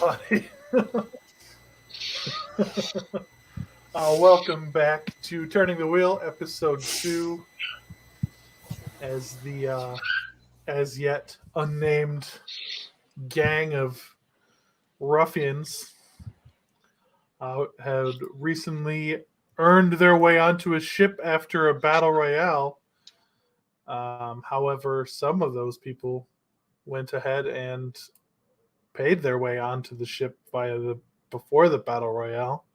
everybody. Welcome back to Turning the Wheel, episode 2, as the as yet unnamed gang of ruffians had recently earned their way onto a ship after a battle royale. However, some of those people went ahead and paid their way onto the ship before the battle royale.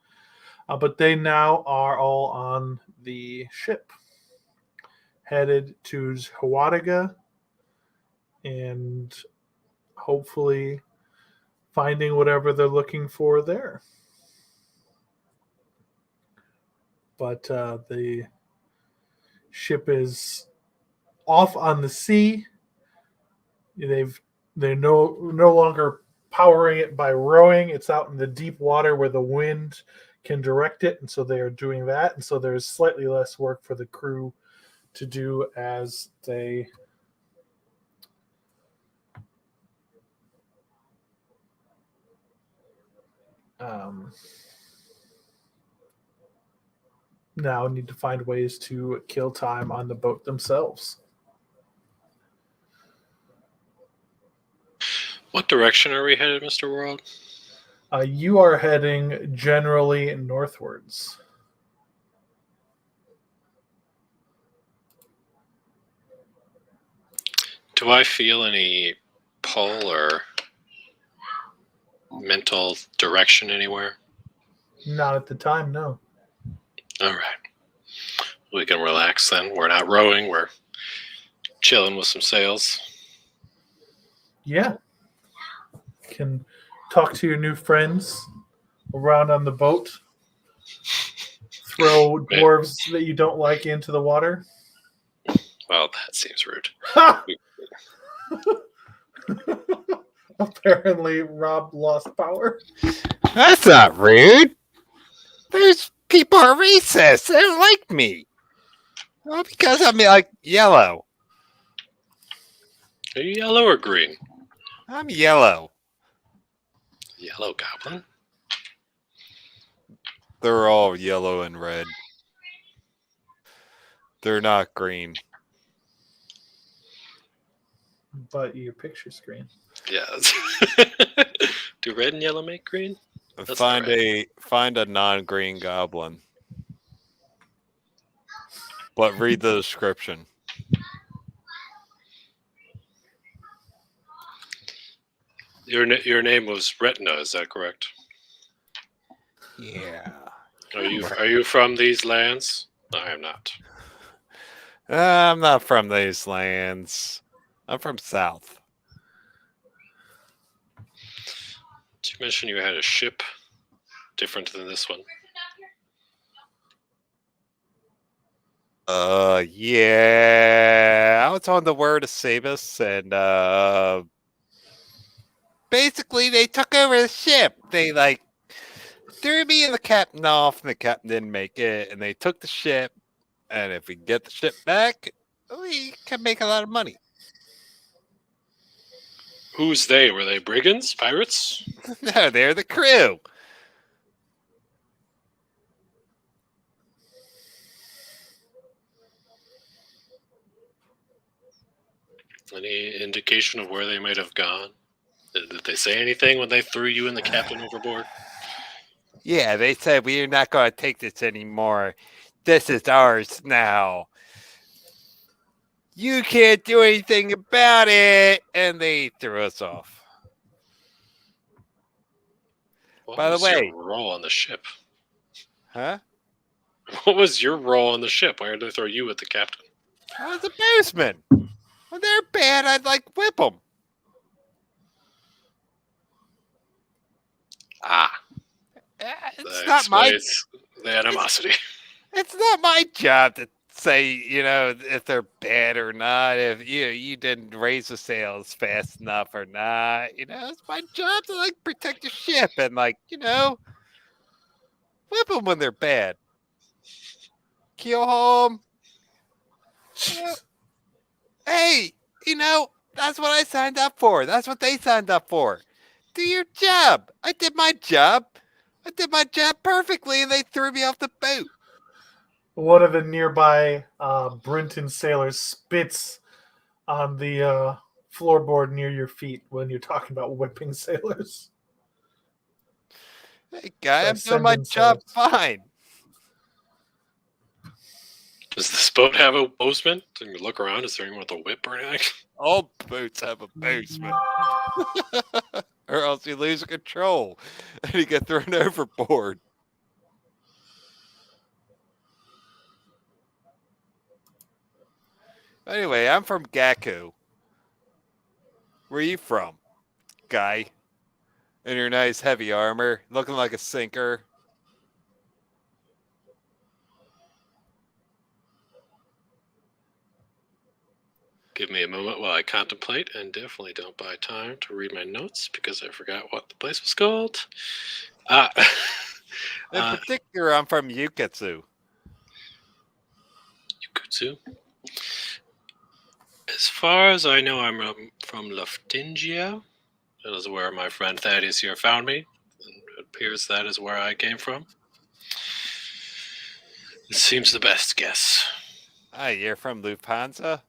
But they now are all on the ship, headed to Hawataga, and hopefully finding whatever they're looking for there. But the ship is off on the sea. They're no longer powering it by rowing. It's out in the deep water where the wind can direct it, and so they are doing that. And so there's slightly less work for the crew to do as they now need to find ways to kill time on the boat themselves. What direction are we headed, Mr. World? You are heading generally northwards. Do I feel any pull or mental direction anywhere? Not at the time, no. All right. We can relax then. We're not rowing. We're chilling with some sails. Yeah. Can talk to your new friends around on the boat. Throw dwarves that you don't like into the water. Well, that seems rude. Apparently, Rob lost power. That's not rude. Those people are racist. They don't like me. Well, because I'm like yellow. Are you yellow or green? I'm yellow. Yellow goblin? They're all yellow and red. They're not green. But your picture screen. Yes. Do red and yellow make green? That's Find a non-green goblin. But read the description. Your name was Retina, is that correct? Yeah. Are you from these lands? I am not. I'm not from these lands. I'm from South. Did you mention you had a ship different than this one? Yeah. I was on the Word of Sabus, and basically they took over the ship. They threw me and the captain off, and the captain didn't make it, and they took the ship. And if we get the ship back, we can make a lot of money. Who's they? Were they brigands? Pirates? No, they're the crew. Any indication of where they might have gone? Did they say anything when they threw you and the captain overboard? Yeah, they said, we're not going to take this anymore. This is ours now. You can't do anything about it. And they threw us off. By the way, your role on the ship? Huh? What was your role on the ship? Why did they throw you at the captain? I was a boozeman. When they're bad, I'd whip them. It's not my the animosity. It's not my job to say, if they're bad or not. If you didn't raise the sails fast enough or not. It's my job to protect the ship and whip them when they're bad. Keel home. Hey, that's what I signed up for. That's what they signed up for. do your job. I did my job. I did my job perfectly, and they threw me off the boat. One of the nearby Brinton sailors spits on the floorboard near your feet when you're talking about whipping sailors. Hey, guy, Sorry, I'm doing my sending job sailors. fine. Does this boat have a boatsman? Can you look around? Is there anyone with a whip or anything? All boats have a boatsman. Or else you lose control and you get thrown overboard. Anyway, I'm from Gaku. Where you from, guy? In your nice heavy armor, looking like a sinker. Give me a moment while I contemplate, and definitely don't buy time to read my notes because I forgot what the place was called. In particular, I'm from Yukatsu. Yukutsu. As far as I know, I'm from Luftingia. That is where my friend Thaddeus here found me. And it appears that is where I came from. It seems the best guess. Ah, you're from Lufthansa?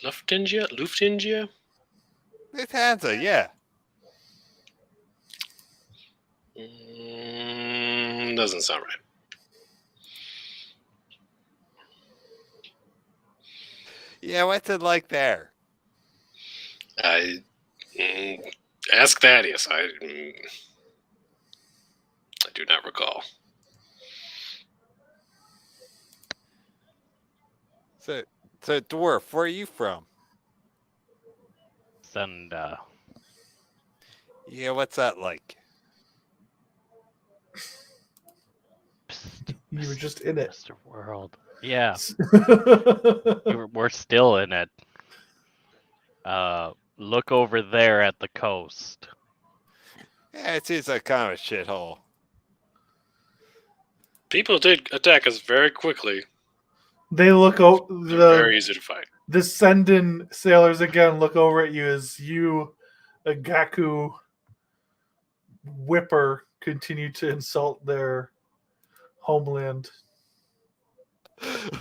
Luftingia? Luftingia? Lufthansa, yeah. Doesn't sound right. Yeah, what's it like there? Ask Thaddeus. I do not recall. So dwarf, where are you from? And Yeah, what's that like? You were just in it. Mr. World. Yeah, we're still in it. Look over there at the coast. Yeah, it seems like kind of a shithole. People did attack us very quickly. They look They're very the easy to fight. Senden sailors again look over at you as you, a Gaku whipper, continue to insult their homeland.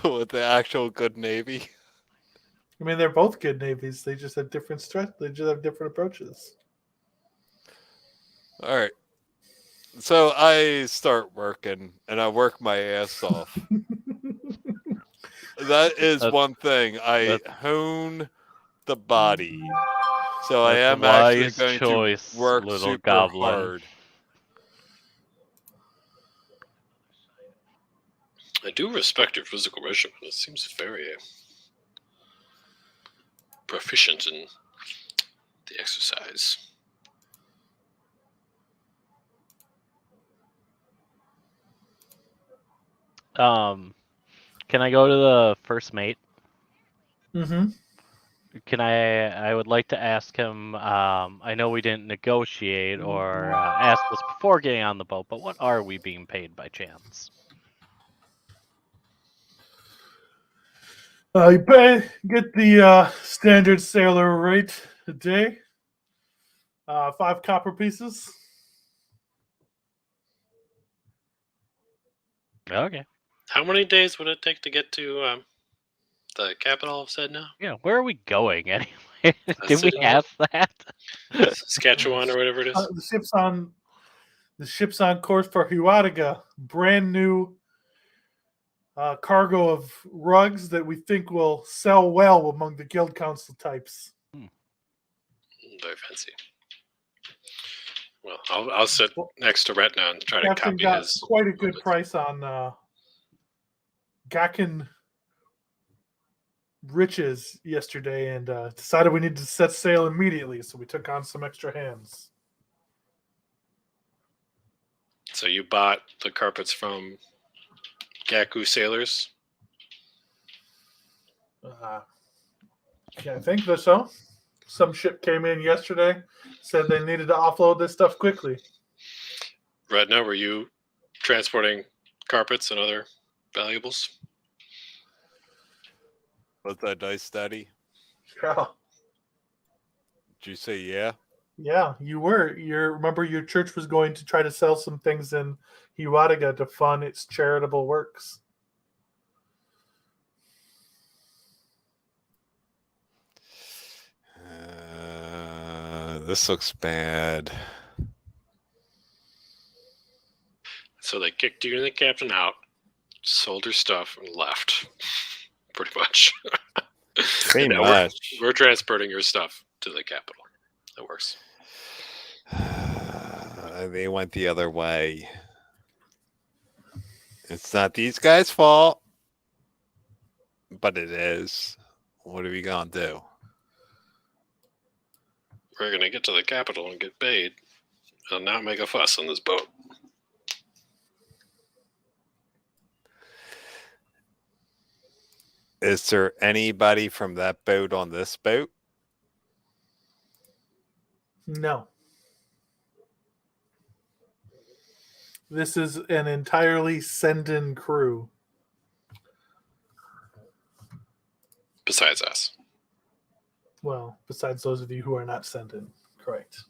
With the actual good navy. I mean, they're both good navies. They just have different strength. They just have different approaches. All right. So I start working, and I work my ass off. That is That's- one thing. I hone the body. So I That's a am actually wise going choice, to work little super goblin. hard. I do respect your physical regimen. It seems very proficient in the exercise. Can I go to the first mate? Mm-hmm. I would like to ask him, I know we didn't negotiate or ask this before getting on the boat, but what are we being paid by chance? You get the standard sailor rate a day. 5 copper pieces. Okay. How many days would it take to get to the capital of Sedna? Yeah, where are we going anyway? Did we City? ask that? Saskatchewan or whatever it is? The ship's on course for Huadaga. Brand new cargo of rugs that we think will sell well among the guild council types. Very fancy. Well, I'll sit next to Retna and try to Captain copy got his. quite a good price on Gakken riches yesterday and decided we needed to set sail immediately, so we took on some extra hands. So you bought the carpets from Gaku sailors? Yeah, I think so. Some ship came in yesterday, said they needed to offload this stuff quickly. Retna, were you transporting carpets and other valuables? What's that dice, Daddy? Yeah. Did you say yeah? Yeah, you were. Remember your church was going to try to sell some things in Hiwataga to fund its charitable works. This looks bad. So they kicked you and the captain out, sold your stuff, and left. Pretty much. Pretty And now much. We're transporting your stuff to the capital. That works. They went the other way. It's not these guys' fault, but it is. What are we gonna do? We're going to get to the capital and get paid and not make a fuss on this boat. Is there anybody from that boat on this boat? No. This is an entirely send-in crew. Besides us. Well, besides those of you who are not send-in. Correct.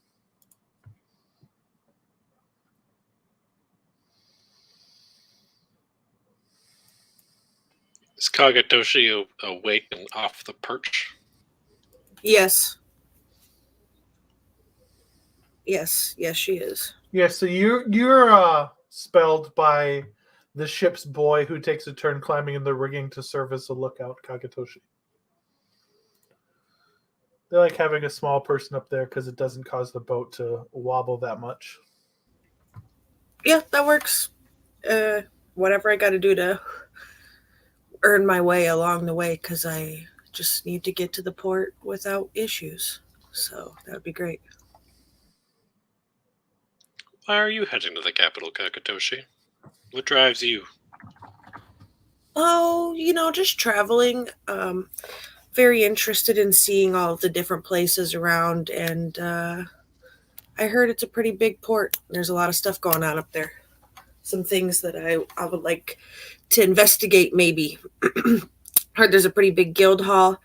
Is Kagatoshi awake and off the perch? Yes. Yes, she is. Yeah, so you're spelled by the ship's boy who takes a turn climbing in the rigging to serve as a lookout, Kagatoshi. They like having a small person up there because it doesn't cause the boat to wobble that much. Yeah, that works. Whatever I got to do to earn my way along the way, because I just need to get to the port without issues. So that would be great. Why are you heading to the capital, Kagatoshi? What drives you? Oh, just traveling. Very interested in seeing all of the different places around, and I heard it's a pretty big port. There's a lot of stuff going on up there. Some things that I would like to investigate, maybe. Heard there's a pretty big guild hall,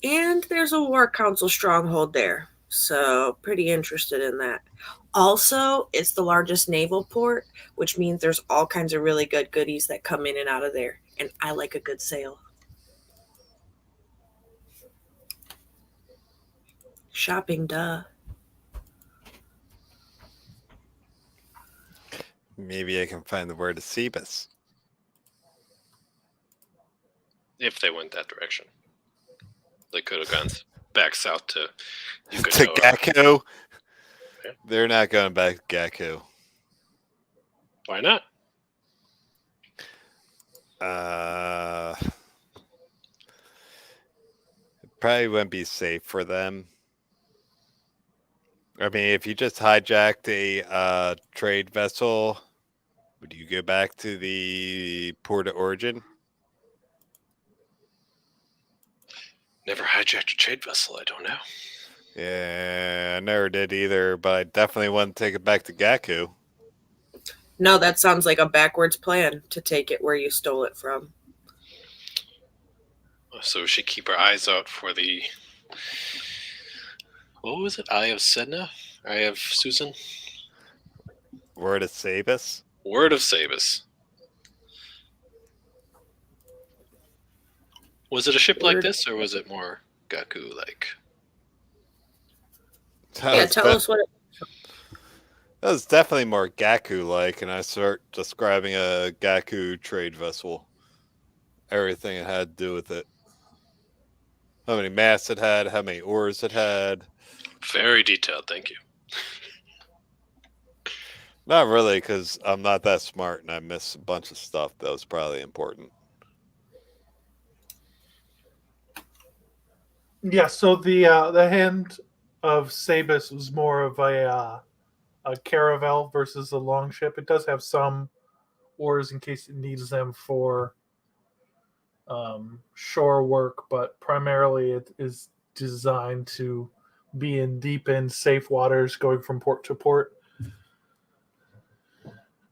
and there's a war council stronghold there. So pretty interested in that. Also, it's the largest naval port, which means there's all kinds of really good goodies that come in and out of there. And I like a good sale. Shopping, duh. Maybe I can find the word of Cebus. If they went that direction. They could have gone back south to To Yucatan. Gakko? Yeah. They're not going back to Gakko. Why not? It probably wouldn't be safe for them. I mean, if you just hijacked a trade vessel, would you go back to the port of origin? Never hijacked a trade vessel, I don't know. Yeah, I never did either, but I definitely want to take it back to Gakko. No, that sounds like a backwards plan to take it where you stole it from. So we should keep our eyes out for the... What was it? Eye of Sedna? Eye of Susan? Word of Sabus? Word of Sabus. Was it a ship like this, or was it more Gaku-like? Yeah, tell us what it... That was definitely more Gaku-like, and I start describing a Gaku trade vessel. Everything it had to do with it. How many masts it had, how many oars it had. Very detailed, thank you. Not really, because I'm not that smart, and I missed a bunch of stuff that was probably important. Yeah, so the hand of Sabus was more of a caravel versus a longship. It does have some oars in case it needs them for shore work, but primarily it is designed to be in deep in safe waters going from port to port,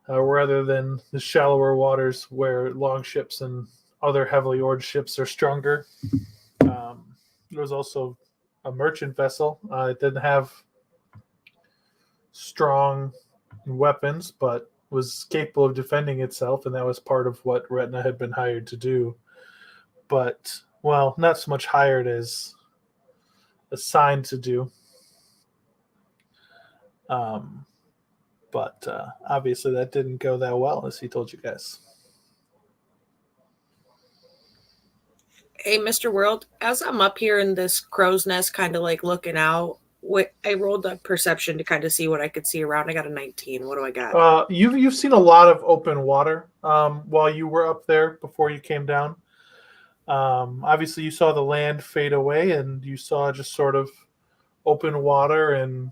rather than the shallower waters where longships and other heavily oared ships are stronger. There was also a merchant vessel. It didn't have strong weapons, but was capable of defending itself, and that was part of what Retna had been hired to do. But, well, not so much hired as assigned to do. But obviously that didn't go that well, as he told you guys. Hey, Mr. World, as I'm up here in this crow's nest, kind of like looking out, I rolled a perception to kind of see what I could see around. I got a 19. What do I got? You've seen a lot of open water while you were up there before you came down. Obviously, you saw the land fade away, and you saw just sort of open water and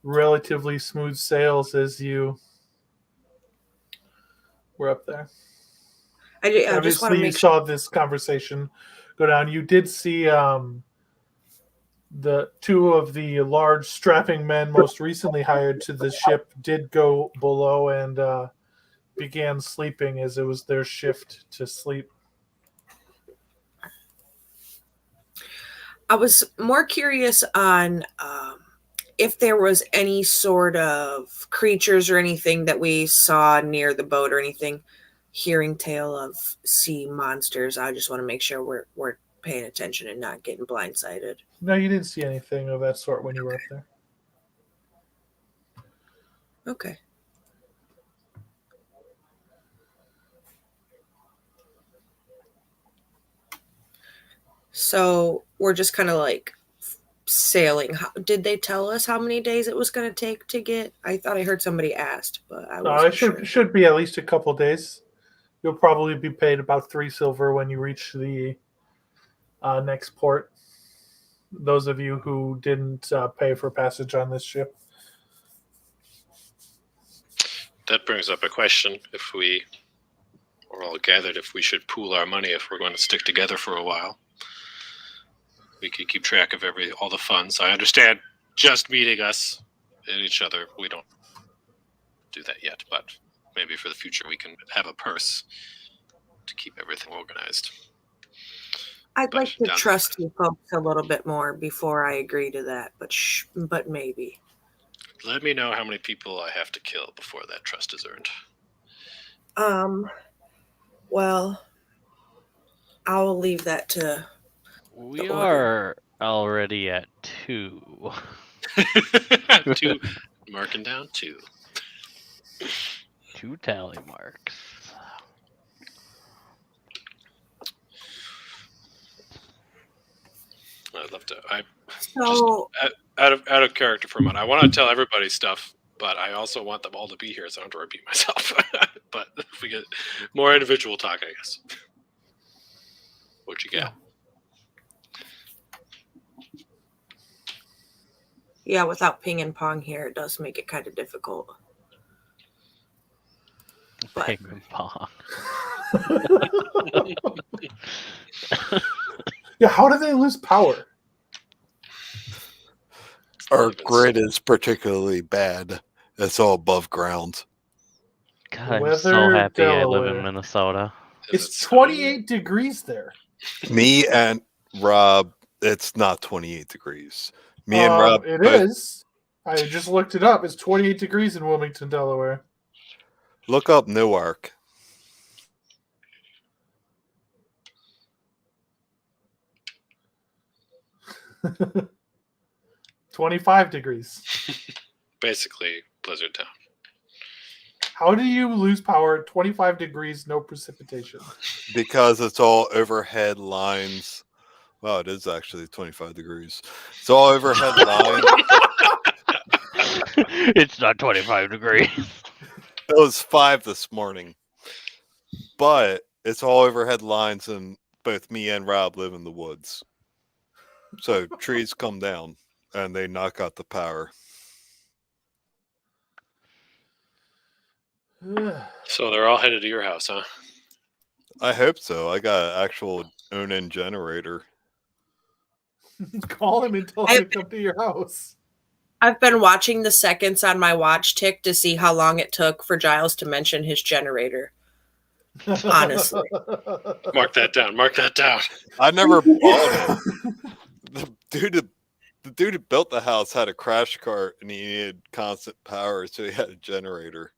relatively smooth sails as you were up there. I just want to Obviously, you make saw this conversation go down. You did see the two of the large strapping men most recently hired to the ship did go below and began sleeping as it was their shift to sleep. I was more curious on if there was any sort of creatures or anything that we saw near the boat or anything. Hearing tale of sea monsters. I just want to make sure we're paying attention and not getting blindsided. No, you didn't see anything of that sort when you were up there. Okay. So we're just kind of like sailing. Did they tell us how many days it was going to take to get? I thought I heard somebody asked, but I wasn't sure. It should be at least a couple days. You'll probably be paid about 3 silver when you reach the next port. Those of you who didn't pay for passage on this ship. That brings up a question. If we are all gathered, if we should pool our money, if we're going to stick together for a while, we could keep track of all the funds. I understand just meeting us and each other, we don't do that yet, but maybe for the future we can have a purse to keep everything organized. I'd like to trust you folks a little bit more before I agree to that, but maybe. Let me know how many people I have to kill before that trust is earned. Well, I'll leave that to. We are already at 2. 2, marking down 2. 2 tally marks. I'd love to. So out of character for a moment, I want to tell everybody stuff, but I also want them all to be here, so I don't have to repeat myself. But if we get more individual talk, I guess. What you got? Yeah, without ping and pong here, it does make it kind of difficult. Ping and pong. Yeah, how do they lose power? Our grid is particularly bad. It's all above ground. God, I'm so happy I live in Minnesota. It's 28 degrees there. Me and Rob, it's not 28 degrees. Me and Rob. It is. I just looked it up. It's 28 degrees in Wilmington, Delaware. Look up Newark. 25 degrees. Basically, Blizzard Town. How do you lose power at 25 degrees, no precipitation? Because it's all overhead lines. Wow, it is actually 25 degrees. It's all overhead lines. It's not 25 degrees. It was 5 this morning. But it's all overhead lines, and both me and Rob live in the woods. So trees come down, and they knock out the power. So they're all headed to your house, huh? I hope so. I got an actual own-in generator. Call him and tell him to come to your house. I've been watching the seconds on my watch tick to see how long it took for Giles to mention his generator. Honestly. Mark that down. Mark that down. I never bought it. The dude the dude who built the house had a crash cart and he needed constant power, so he had a generator.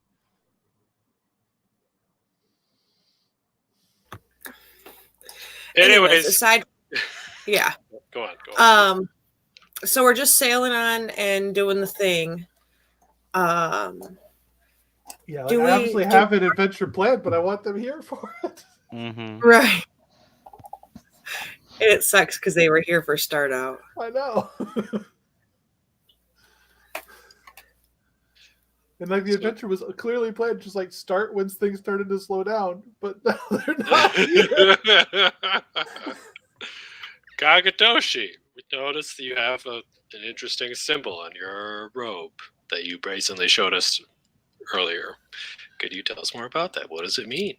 Anyways, aside, yeah. go on. So we're just sailing on and doing the thing. Yeah, like, Do I we- obviously do- have an adventure planned, but I want them here for it. Mm-hmm. Right. It sucks because they were here for start out. I know. And like the adventure was clearly planned, just like start when things started to slow down, but now they're not here. Kagatoshi, we noticed that you have an interesting symbol on your robe that you brazenly showed us earlier. Could you tell us more about that? What does it mean?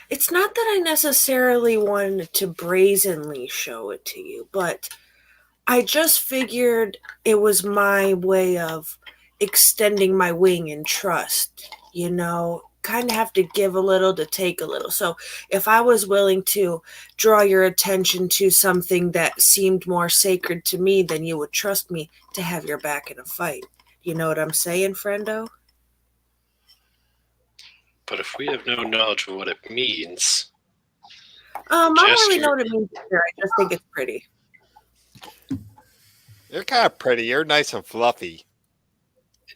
It's not that I necessarily wanted to brazenly show it to you, but I just figured it was my way of extending my wing in trust, kind of have to give a little to take a little. So if I was willing to draw your attention to something that seemed more sacred to me, then you would trust me to have your back in a fight. You know what I'm saying, friendo? But if we have no knowledge of what it means, I don't really gesture. know what it means either. I just think it's pretty. You're kind of pretty. You're nice and fluffy.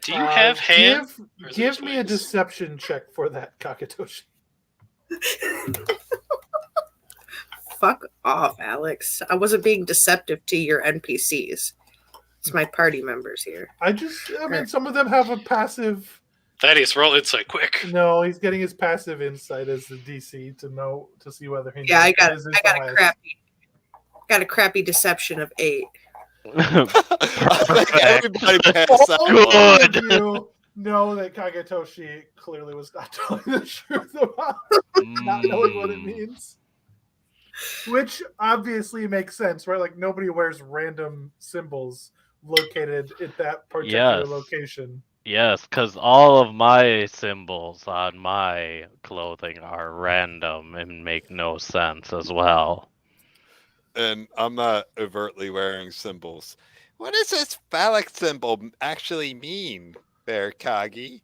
do you have hands? Or is it Give just me a wings? deception check for that, Kakatoshi. Fuck off, Alex. I wasn't being deceptive to your NPCs. It's my party members here. I mean, some of them have a passive. Thaddeus, roll insight quick. No, he's getting his passive insight as the DC to see whether he. Yeah, I got knows his a last. crappy deception of 8. I think everybody passed that All one. of you know that Kagatoshi clearly was not telling the truth about not knowing what it means. Which obviously makes sense, right? Like nobody wears random symbols located at that particular Yes. location. Yes, because all of my symbols on my clothing are random and make no sense as well. And I'm not overtly wearing symbols. What does this phallic symbol actually mean there, Kagi?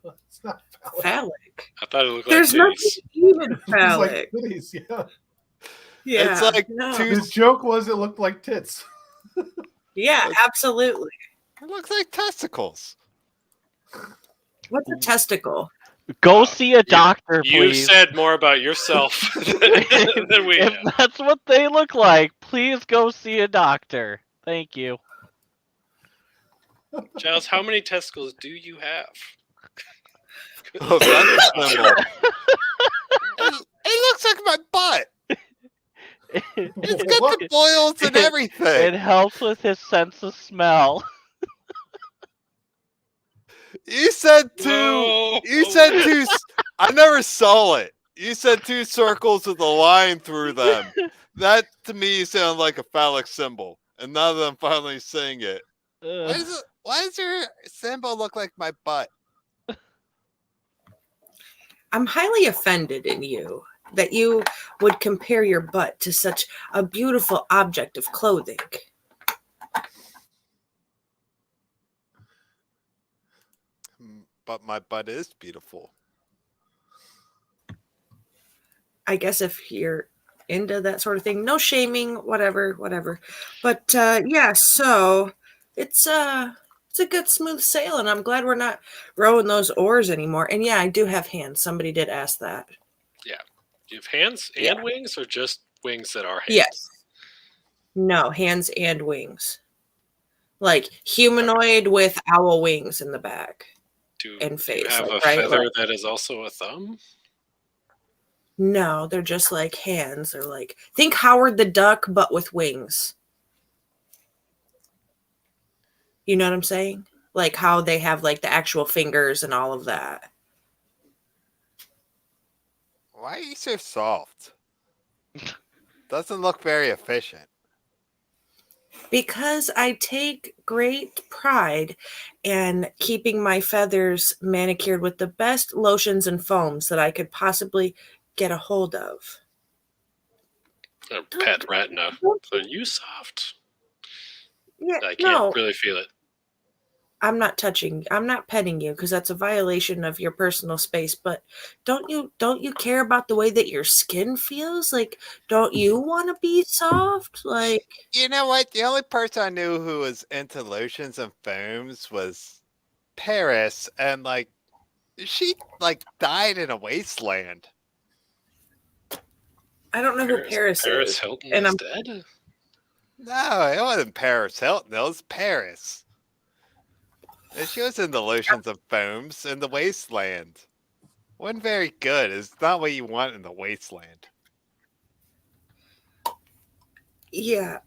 It's not valid. Phallic. I thought it looked There's like nothing titties. even It's phallic. like titties, yeah. Yeah. It's like no. two- His joke was it looked like tits. Yeah, absolutely. It looks like testicles. What's a testicle? Go see a doctor, You please. said more about yourself than we If have. that's what they look like, please go see a doctor. Thank you. Giles, how many testicles do you have? Oh, that's a symbol. It looks like my butt. It's got the boils and It everything. helps with his sense of smell. You said two. Whoa. You said two. I never saw it. You said two circles with a line through them. That to me sounds like a phallic symbol. And now that I'm finally saying it, why does your symbol look like my butt? I'm highly offended in you that you would compare your butt to such a beautiful object of clothing. But my butt is beautiful. I guess if you're into that sort of thing, no shaming, whatever. But yeah, so it's a good smooth sail, and I'm glad we're not rowing those oars anymore. And yeah, I do have hands. Somebody did ask that. Do you have hands and Yeah. wings, or just wings that are hands? Yes. No, hands and wings. Like humanoid with owl wings in the back. And Do face, you have like, a right? feather Like- that is also a thumb? No, they're just like hands. They're like, think Howard the Duck, but with wings. You know what I'm saying? Like how they have like the actual fingers and all of that. Why are you so soft? Doesn't look very efficient. Because I take great pride in keeping my feathers manicured with the best lotions and foams that I could possibly get a hold of. Or pet retina. Don't So you soft. Yeah, I can't no, really feel it. I'm not petting you because that's a violation of your personal space. But don't you care about the way that your skin feels? Like, don't you want to be soft? Like, You know what? The only person I knew who was into lotions and foams was Paris, and like she died in a wasteland. I don't know who Paris Paris is, Hilton and is I'm dead? No, it wasn't Paris Hilton. It was Paris. And she was in the lotions and foams in the wasteland. Wasn't very good. It's not what you want in the wasteland. yeah.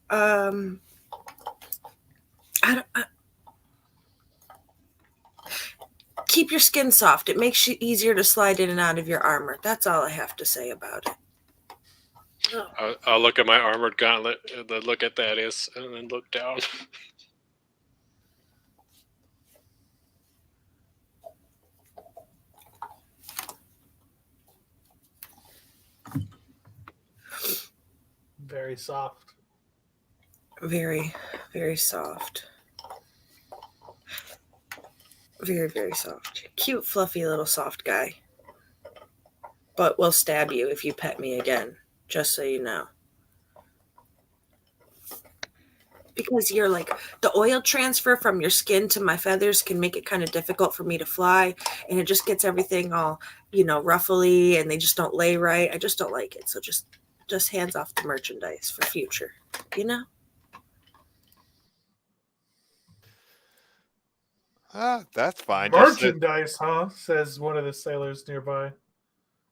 Keep your skin soft. It makes you easier to slide in and out of your armor. That's all I have to say about it. I'll look at my armored gauntlet and then look at Thaddeus and then look down. Very soft. Very, very soft. Very, very soft. Cute, fluffy little soft guy. But will stab you if you pet me again, just so you know. Because you're like, the oil transfer from your skin to my feathers can make it kind of difficult for me to fly. And it just gets everything all, ruffly, and they just don't lay right. I just don't like it. So just hands off the merchandise for future, That's fine. Merchandise, huh? Says one of the sailors nearby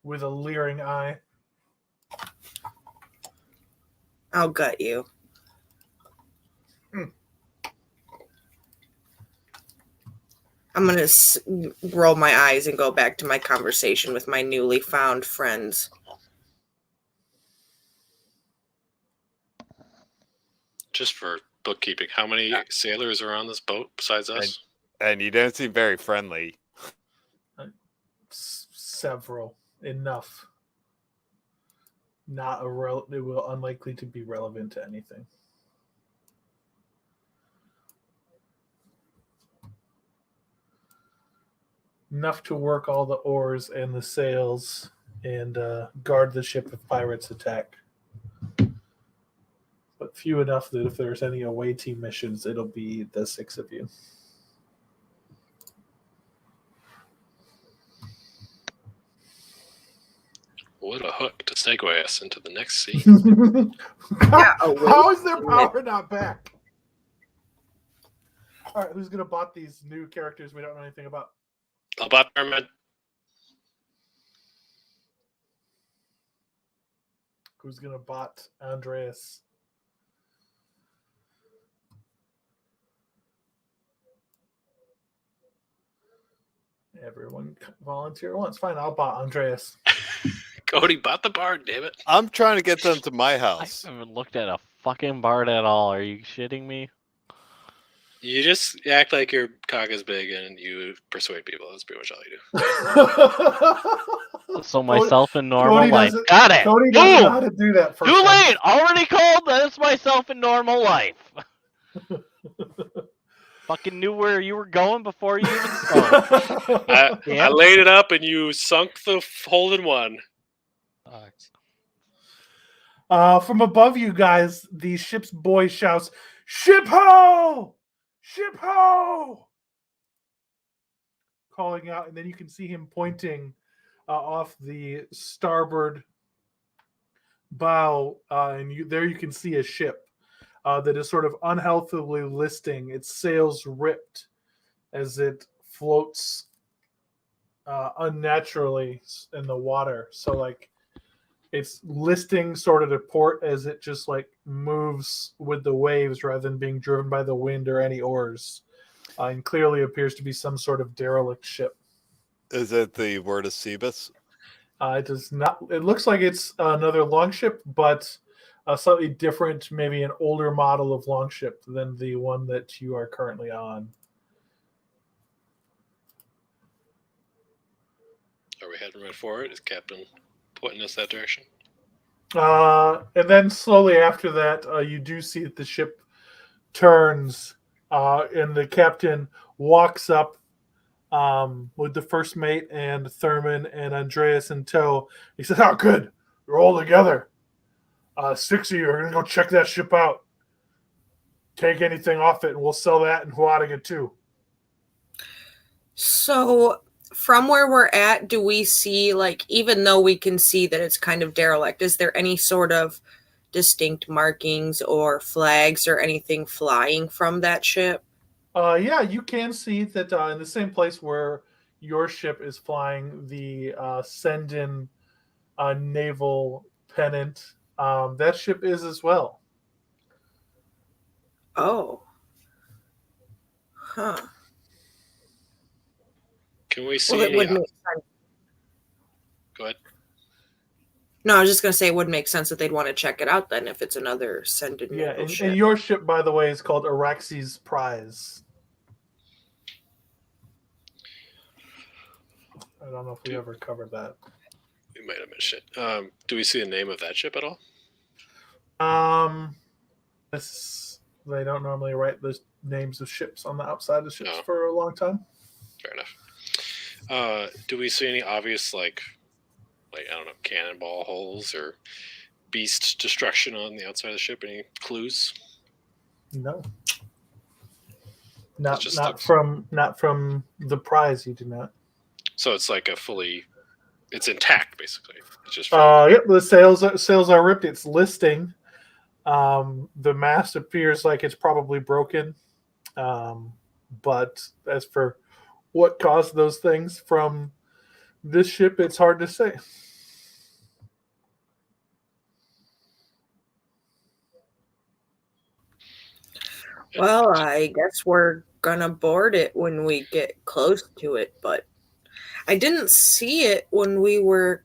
with a leering eye. I'll gut you. I'm going to roll my eyes and go back to my conversation with my newly found friends. Just for bookkeeping, how many sailors are on this boat besides us? And you don't seem very friendly. Several. Enough. It will unlikely to be relevant to anything. Enough to work all the oars and the sails and guard the ship if pirates attack. But few enough that if there's any away team missions, it'll be the 6 of you. What a hook to segue us into the next scene. How is their power not back? All right, who's going to bot these new characters we don't know anything about? I'll bot Pyramid. Who's going to bot Andreas? Everyone volunteer at once. Fine, I'll bot Andreas. Cody, bot the bard, damn it. I'm trying to get them to my I house. haven't looked at a fucking bard at all. Are you shitting me? You just act like your cock is big and you persuade people. That's pretty much all you do. So myself in normal life. Got it. Cody doesn't know how to do that. Too late. Already called. That's myself in normal life. Fucking knew where you were going before you even spoke. I laid it up and you sunk the hole in one. From above you guys, the ship's boy shouts, "Ship ho! Ship ho!" Calling out, and then you can see him pointing off the starboard bow, and there you can see a ship that is sort of unhealthily listing, its sails ripped as it floats unnaturally in the water. So it's listing sort of to port as it just moves with the waves rather than being driven by the wind or any oars. And clearly appears to be some sort of derelict ship. Is it the Word of Cebus? It does not. It looks like it's another longship, but slightly different, maybe an older model of longship than the one that you are currently on. Are we heading right for it? Is Captain pointing us that direction? And then slowly after that, you do see that the ship turns, and the captain walks up with the first mate and Thurman and Andreas in tow. He says, "Oh, good. We're all together. 6 of you are going to go check that ship out. Take anything off it, and we'll sell that in Huadiga too." So, from where we're at, do we see, like, even though we can see that it's kind of derelict, is there any sort of distinct markings or flags or anything flying from that ship? Yeah, you can see that in the same place where your ship is flying, the Sendin naval pennant, that ship is as well. Oh. Huh. Can we see Well, it any? would make sense. Go ahead. No, I was just going to say it would make sense that they'd want to check it out then if it's another Sendin Yeah, naval and ship. your ship, by the way, is called Araxes Prize. I don't know if we ever covered that. We might have mentioned it. Do we see the name of that ship at all? They don't normally write the names of ships on the outside of ships No. for a long time. Fair enough. Do we see any obvious, like I don't know, cannonball holes or beast destruction on the outside of the ship? Any clues? No. It just Not looks- from the prize. You do not. So it's like it's intact basically. It's just Yep. The sails are ripped. It's listing. The mast appears like it's probably broken. But as for what caused those things from this ship, it's hard to say. Well, I guess we're going to board it when we get close to it, but I didn't see it when we were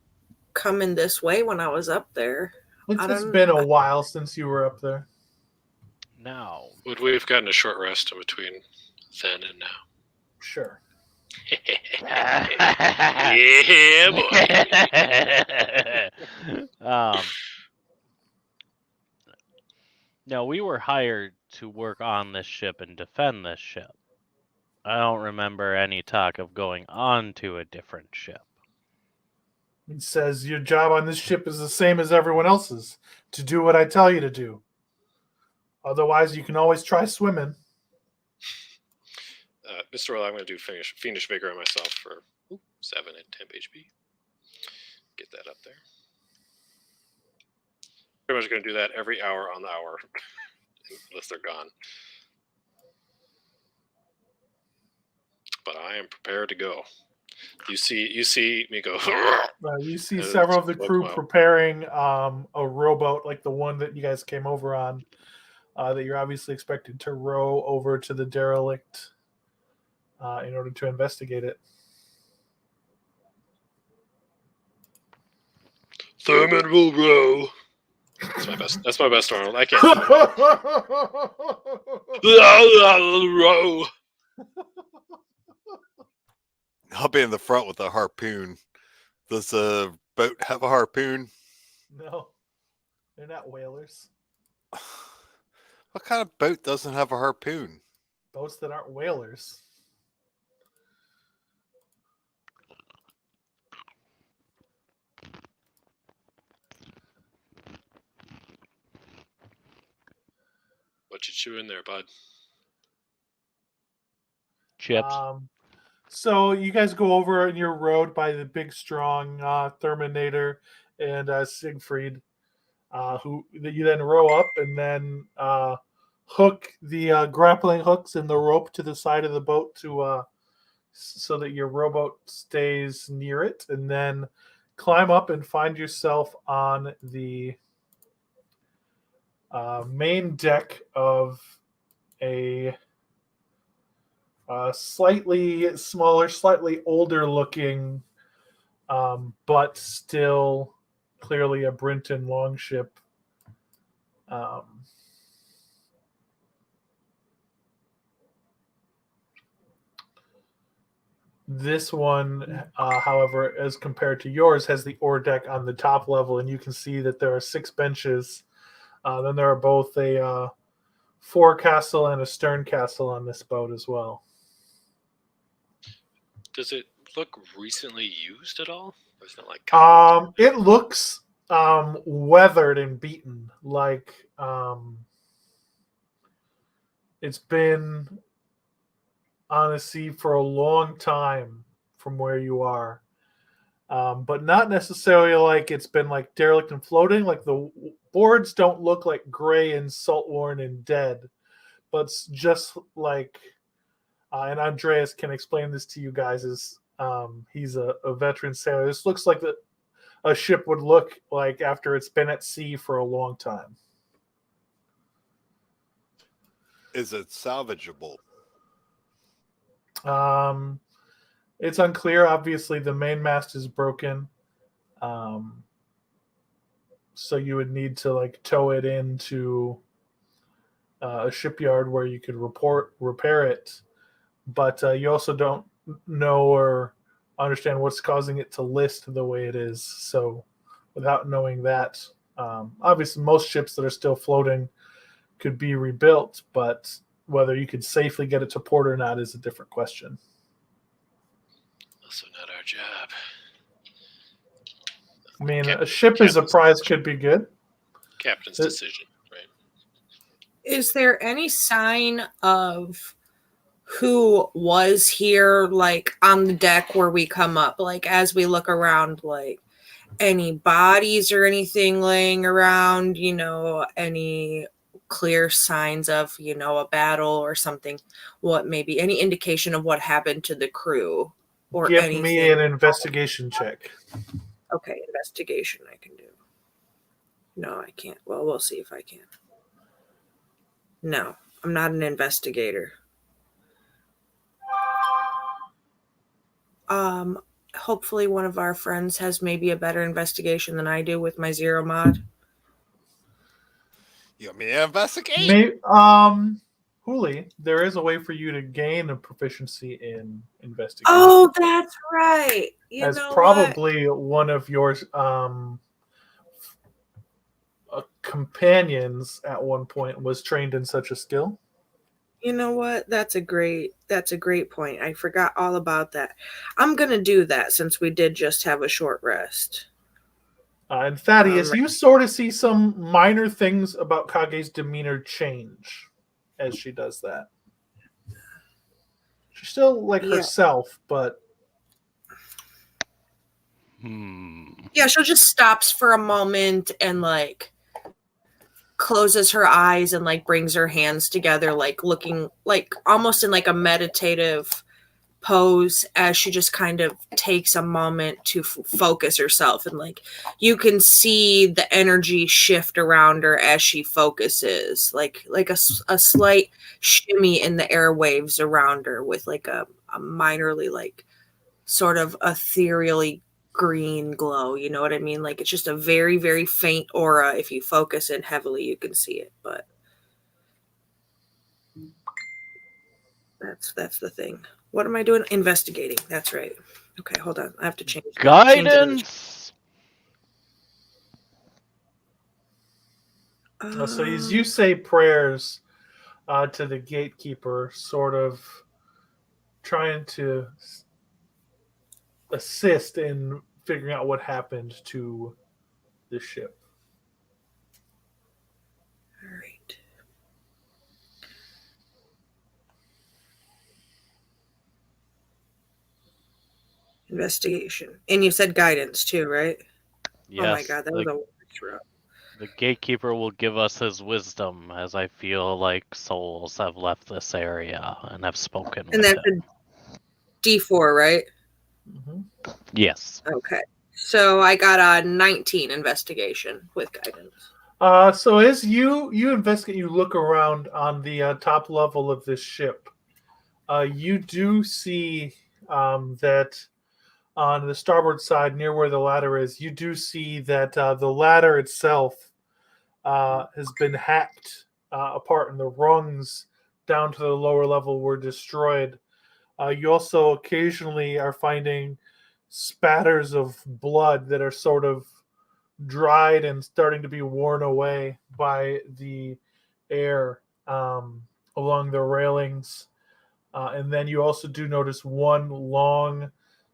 coming this way when I was up there. It's been a while since you were up there. Now, would we have gotten a short rest in between then and now? Sure. Yeah, boy. No, we were hired to work on this ship and defend this ship. I don't remember any talk of going on to a different ship. It says your job on this ship is the same as everyone else's, to do what I tell you to do. Otherwise, you can always try swimming. Mr. Roll, I'm going to do Fiendish Vigor on myself for 7 and 10 HP. Get that up there. Pretty much going to do that every hour on the hour, unless they're gone. But I am prepared to go. You see me go. You see several of the crew preparing a rowboat, like the one that you guys came over on, that you're obviously expected to row over to the derelict in order to investigate it. Thurman will row. That's my best Arnold. I can't. Row. I'll be in the front with a harpoon. Does the boat have a harpoon? No, they're not whalers. What kind of boat doesn't have a harpoon? Boats that aren't whalers. What you chewing there, bud? Chips. So you guys go over and you're rowed by the big, strong Terminator and Siegfried, who you then row up and then hook the grappling hooks and the rope to the side of the boat to so that your rowboat stays near it, and then climb up and find yourself on the main deck of a slightly smaller, slightly older looking, but still clearly a Brinton longship. This one, however, as compared to yours, has the ore deck on the top level, and you can see that there are 6 benches. Then there are both a forecastle and a stern castle on this boat as well. Does it look recently used at all? Or is it like It looks weathered and beaten, like it's been on the sea for a long time from where you are, but not necessarily like it's been like derelict and floating. Like the boards don't look like gray and salt-worn and dead, but it's just like, and Andreas can explain this to you guys, is he's a veteran sailor. This looks like a ship would look like after it's been at sea for a long time. Is it salvageable? It's unclear. Obviously, the mainmast is broken, so you would need to like tow it into a shipyard where you could repair it. But you also don't know or understand what's causing it to list the way it is. So, without knowing that, obviously, most ships that are still floating could be rebuilt, but whether you could safely get it to port or not is a different question. Also not our job. I mean, a ship as a prize could be good. Captain's decision, right? Is there any sign of who was here, like on the deck where we come up, like as we look around, like any bodies or anything laying around, any clear signs of, a battle or something? What maybe any indication of what happened to the crew or Give anything? me an investigation check. Okay, investigation I can do. No, I can't. Well, we'll see if I can. No, I'm not an investigator. Hopefully one of our friends has maybe a better investigation than I do with my 0 mod. You want me to investigate? Huli, there is a way for you to gain a proficiency in investigation. Oh, that's right. As probably one of your companions at one point was trained in such a skill. You know what? That's a great point. I forgot all about that. I'm going to do that since we did just have a short rest. And Thaddeus, you sort of see some minor things about Kage's demeanor change as she does that. She's still like herself, but... Yeah, she'll just stops for a moment and like closes her eyes and like brings her hands together, like looking like almost in like a meditative pose as she just kind of takes a moment to focus herself, and like you can see the energy shift around her as she focuses, like a slight shimmy in the airwaves around her with like a minorly like sort of ethereally green glow, you know what I mean? Like it's just a very, very faint aura. If you focus in heavily, you can see it, but that's the thing. What am I doing? Investigating. That's right. Okay, hold on. I have to change. Guidance. So as you say prayers to the gatekeeper, sort of trying to assist in figuring out what happened to the ship. All right. Investigation. And you said guidance too, right? Yes. Oh my god, that was a throw. The gatekeeper will give us his wisdom, as I feel like souls have left this area and have spoken And with that's him. a D4, right? Mm-hmm. Yes. Okay. So I got a 19 investigation with guidance. So as you investigate, you look around on the top level of this ship. You do see that on the starboard side, near where the ladder is, you do see that the ladder itself has been hacked apart, and the rungs down to the lower level were destroyed. You also occasionally are finding spatters of blood that are sort of dried and starting to be worn away by the air along the railings. And then you also do notice one long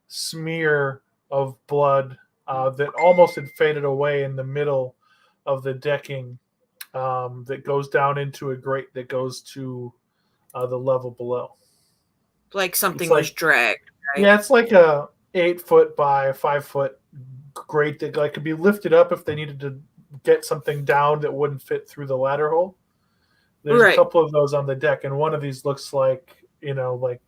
smear of blood that almost had faded away in the middle of the decking that goes down into a grate that goes to the level below. Like something It's was dragged, right? Yeah, it's like a 8-foot by 5-foot grate that could be lifted up if they needed to get something down that wouldn't fit through the ladder hole. There's a couple of those on the deck, and one of these looks like, like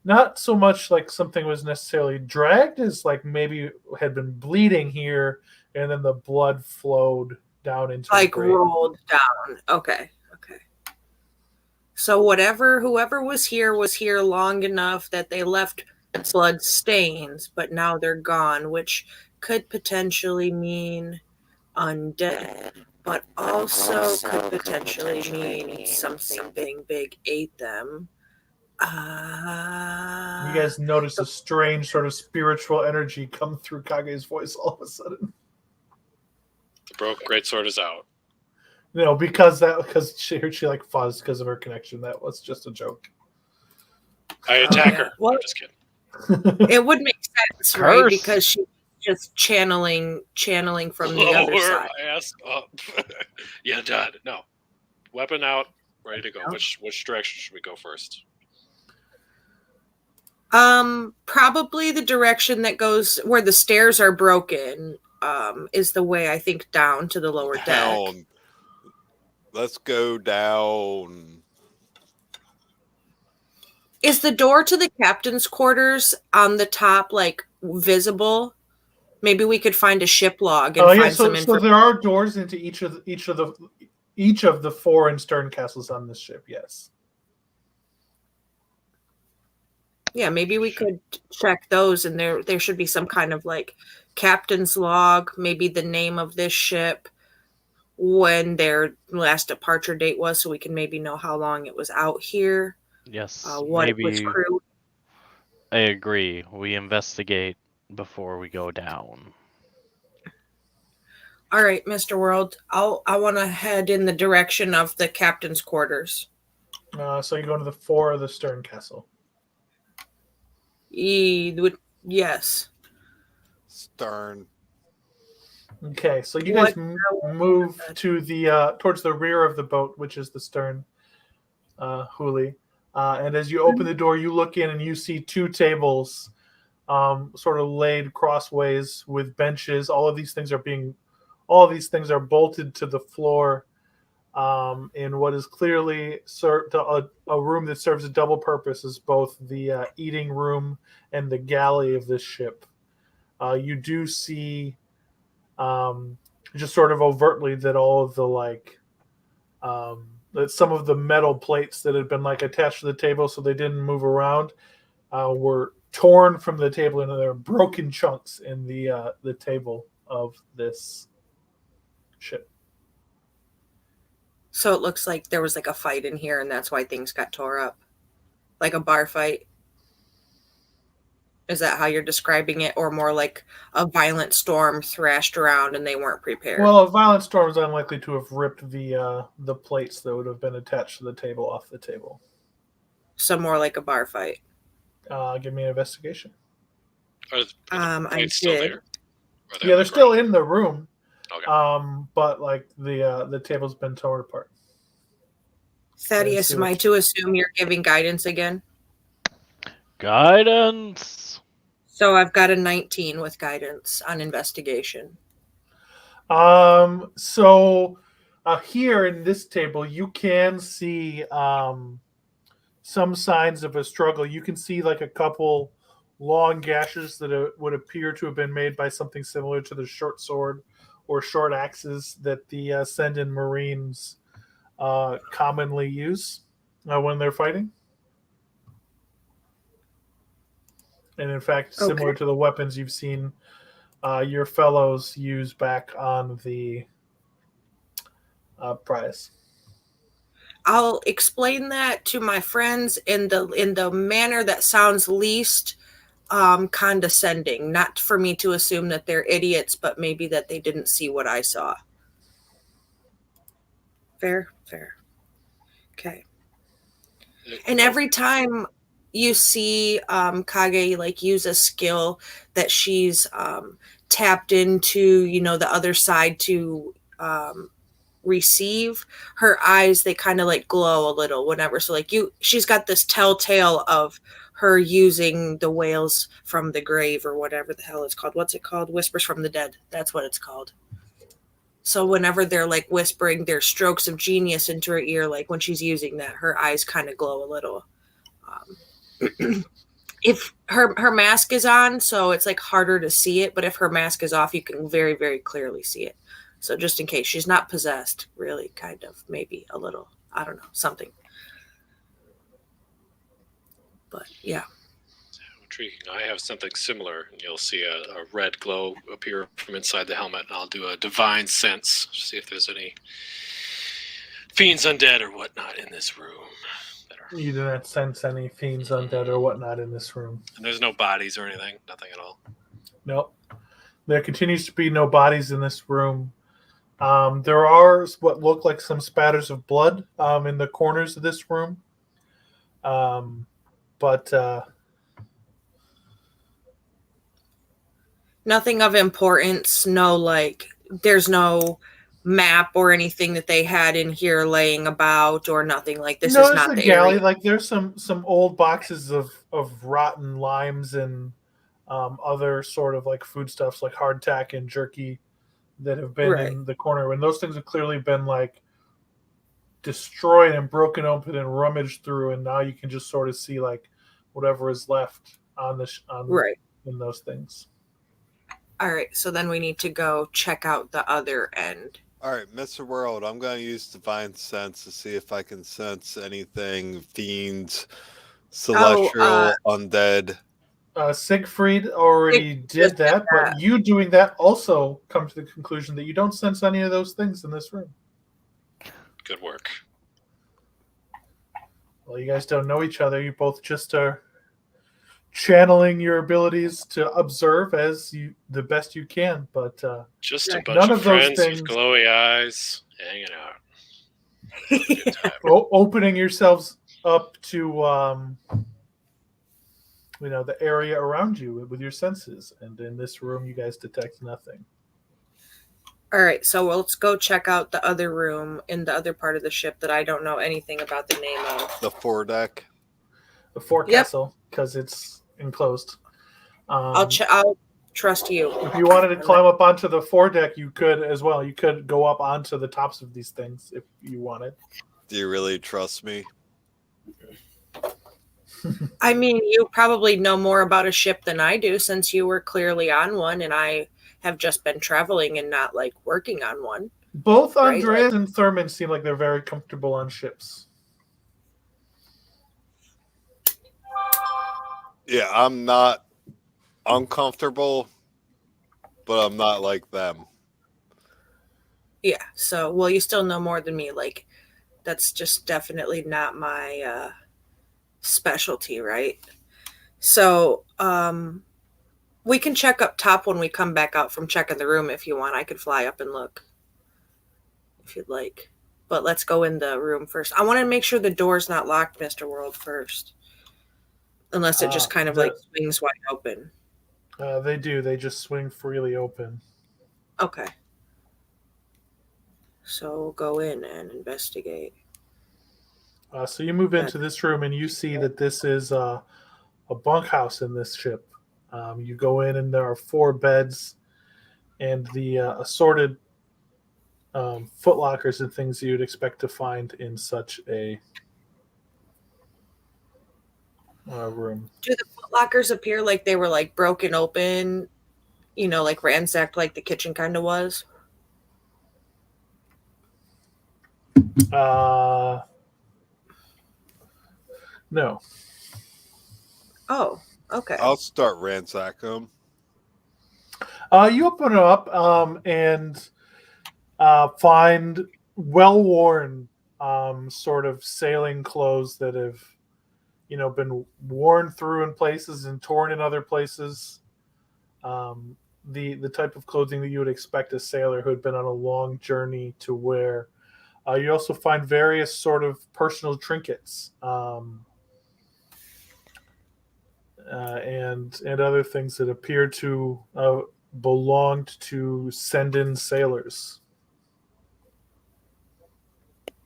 not so much like something was necessarily dragged as like maybe had been bleeding here, and then the blood flowed down into the grate. Rolled down. Okay. So whoever was here long enough that they left blood stains, but now they're gone, which could potentially mean undead, but also could potentially mean something big ate them. You guys notice a strange sort of spiritual energy come through Kage's voice all of a sudden. The broke greatsword is out. Because she like fuzzed because of her connection. That was just a joke. I attack her. Well, I'm just kidding. It would make sense, right? Because she's just channeling from the other side. My ass up. Yeah, done. No. Weapon out, ready to go. No. Which direction should we go first? Probably the direction that goes where the stairs are broken. Is the way I think down to the lower deck. Let's go down. Is the door to the captain's quarters on the top visible? Maybe we could find a ship log and find some information. So there are doors into each of the fore and stern castles on this ship. Yes. Yeah, maybe we could check those, and there should be some kind of captain's log, maybe the name of this ship, when their last departure date was, so we can maybe know how long it was out here. Yes, what it was crewed. I agree. We investigate before we go down. All right, Mr. World. I want to head in the direction of the captain's quarters. So you go to the fore of the stern castle. Yes. Stern. Okay, so you guys move to the towards the rear of the boat, which is the stern huli. And as you open the door, you look in and you see two tables sort of laid crossways with benches. All of these things are bolted to the floor in what is clearly a room that serves a double purpose as both the eating room and the galley of this ship. You do see just sort of overtly that all of the that some of the metal plates that had been attached to the table so they didn't move around were torn from the table, and there are broken chunks in the table of this ship. So it looks like there was a fight in here, and that's why things got tore up, like a bar fight. Is that how you're describing it, or more like a violent storm thrashed around and they weren't prepared? Well, a violent storm is unlikely to have ripped the plates that would have been attached to the table off the table. So more like a bar fight. Give me an investigation. Are the plates still there? Yeah, they're still in the room. Okay. But the table's been torn apart. Thaddeus, am I to assume you're giving guidance again? Guidance. So I've got a 19 with guidance on investigation. So here in this table, you can see some signs of a struggle. You can see a couple long gashes that would appear to have been made by something similar to the short sword or short axes that the Ascendant Marines commonly use when they're fighting. And in fact, similar to the weapons you've seen your fellows use back on the prize. I'll explain that to my friends in the manner that sounds least condescending. Not for me to assume that they're idiots, but maybe that they didn't see what I saw. Fair. Okay. And every time you see Kage like use a skill that she's tapped into, the other side to receive, her eyes, they kind of like glow a little whenever. So like she's got this telltale of her using the wails from the grave or whatever the hell it's called. What's it called? Whispers from the Dead. That's what it's called. So whenever they're like whispering their strokes of genius into her ear, like when she's using that, her eyes kind of glow a little. If her mask is on, so it's like harder to see it, but if her mask is off, you can very, very clearly see it. So just in case, she's not possessed, really, kind of, maybe a little, I don't know, something. But yeah. Intriguing. I have something similar, and you'll see a red glow appear from inside the helmet, and I'll do a divine sense, see if there's any fiends, undead, or whatnot in this room. You do not sense any fiends, undead, or whatnot in this room. And there's no bodies or anything, nothing at all. Nope. There continues to be no bodies in this room. There are what look like some spatters of blood in the corners of this room. But nothing of importance. No, like, there's no map or anything that they had in here laying about or nothing. Like, this is not the galley. area. Like, there's some old boxes of rotten limes and other sort of like foodstuffs like hardtack and jerky that have been in the corner. And those things have clearly been like destroyed and broken open and rummaged through, and now you can just sort of see like whatever is left on in those things. All right, so then we need to go check out the other end. All right, Mr. World, I'm going to use Divine Sense to see if I can sense anything fiends, celestial, undead. Siegfried already did that, but you doing that also come to the conclusion that you don't sense any of those things in this room. Good work. Well, you guys don't know each other. You both just are channeling your abilities to observe the best you can, but just a bunch of friends with glowy eyes hanging out. Opening yourselves up to the area around you with your senses, and in this room you guys detect nothing. All right, so let's go check out the other room in the other part of the ship that I don't know anything about the name of. The foredeck. The forecastle, because it's enclosed. I'll trust you. If you wanted to climb up onto the foredeck, you could as well. You could go up onto the tops of these things if you wanted. Do you really trust me? I mean, you probably know more about a ship than I do, since you were clearly on one, and I have just been traveling and not like working on one. Both Andreas and Thurman seem like they're very comfortable on ships. Yeah, I'm not uncomfortable, but I'm not like them. Yeah, so, well, you still know more than me. Like, that's just definitely not my specialty, right? So, we can check up top when we come back out from checking the room if you want. I could fly up and look if you'd like. But let's go in the room first. I want to make sure the door's not locked, Mr. World, first. Unless it just kind of like swings wide open. They do. They just swing freely open. Okay. So we'll go in and investigate. So you move into this room and you see that this is a bunkhouse in this ship. You go in and there are 4 beds and the assorted footlockers and things you'd expect to find in such a room. Do the footlockers appear like they were like broken open, like ransacked like the kitchen kind of was? No. Oh, okay. I'll start ransacking them. You open it up and find well-worn sort of sailing clothes that have, been worn through in places and torn in other places. The type of clothing that you would expect a sailor who had been on a long journey to wear. You also find various sort of personal trinkets and other things that appear to belonged to send-in sailors.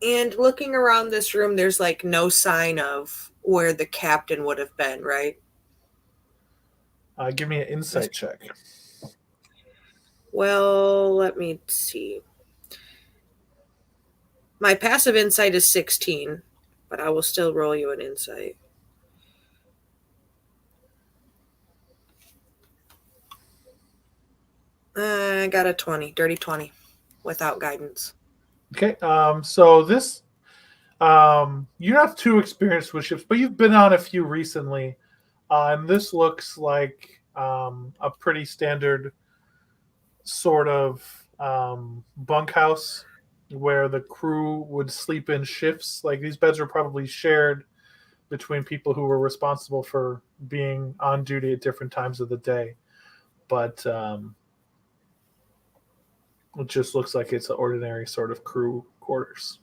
And looking around this room, there's like no sign of where the captain would have been, right? Give me an insight check. Well, let me see. My passive insight is 16, but I will still roll you an insight. I got a 20, dirty 20, without guidance. Okay, so this, you're not too experienced with ships, but you've been on a few recently, and this looks like a pretty standard sort of bunkhouse where the crew would sleep in shifts. Like these beds were probably shared between people who were responsible for being on duty at different times of the day, but it just looks like it's an ordinary sort of crew quarters.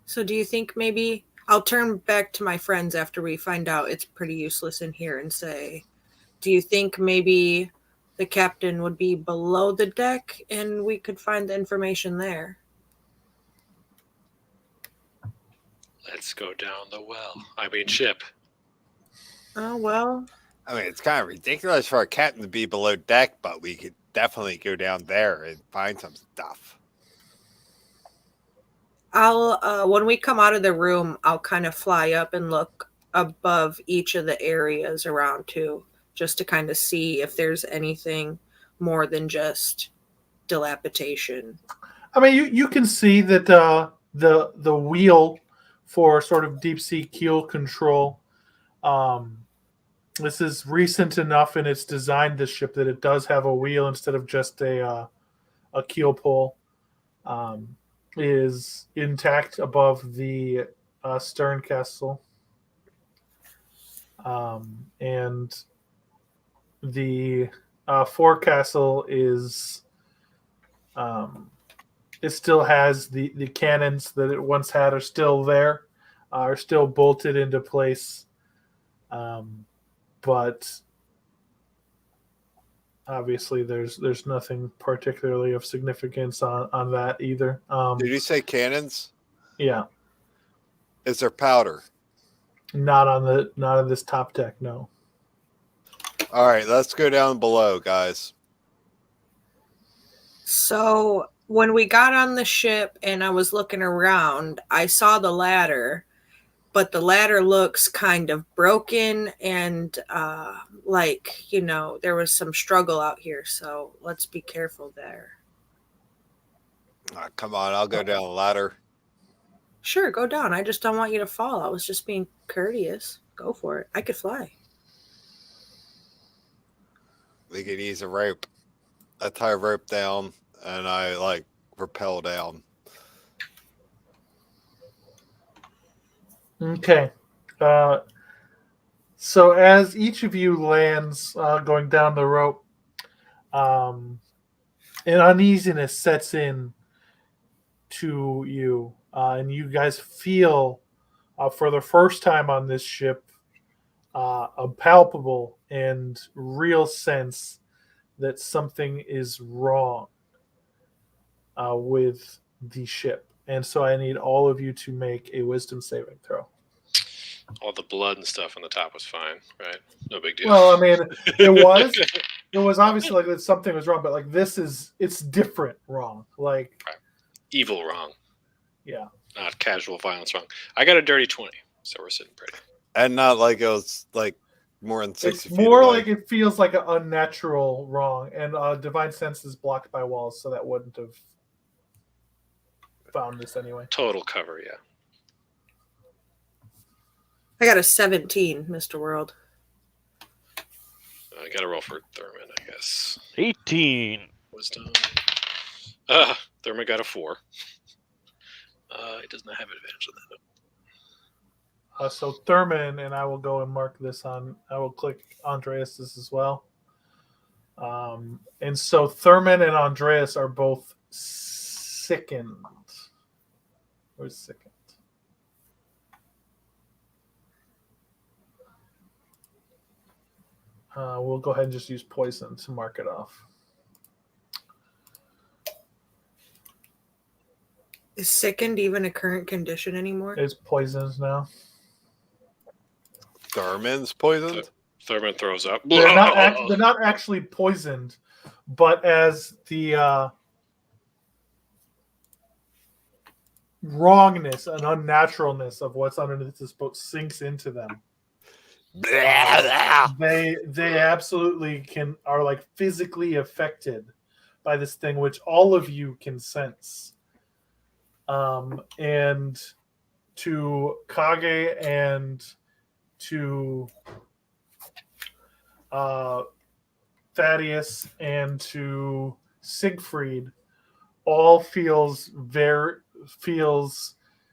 So do you think maybe I'll turn back to my friends after we find out it's pretty useless in here and say, do you think maybe the captain would be below the deck and we could find the information there? Let's go down the well. I mean, ship. Oh, well. I mean, it's kind of ridiculous for a captain to be below deck, but we could definitely go down there and find some stuff. I'll when we come out of the room, I'll kind of fly up and look above each of the areas around too, just to kind of see if there's anything more than just dilapidation. I mean, you can see that the wheel for sort of deep sea keel control. This is recent enough in its design, this ship, that it does have a wheel instead of just a keel pole. Is intact above the stern castle, and the forecastle is it still has the cannons that it once had are still there, are still bolted into place, but obviously there's nothing particularly of significance on that either. Did you say cannons? Yeah, Is there powder? not on this top deck, no. All right, let's go down below, guys. So when we got on the ship and I was looking around, I saw the ladder, but the ladder looks kind of broken and there was some struggle out here. So let's be careful there. Come on, I'll go down the ladder. Sure, go down. I just don't want you to fall. I was just being courteous. Go for it. I could fly. We could use a rope. I tie a rope down and I rappel down. Okay. So as each of you lands going down the rope, an uneasiness sets in to you, and you guys feel for the first time on this ship a palpable and real sense that something is wrong with the ship. And so I need all of you to make a wisdom saving throw. All the blood and stuff on the top was fine, right? No big deal. Well, I mean, it was obviously like that something was wrong, but like it's different wrong. Like evil wrong. Yeah. Not casual violence wrong. I got a dirty 20, so we're sitting pretty. And not like it was like more than 60 It's feet more away. like it feels like an unnatural wrong, and divine sense is blocked by walls, so that wouldn't have found this anyway. Total cover, yeah. I got a 17, Mr. World. I got to roll for Thurman, I guess. 18. Wisdom. Thurman got a 4. He does not have advantage on that. So Thurman, and I will go and mark this on. I will click Andreas this as well. And so Thurman and Andreas are both sickened. Where's sickened? We'll go ahead and just use poison to mark it off. Is sickened even a current condition anymore? It's poisons now. Thurman's poisoned? Thurman throws up. They're not actually poisoned, but as the wrongness and unnaturalness of what's underneath this boat sinks into them, they absolutely are like physically affected by this thing, which all of you can sense. And to Kage and to Thaddeus and to Siegfried, all feels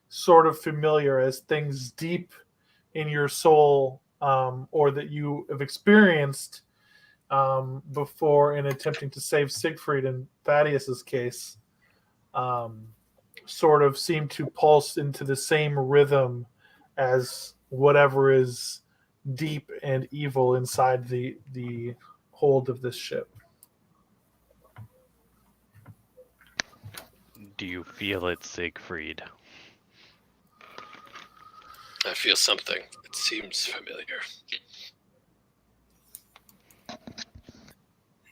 sort of familiar as things deep in your soul, or that you have experienced before in attempting to save Siegfried in Thaddeus's case, sort of seem to pulse into the same rhythm as whatever is deep and evil inside the hold of this ship. Do you feel it, Siegfried? I feel something. It seems familiar.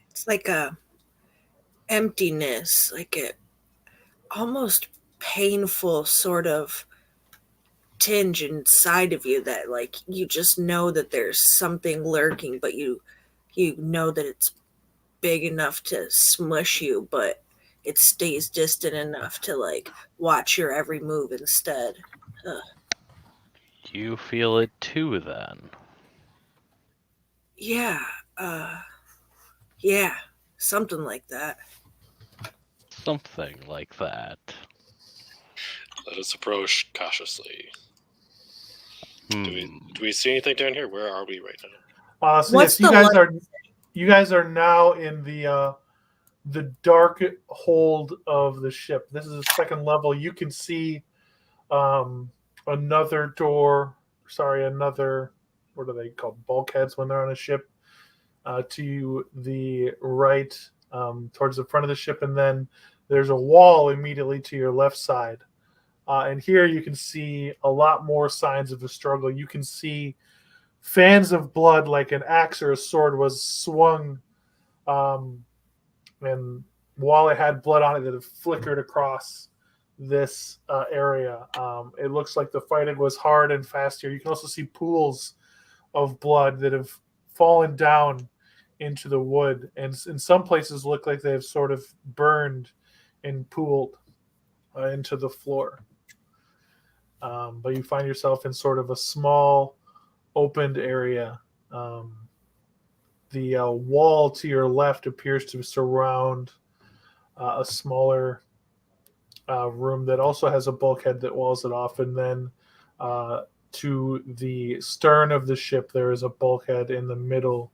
It's like a emptiness, like a almost painful sort of tinge inside of you that like you just know that there's something lurking, but you know that it's big enough to smush you, but it stays distant enough to like watch your every move instead. You feel it too, then? Yeah, something like that. Something like that. Let us approach cautiously. Hmm. Do we see anything down here? Where are we right now? So What's yes, you guys are now in the dark hold of the ship. This is the second level. You can see another door. Another, what are they called? Bulkheads when they're on a ship. To the right, towards the front of the ship, and then there's a wall immediately to your left side. And here you can see a lot more signs of a struggle. You can see fans of blood, like an axe or a sword was swung, and while it had blood on it that had flickered across this area. It looks like the fighting was hard and fast here. You can also see pools of blood that have fallen down into the wood, and in some places look like they have sort of burned and pooled into the floor. But you find yourself in sort of a small opened area. The wall to your left appears to surround a smaller room that also has a bulkhead that walls it off, and then to the stern of the ship there is a bulkhead in the middle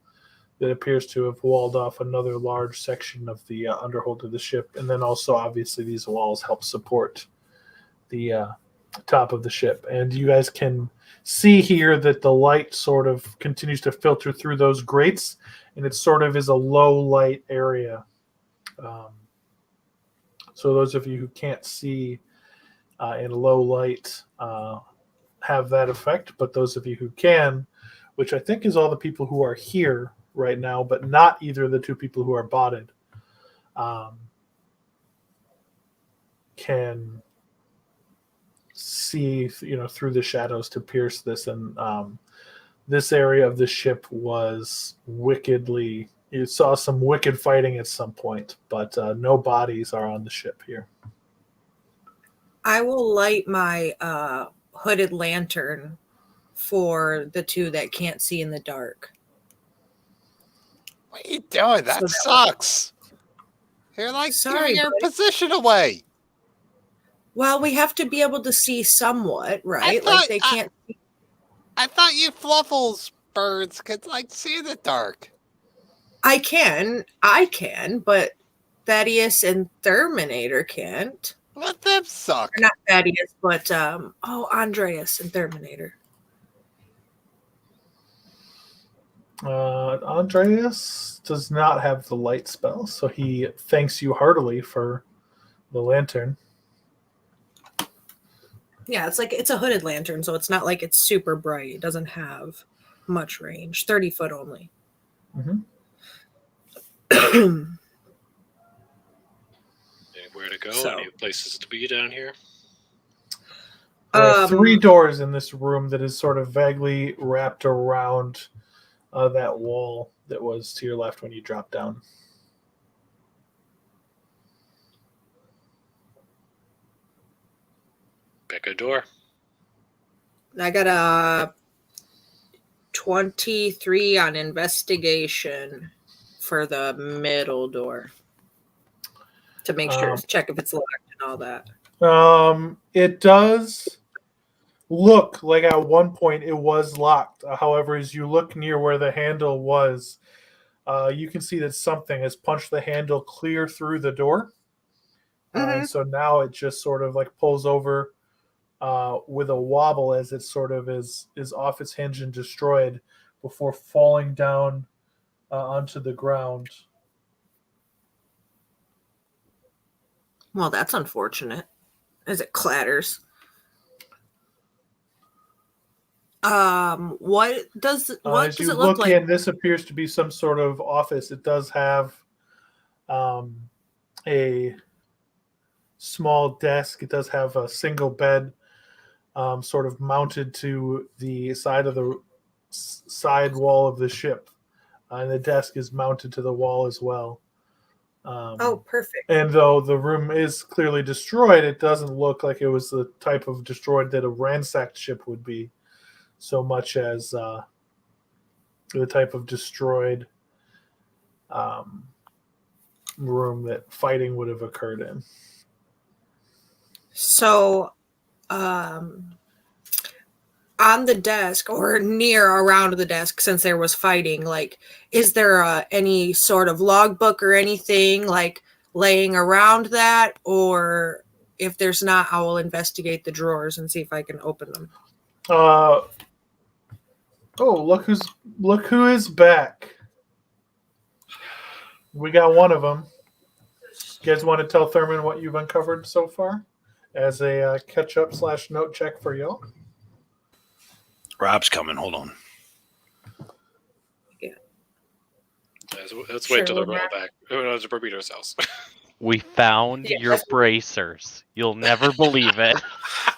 that appears to have walled off another large section of the underhold of the ship. And then also obviously these walls help support the top of the ship. And you guys can see here that the light sort of continues to filter through those grates, and it sort of is a low light area. So those of you who can't see in low light have that effect, but those of you who can, which I think is all the people who are here right now, but not either of the two people who are botted, can see, through the shadows to pierce this. And this area of the ship was wickedly. You saw some wicked fighting at some point, but no bodies are on the ship here. I will light my hooded lantern for the two that can't see in the dark. What are you doing? That sucks. You're like Sorry, giving your buddy. position away. Well, we have to be able to see somewhat, right? Like they can't. I thought you fluffles birds could see in the dark. I can, but Thaddeus and Terminator can't. Let them suck. Or not Thaddeus, but Andreas and Terminator. Andreas does not have the light spell, so he thanks you heartily for the lantern. Yeah, it's a hooded lantern, so it's not like it's super bright. It doesn't have much range, 30 foot only. Anywhere to go? So. Any places to be down here? There are 3 doors in this room that is sort of vaguely wrapped around that wall that was to your left when you dropped down. Pick a door. I got a 23 on investigation for the middle door to make sure, check if it's locked and all that. It does look like at one point it was locked. However, as you look near where the handle was, you can see that something has punched the handle clear through the door. And so now it just sort of like pulls over with a wobble as it sort of is off its hinge and destroyed before falling down onto the ground. Well, that's unfortunate as it clatters. What does it look like? In, this appears to be some sort of office. It does have a small desk. It does have a single bed sort of mounted to the side of the side wall of the ship. And the desk is mounted to the wall as well. Perfect. And though the room is clearly destroyed, it doesn't look like it was the type of destroyed that a ransacked ship would be, so much as the type of destroyed room that fighting would have occurred in. So, on the desk or near around the desk, since there was fighting, like, is there any sort of logbook or anything like laying around that? Or if there's not, I will investigate the drawers and see if I can open them. Look who is back. We got one of them. You guys want to tell Thurman what you've uncovered so far as a catch-up / note check for y'all? Rob's coming. Hold on. Yeah. Let's wait till they're all back. Who knows? Burrito's house. We found your bracers. You'll never believe it.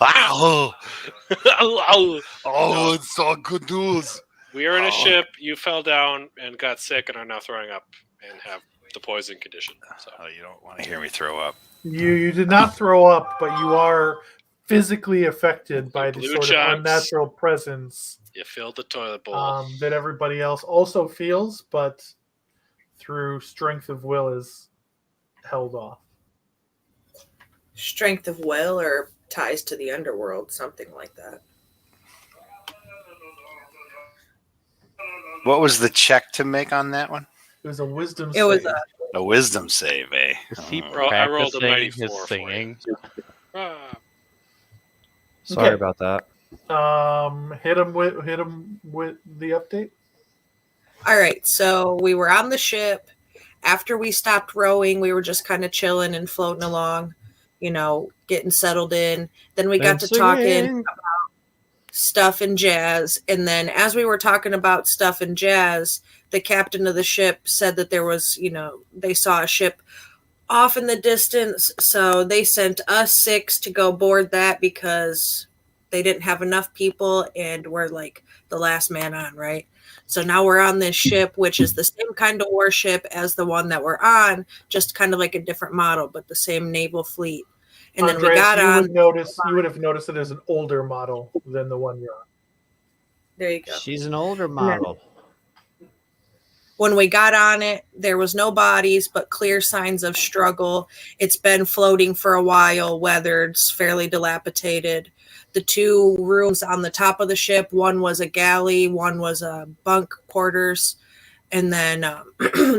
Oh, it's all good news. We are in a ship. You fell down and got sick and are now throwing up and have the poison condition. So. Oh, you don't want to hear me throw up. You did not throw up, but you are physically affected by the sort of unnatural presence. You filled the toilet bowl. That everybody else also feels, but through strength of will is held off. Strength of will or ties to the underworld, something like that. What was the check to make on that one? It was a wisdom It save. was a wisdom save, eh? Is he I rolled a practicing 94 his for singing? Sorry about that. Hit him with the update. All right, so we were on the ship. After we stopped rowing, we were just kind of chilling and floating along, getting settled in. Then we got to talking about stuff and jazz. And then as we were talking about stuff and jazz, the captain of the ship said that there was, they saw a ship off in the distance. So they sent us 6 to go board that because they didn't have enough people and we're like the last man on, right? So now we're on this ship, which is the same kind of warship as the one that we're on, just kind of like a different model, but the same naval fleet. And Andreas, then we got on. You would have noticed it is an older model than the one you're on. There you go. She's an older model. When we got on it, there was no bodies, but clear signs of struggle. It's been floating for a while, weathered, fairly dilapidated. The 2 rooms on the top of the ship, one was a galley, one was a bunk quarters. And then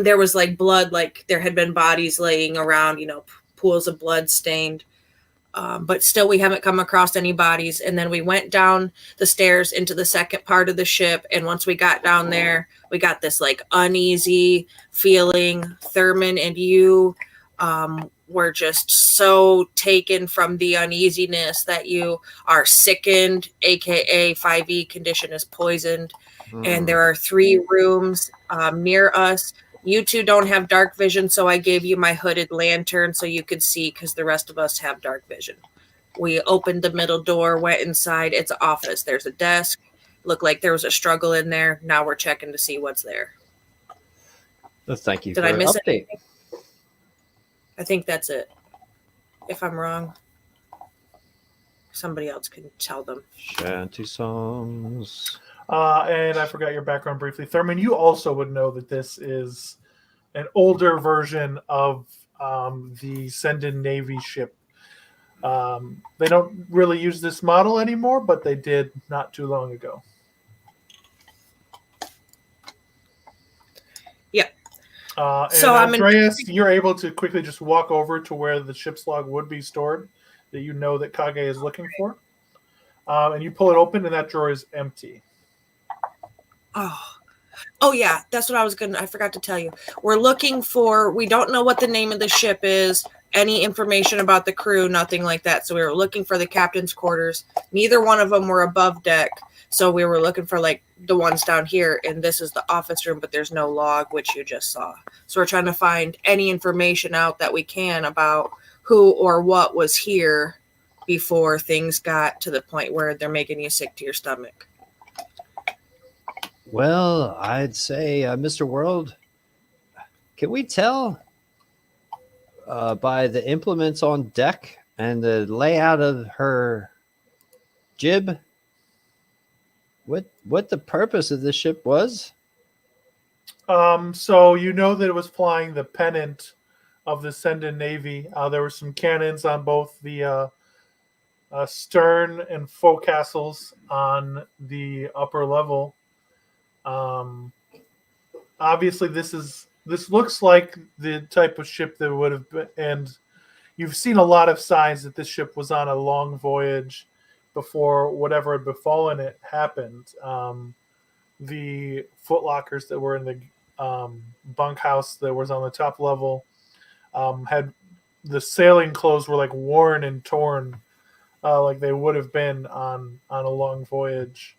there was like blood, like there had been bodies laying around, pools of blood stained. But still, we haven't come across any bodies. And then we went down the stairs into the second part of the ship. And once we got down there, we got this like uneasy feeling. Thurman and you were just so taken from the uneasiness that you are sickened, aka 5e condition is poisoned. And there are 3 rooms near us. You 2 don't have dark vision, so I gave you my hooded lantern so you could see, because the rest of us have dark vision. We opened the middle door, went inside. It's an office. There's a desk. Looked like there was a struggle in there. Now we're checking to see what's there. Well, thank you Did for I the miss update. anything? I think that's it. If I'm wrong, somebody else can tell them. Shanty songs. And I forgot your background briefly. Thurman, you also would know that this is an older version of the Sendin Navy ship. They don't really use this model anymore, but they did not too long ago. Yeah. And So Andreas, you're able to quickly just walk over to where the ship's log would be stored that you know that Kage is looking for. And you pull it open, and that drawer is empty. Oh yeah, that's what I forgot to tell you. We're looking for, we don't know what the name of the ship is, any information about the crew, nothing like that. So we were looking for the captain's quarters. Neither one of them were above deck. So we were looking for like the ones down here, and this is the office room, but there's no log, which you just saw. So we're trying to find any information out that we can about who or what was here before things got to the point where they're making you sick to your stomach. Well, I'd say, Mr. World, can we tell by the implements on deck and the layout of her jib what the purpose of this ship was? So you know that it was flying the pennant of the Sendin Navy. There were some cannons on both the stern and forecastles on the upper level. Obviously, this looks like the type of ship that would have been, and you've seen a lot of signs that this ship was on a long voyage before whatever had befallen it happened. The footlockers that were in the bunkhouse that was on the top level had the sailing clothes were like worn and torn, like they would have been on a long voyage.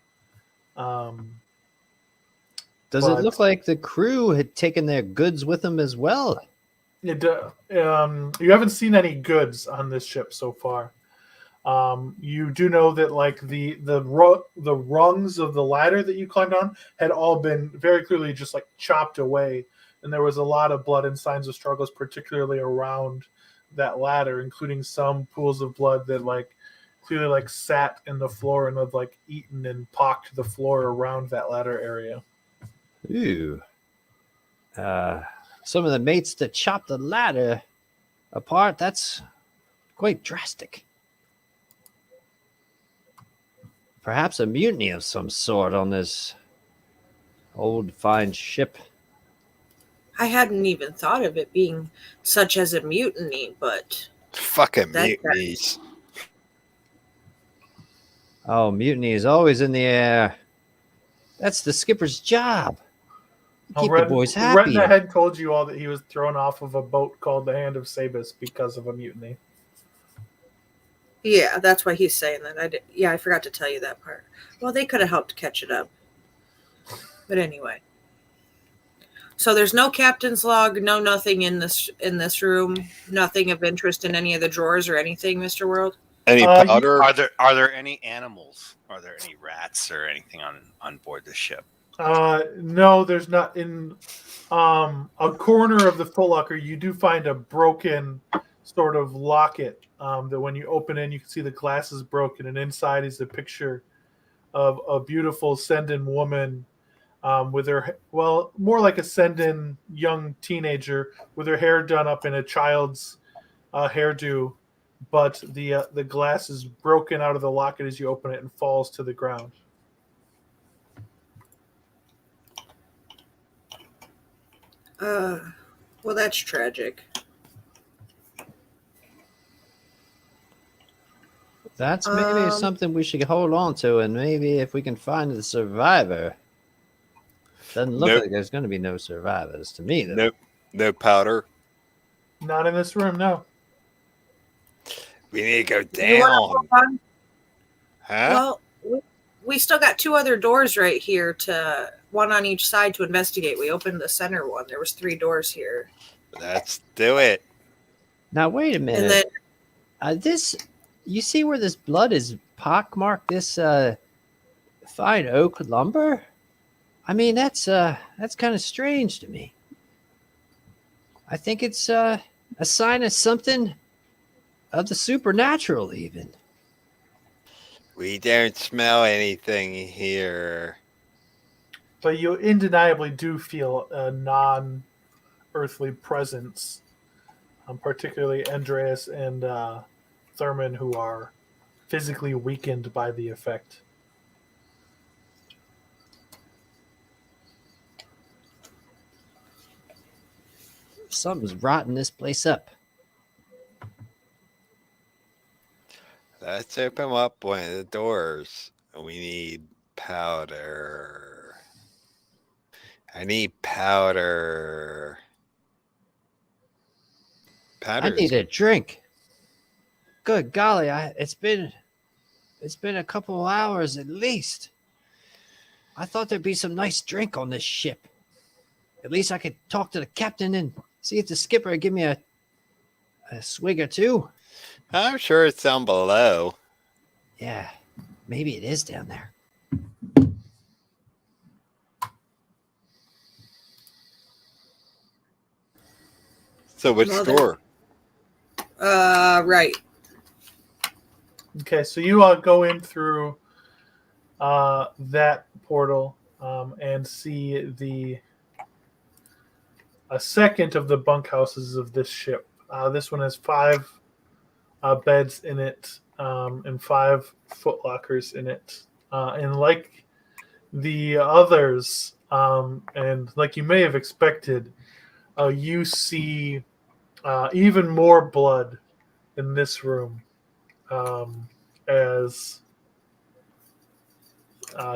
Does it look like the crew had taken their goods with them as well? You haven't seen any goods on this ship so far. You do know that like the rungs of the ladder that you climbed on had all been very clearly just like chopped away, and there was a lot of blood and signs of struggles, particularly around that ladder, including some pools of blood that like clearly like sat in the floor and had like eaten and pocked the floor around that ladder area. Ooh. Some of the mates that chopped the ladder apart, that's quite drastic. Perhaps a mutiny of some sort on this old fine ship. I hadn't even thought of it being such as a mutiny, but Fucking mutinies. Oh, mutiny is always in the air. That's the skipper's job. Keep the boys happy. Retna had told you all that he was thrown off of a boat called the Hand of Sabus because of a mutiny. yeah, that's why he's saying that. I forgot to tell you that part. Well, they could have helped catch it up. But anyway. So there's no captain's log, no nothing in this room, nothing of interest in any of the drawers or anything, Mr. World? Any powder? Are there any animals? Are there any rats or anything on board the ship? No, there's not. In a corner of the footlocker, you do find a broken sort of locket that when you open it, you can see the glass is broken, and inside is a picture of a beautiful Sendin woman with her, well, more like a send-in young teenager with her hair done up in a child's hairdo, but the glass is broken out of the locket as you open it and falls to the ground. Well, that's tragic. That's maybe something we should hold on to, and maybe if we can find the survivor. Doesn't look Nope. like there's going to be no survivors to me, though. Nope. No powder. Not in this room, no. We need to go You wanna down. hold on? Huh? Well, we still got 2 other doors right here, to one on each side to investigate. We opened the center one. There was 3 doors here. Let's do it. Now, wait a And minute. then This, you see where this blood is pockmarked? This fine oak lumber. I mean, that's kind of strange to me. I think it's a sign of something of the supernatural, even. We don't smell anything here. But you undeniably do feel a non-earthly presence, particularly Andreas and Thurman, who are physically weakened by the effect. Something's rotting this place up. Let's open up one of the doors. We need powder. I need powder. Powder. I need a drink. Good golly, it's been a couple of hours at least. I thought there'd be some nice drink on this ship. At least I could talk to the captain and see if the skipper would give me a swig or two. I'm sure it's down below. Yeah, maybe it is down there. So which Well, door? right. Okay, so you all go in through that portal and see a second of the bunkhouses of this ship. This one has 5 beds in it and 5 footlockers in it. And like the others, and like you may have expected, you see even more blood in this room as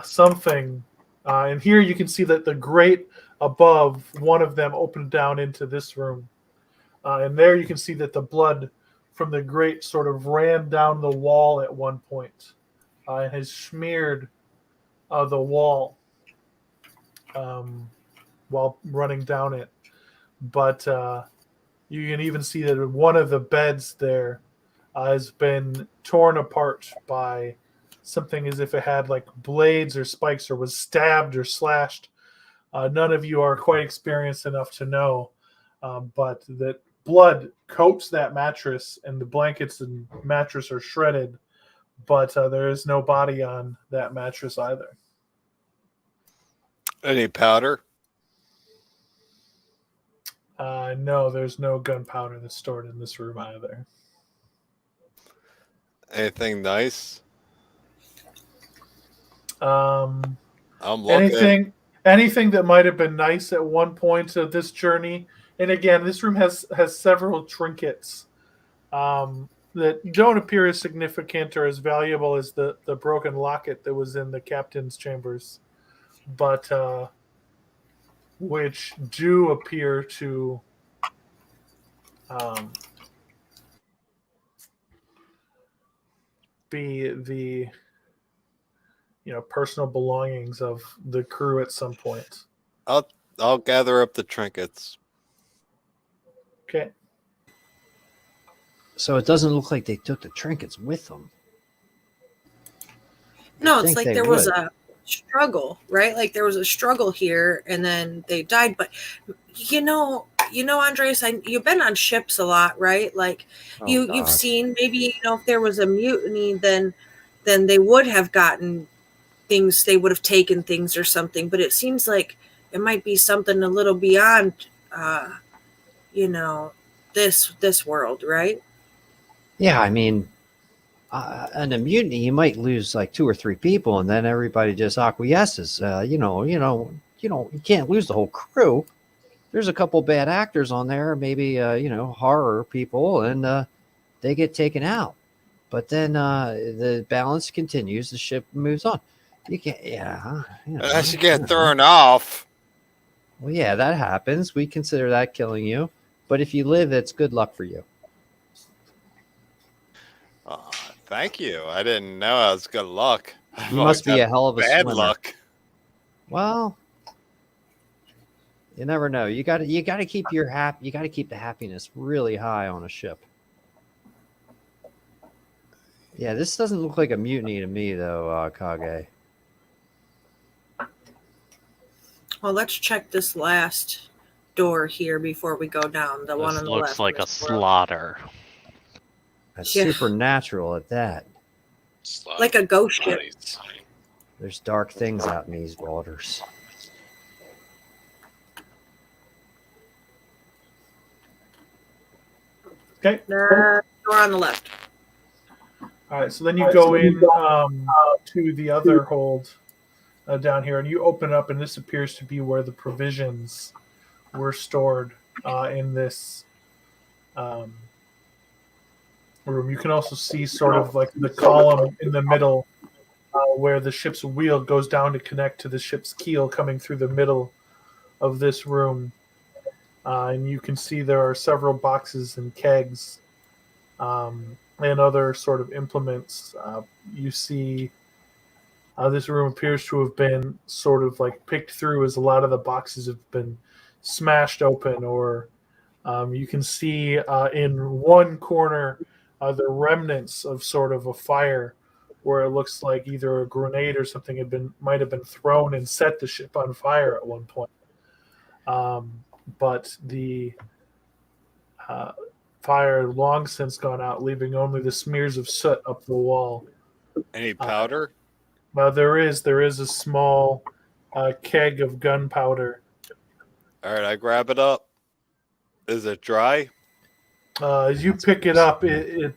something. And here you can see that the grate above one of them opened down into this room. And there you can see that the blood from the grate sort of ran down the wall at one point and has smeared the wall while running down it. But you can even see that one of the beds there has been torn apart by something as if it had like blades or spikes or was stabbed or slashed. None of you are quite experienced enough to know, but that blood coats that mattress and the blankets and mattress are shredded, but there is no body on that mattress either. Any powder? No, there's no gunpowder that's stored in this room either. Anything nice? I'm looking. Anything that might have been nice at one point of this journey. And again, this room has several trinkets that don't appear as significant or as valuable as the broken locket that was in the captain's chambers, but which do appear to be the personal belongings of the crew at some point. I'll gather up the trinkets. Okay. So it doesn't look like they took the trinkets with them. No, I it's think like they there was would. a struggle, right? Like there was a struggle here, and then they died. But Andres, you've been on ships a lot, right? Like you've gosh. seen maybe if there was a mutiny, then they would have gotten things, they would have taken things or something, but it seems like it might be something a little beyond, you know, this world, right? Yeah, I mean, in a mutiny, you might lose like 2 or 3 people, and then everybody just acquiesces. You can't lose the whole crew. There's a couple bad actors on there, maybe horror people, and they get taken out. But then the balance continues. The ship moves on. You can't, yeah. Unless you get thrown off. Well, yeah, that happens. We consider that killing you. But if you live, it's good luck for you. Thank you. I didn't know I was good luck. I've You always must be had a hell of a bad swimmer. luck. Well, you never know. You got to keep your you got to keep the happiness really high on a ship. Yeah, this doesn't look like a mutiny to me, though, Kage. Well, let's check this last door here before we go down. The one This on the looks left. like a Miss World. slaughter. That's Yeah. supernatural at that. Like a ghost ship. Bodies. There's dark things out in these waters. Okay. Door on the left. All right. So then you go in to the other hold down here, and you open up, and this appears to be where the provisions were stored in this room. You can also see sort of like the column in the middle where the ship's wheel goes down to connect to the ship's keel coming through the middle of this room. And you can see there are several boxes and kegs and other sort of implements. You see this room appears to have been sort of like picked through, as a lot of the boxes have been smashed open, or you can see in one corner the remnants of sort of a fire, where it looks like either a grenade or something might have been thrown and set the ship on fire at one point. But the fire had long since gone out, leaving only the smears of soot up the wall. Any powder? There is a small keg of gunpowder. All right, I grab it up. Is it dry? As you pick it up, as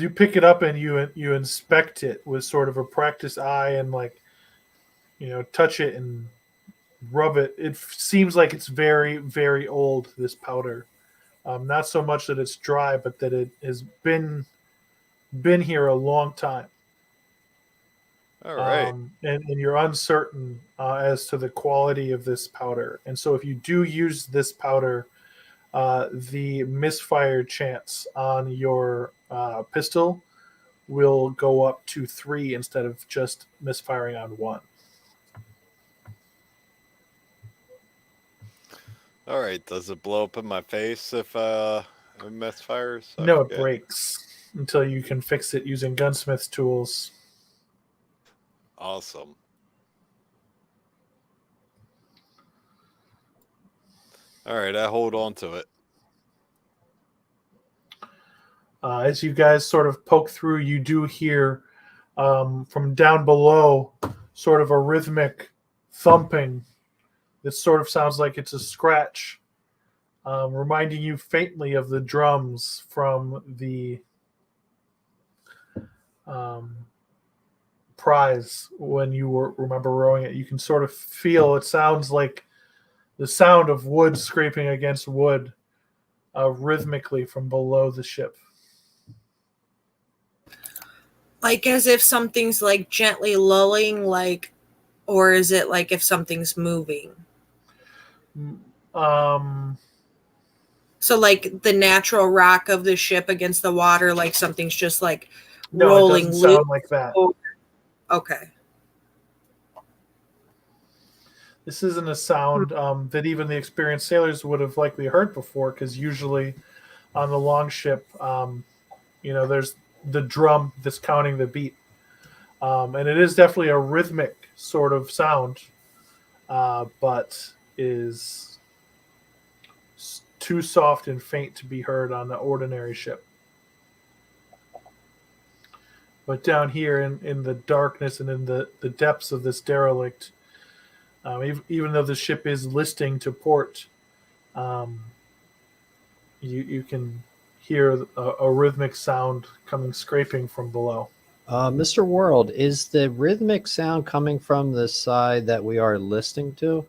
you pick it up and you inspect it with sort of a practiced eye and touch it and rub it, it seems like it's very, very old, this powder. Not so much that it's dry, but that it has been here a long time. All right. And you're uncertain as to the quality of this powder. And so if you do use this powder, the misfire chance on your pistol will go up to 3 instead of just misfiring on 1. All right. Does it blow up in my face if it misfires? No, it breaks until you can fix it using gunsmith's tools. Awesome. All right, I hold on to it. As you guys sort of poke through, you do hear from down below sort of a rhythmic thumping that sort of sounds like it's a scratch, reminding you faintly of the drums from the prize when you remember rowing it. You can sort of feel it sounds like the sound of wood scraping against wood rhythmically from below the ship. Like as if something's like gently lulling, or is it like if something's moving? So like the natural rock of the ship against the water, like something's just like rolling. It doesn't sound like that. Okay. This isn't a sound that even the experienced sailors would have likely heard before, because usually on the longship, there's the drum that's counting the beat. And it is definitely a rhythmic sort of sound, but is too soft and faint to be heard on the ordinary ship. But down here in the darkness and in the depths of this derelict, even though the ship is listing to port, you can hear a rhythmic sound coming scraping from below. Mr. World, is the rhythmic sound coming from the side that we are listening to?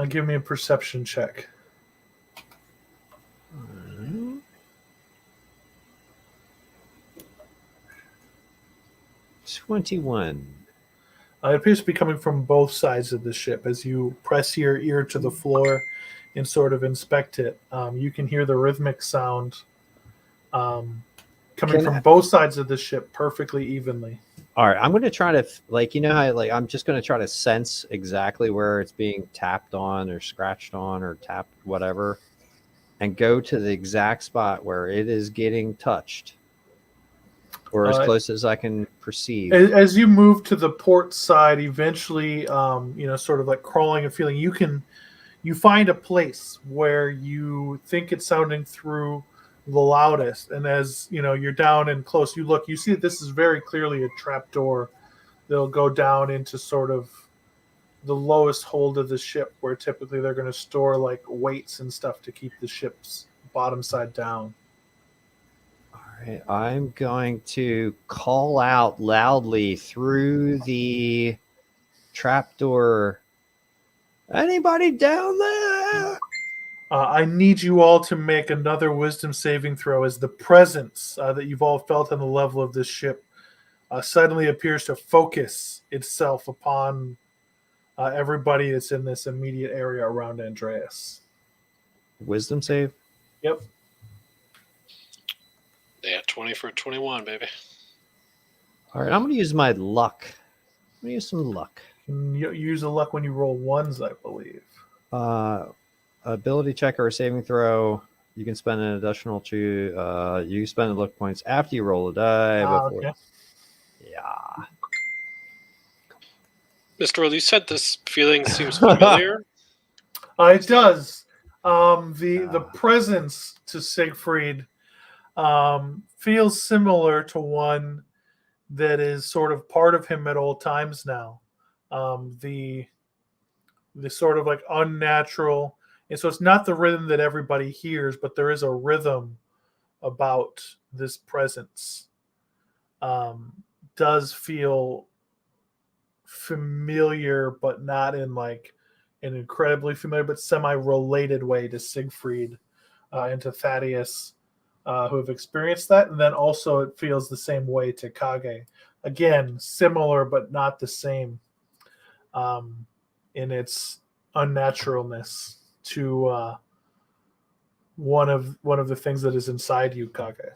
Give me a perception check. 21. It appears to be coming from both sides of the ship. As you press your ear to the floor and sort of inspect it, you can hear the rhythmic sound coming from both sides of the ship perfectly evenly. All right, I'm going to try to, how, I'm just going to try to sense exactly where it's being tapped on or scratched on or tapped, whatever, and go to the exact spot where it is getting touched, or as close as I can perceive. As you move to the port side, eventually, sort of like crawling and feeling, you find a place where you think it's sounding through the loudest, and as you're down and close, you see that this is very clearly a trap door that'll go down into sort of the lowest hold of the ship, where typically they're going to store like weights and stuff to keep the ship's bottom side down. All right, I'm going to call out loudly through the trapdoor. Anybody down there? I need you all to make another wisdom saving throw, as the presence that you've all felt on the level of this ship suddenly appears to focus itself upon everybody that's in this immediate area around Andreas. Wisdom save? Yep. Yeah, 20 for 21, baby. All right, I'm going to use my luck. I'm going to use some luck. You use the luck when you roll ones, I believe. Ability check or a saving throw. You can spend an additional two. You spend the luck points after you roll a die. Okay. Yeah. Mr. Earl, you said this feeling seems familiar. It does. The presence to Siegfried feels similar to one that is sort of part of him at all times now. The sort of like unnatural, and so it's not the rhythm that everybody hears, but there is a rhythm about this presence. Does feel familiar, but not in like an incredibly familiar, but semi-related way to Siegfried and to Thaddeus, who have experienced that. And then also it feels the same way to Kage. Again, similar, but not the same in its unnaturalness to one of the things that is inside you, Kage.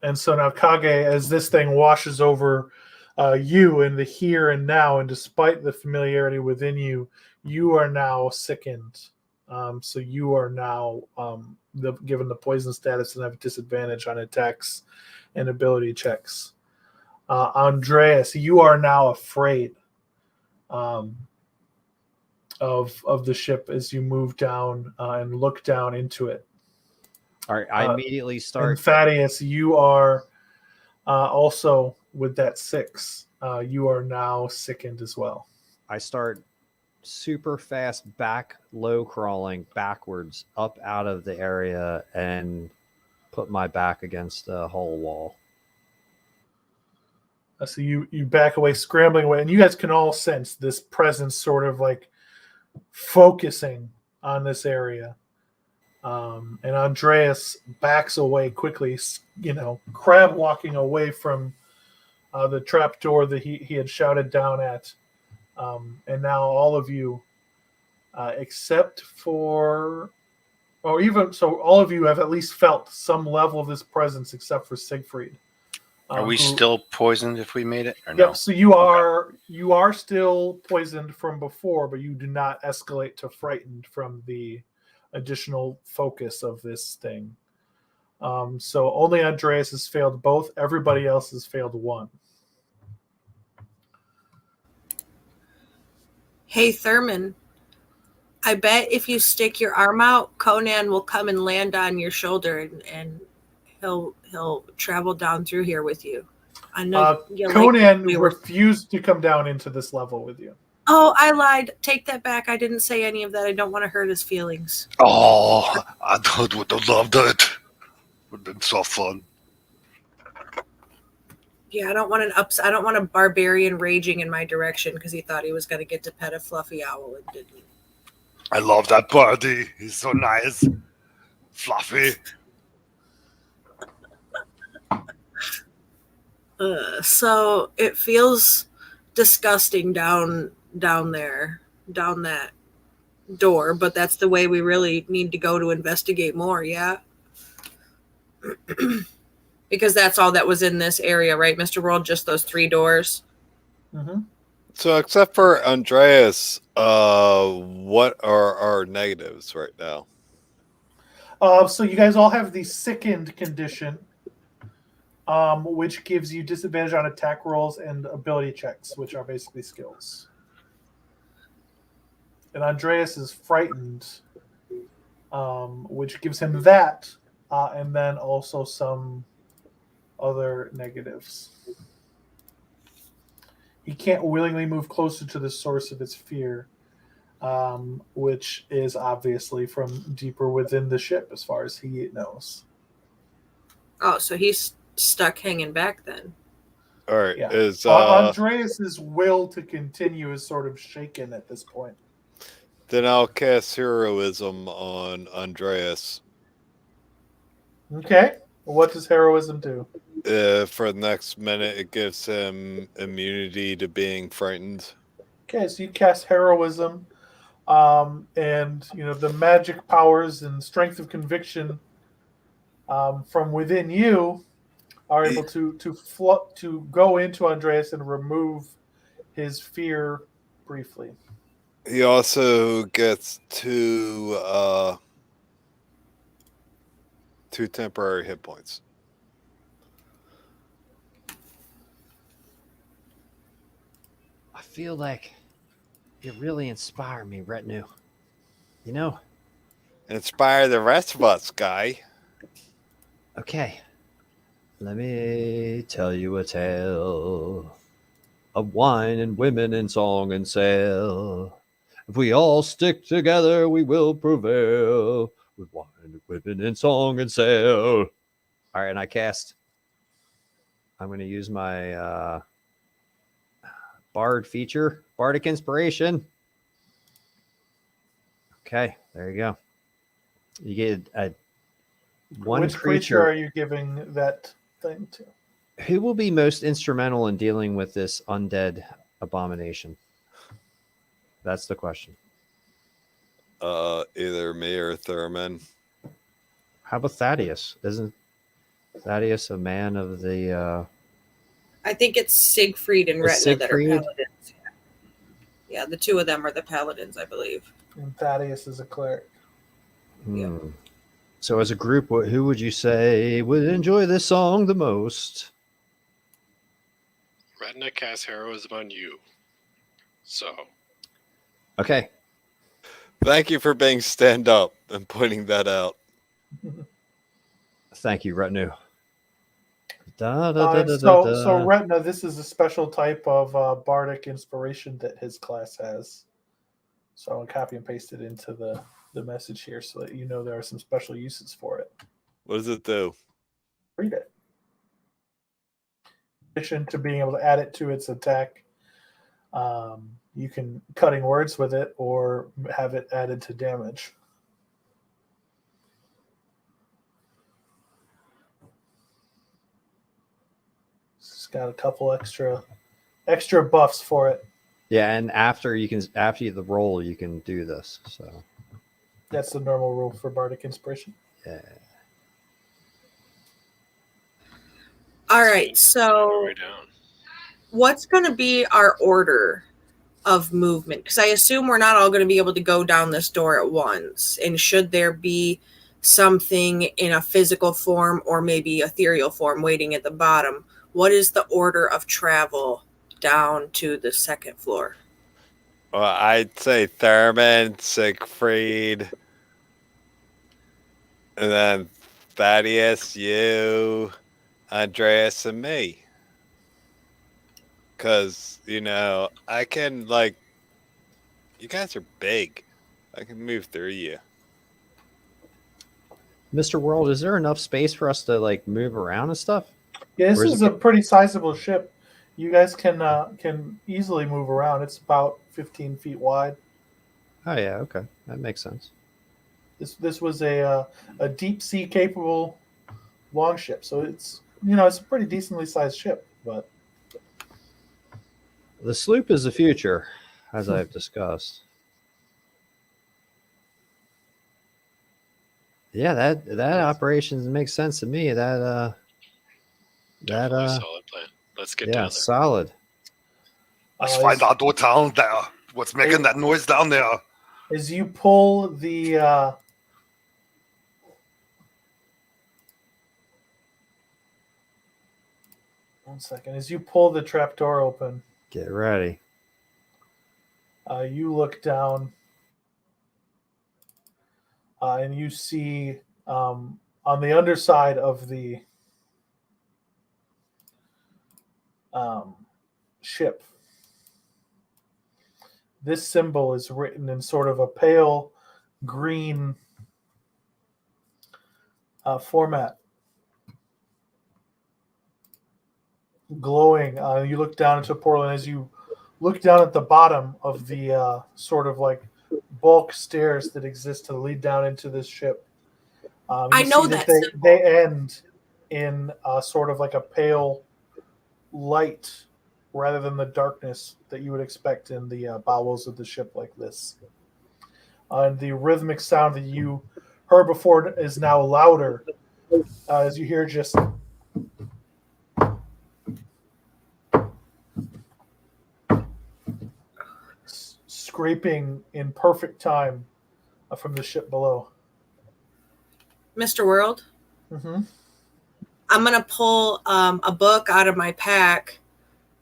And so now, Kage, as this thing washes over you in the here and now, and despite the familiarity within you, you are now sickened. So you are now given the poison status and have a disadvantage on attacks and ability checks. Andreas, you are now afraid of the ship as you move down and look down into it. All right, I immediately start. And Thaddeus, you are also with that 6. You are now sickened as well. I start super fast low crawling backwards up out of the area and put my back against the hull wall. So you back away, scrambling away, and you guys can all sense this presence sort of like focusing on this area. And Andreas backs away quickly, crab walking away from the trapdoor that he had shouted down at. And now all of you, except for, or even so, all of you have at least felt some level of this presence, except for Siegfried. Are we still poisoned if we made it? Or Yep. no? So you are still poisoned from before, but you do not escalate to frightened from the additional focus of this thing. So only Andreas has failed both. Everybody else has failed 1. Hey, Thurman. I bet if you stick your arm out, Conan will come and land on your shoulder, and he'll travel down through here with you. I know Conan we were. refused to come down into this level with you. Oh, I lied. Take that back. I didn't say any of that. I don't want to hurt his feelings. Oh, I would have loved it. Would have been so fun. Yeah, I don't want a barbarian raging in my direction because he thought he was going to get to pet a fluffy owl and didn't. I love that birdie. He's so nice. Fluffy. So it feels disgusting down there, down that door, but that's the way we really need to go to investigate more, yeah? Because that's all that was in this area, right, Mr. World? Just those 3 doors? Mm-hmm. So except for Andreas, what are our negatives right now? So you guys all have the sickened condition, which gives you disadvantage on attack rolls and ability checks, which are basically skills. And Andreas is frightened, which gives him that, and then also some other negatives. He can't willingly move closer to the source of his fear, which is obviously from deeper within the ship, as far as he knows. Oh, so he's stuck hanging back then. All right. Yeah. Is Andreas's will to continue is sort of shaken at this point. Then I'll cast heroism on Andreas. Okay. What does heroism do? For the next minute, it gives him immunity to being frightened. Okay, so you cast heroism, and the magic powers and strength of conviction from within you are able to go into Andreas and remove his fear briefly. He also gets two temporary hit points. I feel like you really inspire me, Retinue. You know? Inspire the rest of us, guy. Okay. Let me tell you a tale of wine and women and song and sail. If we all stick together, we will prevail. With wine and women and song and sail. All right, and I cast. I'm going to use my Bard feature, Bardic Inspiration. Okay, there you go. You get a one Which creature are you giving that thing to? Who will be most instrumental in dealing with this undead abomination? That's the question. Either me or Thurman. How about Thaddeus? Isn't Thaddeus a man of the... I think it's Siegfried and Retna that are Siegfried? paladins. Yeah, the 2 of them are the paladins, I believe. And Thaddeus is a cleric. Yeah. So as a group, who would you say would enjoy this song the most? Retina casts heroism on you. So. Okay. Thank you for being stand up and pointing that out. Thank you, Retinue. So Retina, this is a special type of Bardic Inspiration that his class has. So I'll copy and paste it into the message here so that you know there are some special uses for it. What does it do? Read it. In addition to being able to add it to its attack, you can cutting words with it or have it added to damage. It's got a couple extra buffs for it. Yeah, and after the roll, you can do this. So that's the normal rule for Bardic Inspiration. Yeah. All right, so what's going to be our order of movement? Because I assume we're not all going to be able to go down this door at once. And should there be something in a physical form or maybe ethereal form waiting at the bottom, what is the order of travel down to the second floor? Well, I'd say Thurman, Siegfried, and then Thaddeus, you, Andreas, and me. Because, I can, you guys are big. I can move through you. Mr. World, is there enough space for us to move around and stuff? Yeah, this Or is a pretty sizable ship. You guys can easily move around. It's about 15 feet wide. Oh yeah, okay, that makes sense. This was a deep sea capable longship, so it's it's a pretty decently sized ship. But The sloop is the future, as I've discussed. Yeah, that operations makes sense to me. Definitely a solid plan. Let's get down there. solid. Let's find out what's down there. What's making that noise down there? as you pull the one second, as you pull the trapdoor open, Get ready. you look down and you see on the underside of the ship, this symbol is written in sort of a pale green format, glowing. You look down into a portal, and as you look down at the bottom of the sort of like bulk stairs that exist to lead down into this ship, I you know see that they, symbol. they end in sort of like a pale light rather than the darkness that you would expect in the bowels of the ship like this. And the rhythmic sound that you heard before is now louder as you hear just scraping in perfect time from the ship below. Mr. World, Mm-hmm. I'm going to pull a book out of my pack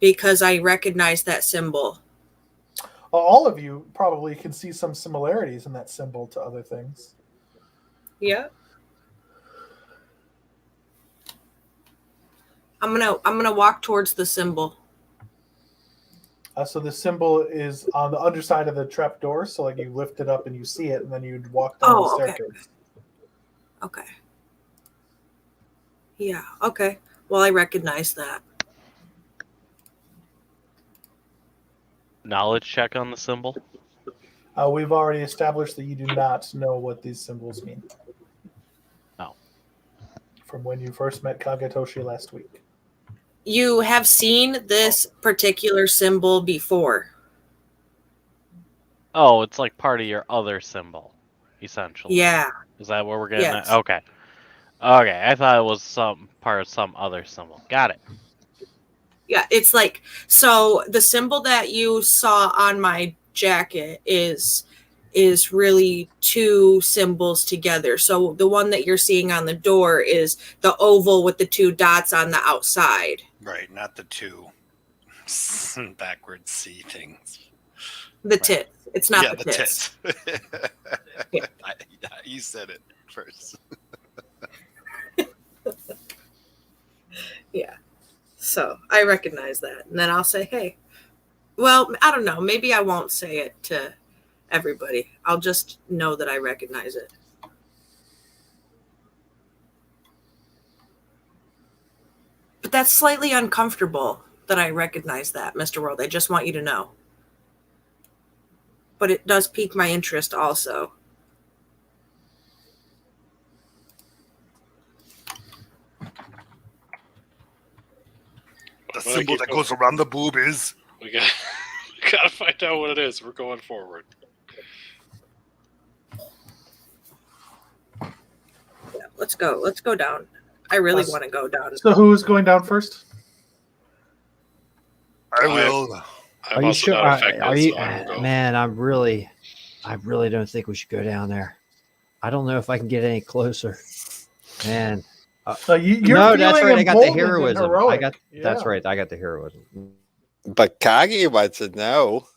because I recognize that symbol. All of you probably can see some similarities in that symbol to other things. Yeah. I'm gonna walk towards the symbol. So the symbol is on the underside of the trap door. So like you lift it up and you see it, and then you'd walk down the staircase. Okay. Yeah. Okay. Well, I recognize that. Knowledge check on the symbol. We've already established that you do not know what these symbols mean. Oh. From when you first met Kagetoshi last week. You have seen this particular symbol before. Oh, it's like part of your other symbol, essentially. Yeah. Is that what we're getting Yes. at? Okay. Okay, I thought it was some part of some other symbol. Got it. Yeah, it's like, so the symbol that you saw on my jacket is really two symbols together. So the one that you're seeing on the door is the oval with the two dots on the outside. Right, not the two backwards C things. The tits. It's not Yeah, the tits. Yeah. You said it first. Yeah. So I recognize that. And then I'll say, hey, well, I don't know. Maybe I won't say it to everybody. I'll just know that I recognize it. But that's slightly uncomfortable that I recognize that, Mr. World. I just want you to know. But it does pique my interest also. The symbol that goes around the boob is. We gotta find out what it is. We're going forward. Yeah, let's go. Let's go down. I really want to go down. So who's going down first? I will. Are you sure? Are you? Man, I really don't think we should go down there. I don't know if I can get any closer. Man. You're that's right. I got the emboldened and heroism. heroic. That's Yeah. right. I got the heroism. But Kagi wants to know.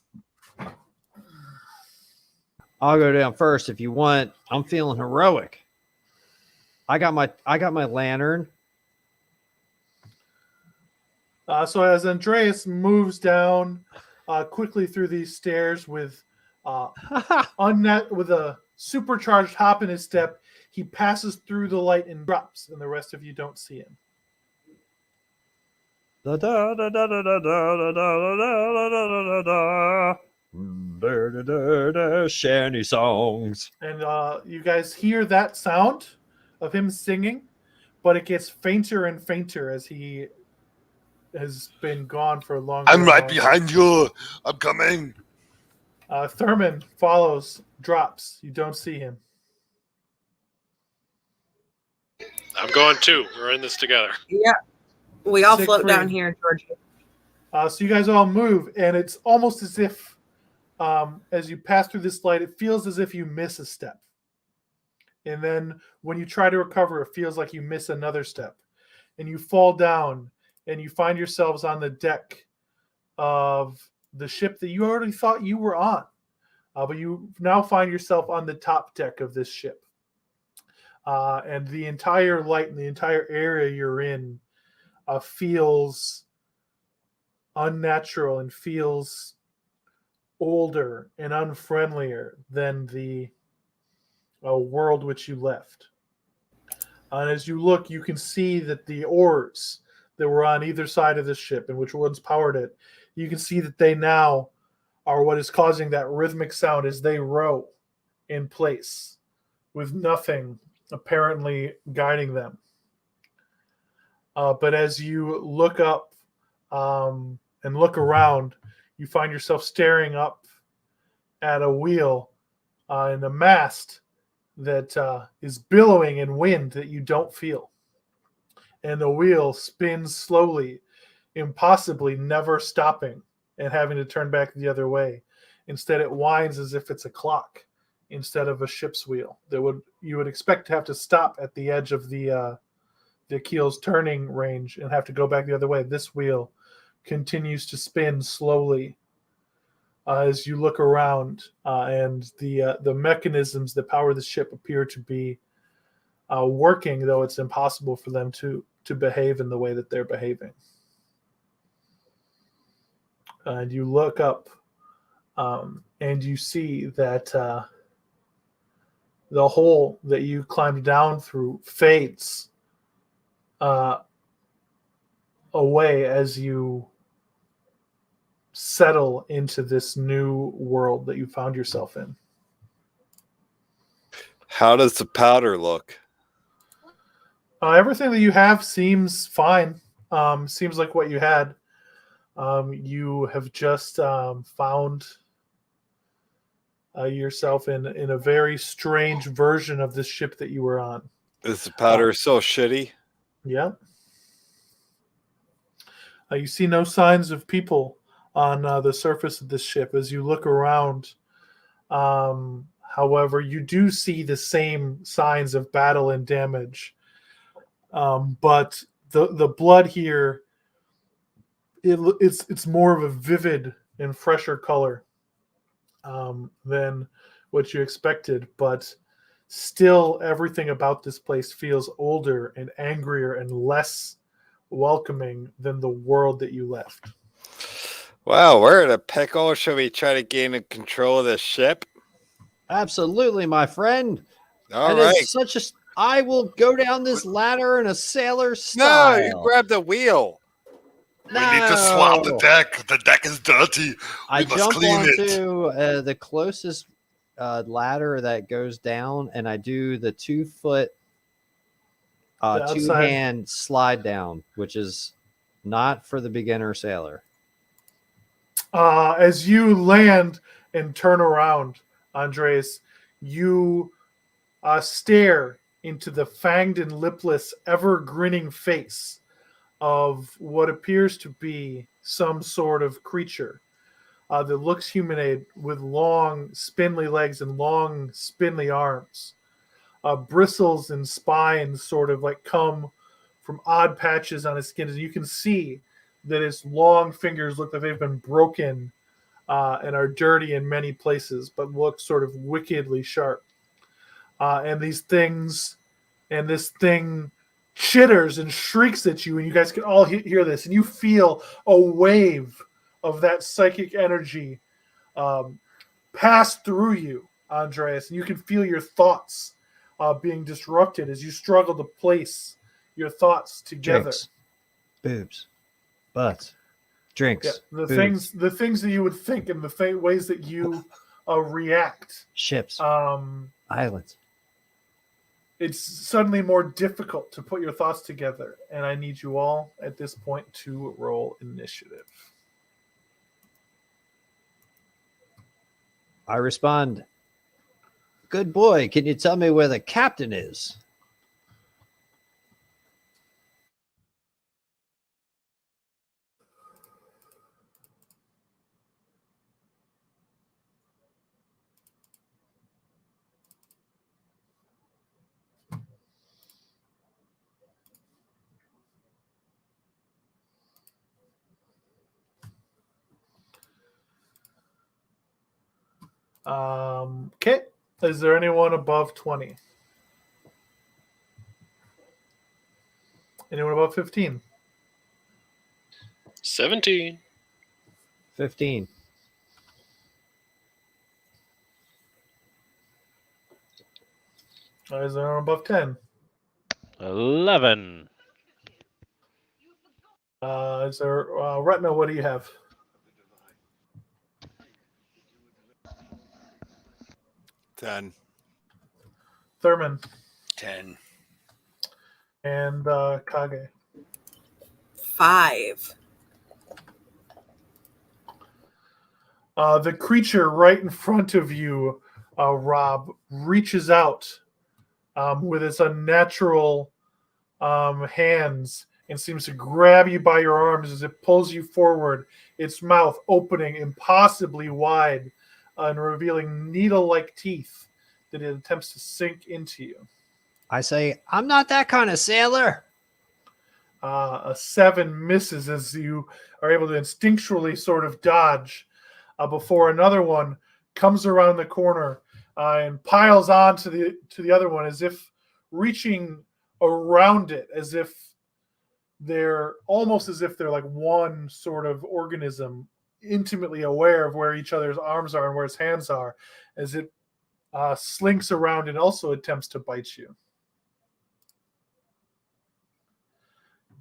I'll go down first if you want. I'm feeling heroic. I got my lantern. So as Andreas moves down quickly through these stairs with with a supercharged hop in his step, he passes through the light and drops, and the rest of you don't see him. Shanty songs. And you guys hear that sound of him singing, but it gets fainter and fainter as he has been gone for longer. I'm right behind you. I'm coming. Thurman follows, drops. You don't see him. I'm going too. We're in this together. Yeah. We all float Siegfried. down here, Georgie. So you guys all move, and it's almost as if, as you pass through this light, it feels as if you miss a step. And then when you try to recover, it feels like you miss another step. And you fall down, and you find yourselves on the deck of the ship that you already thought you were on. But you now find yourself on the top deck of this ship. And the entire light and the entire area you're in feels unnatural and feels older and unfriendlier than the world which you left. And as you look, you can see that the oars that were on either side of the ship and which once powered it, you can see that they now are what is causing that rhythmic sound as they row in place with nothing apparently guiding them. But as you look up and look around, you find yourself staring up at a wheel and a mast that is billowing in wind that you don't feel. And the wheel spins slowly, impossibly never stopping and having to turn back the other way. Instead, it winds as if it's a clock instead of a ship's wheel. You would expect to have to stop at the edge of the keel's turning range and have to go back the other way. This wheel continues to spin slowly as you look around, and the mechanisms that power the ship appear to be working, though it's impossible for them to behave in the way that they're behaving. And you look up and you see that the hole that you climbed down through fades away as you settle into this new world that you found yourself in. How does the powder look? Everything that you have seems fine. Seems like what you had. You have just found yourself in a very strange version of this ship that you were on. Is the powder so shitty? Yeah. You see no signs of people on the surface of this ship as you look around. However, you do see the same signs of battle and damage. But the blood here, it's more of a vivid and fresher color than what you expected. But still, everything about this place feels older and angrier and less welcoming than the world that you left. Wow, where in the pickle should we try to gain control of this ship? Absolutely, my friend. All and right. it's such a. I will go down this ladder in a sailor No, style. you grab the wheel. We need to swap the deck. The deck is dirty. I We must jump clean it. onto the closest ladder that goes down, and I do the 2-foot, two-hand slide down, which is not for the beginner sailor. As you land and turn around, Andres, you stare into the fanged and lipless, ever-grinning face of what appears to be some sort of creature that looks humanoid with long, spindly legs and long, spindly arms. Bristles and spines sort of like come from odd patches on his skin. And you can see that his long fingers look like they've been broken and are dirty in many places, but look sort of wickedly sharp. And this thing chitters and shrieks at you, and you guys can all hear this, and you feel a wave of that psychic energy pass through you, Andreas, and you can feel your thoughts being disrupted as you struggle to place your thoughts together. Drinks, boobs, butts, drinks, Yeah, boobs, the things that you would think, and the ways that you react. ships, islands. It's suddenly more difficult to put your thoughts together, and I need you all at this point to roll initiative. I respond, good boy, can you tell me where the captain is? Okay. Is there anyone above 20? Anyone above 15? 17. 15. Is there anyone above 10? 11. Is there Retna? What do you have? 10. Thurman 10. and Kage. 5. The creature right in front of you, Rob, reaches out with its unnatural hands and seems to grab you by your arms as it pulls you forward, its mouth opening impossibly wide and revealing needle-like teeth that it attempts to sink into you. I say, I'm not that kind of sailor. A 7 misses as you are able to instinctually sort of dodge before another one comes around the corner and piles on to the other one, as if reaching around it, as if they're like one sort of organism, intimately aware of where each other's arms are and where its hands are, as it slinks around and also attempts to bite you.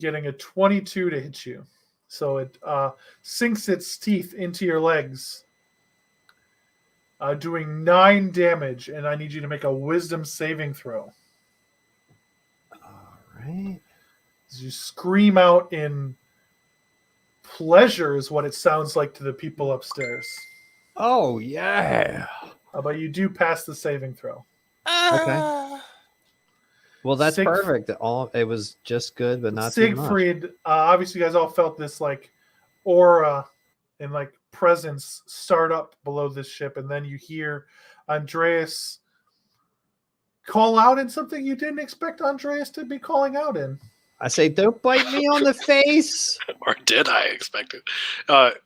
Getting a 22 to hit you. So it sinks its teeth into your legs, doing 9 damage, and I need you to make a wisdom saving throw. All right. As you scream out in pleasure is what it sounds like to the people upstairs. Oh, yeah. But you do pass the saving throw. Okay. Well, that's perfect. It was just good, but not too much. Siegfried, obviously you guys all felt this like aura and like presence start up below this ship, and then you hear Andreas call out in something you didn't expect Andreas to be calling out in. I say, don't bite me on the face. Or did I expect it?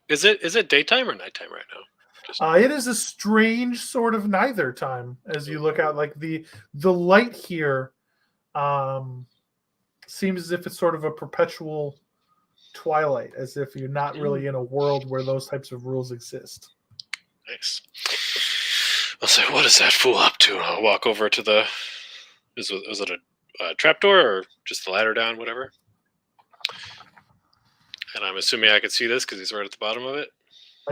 Is it daytime or nighttime right now? It is a strange sort of neither time as you look out. Like the light here seems as if it's sort of a perpetual twilight, as if you're not really in a world where those types of rules exist. Nice. I'll say, what is that fool up to? I'll walk over to the... Was it a trapdoor or just the ladder down, whatever? And I'm assuming I could see this because he's right at the bottom of it.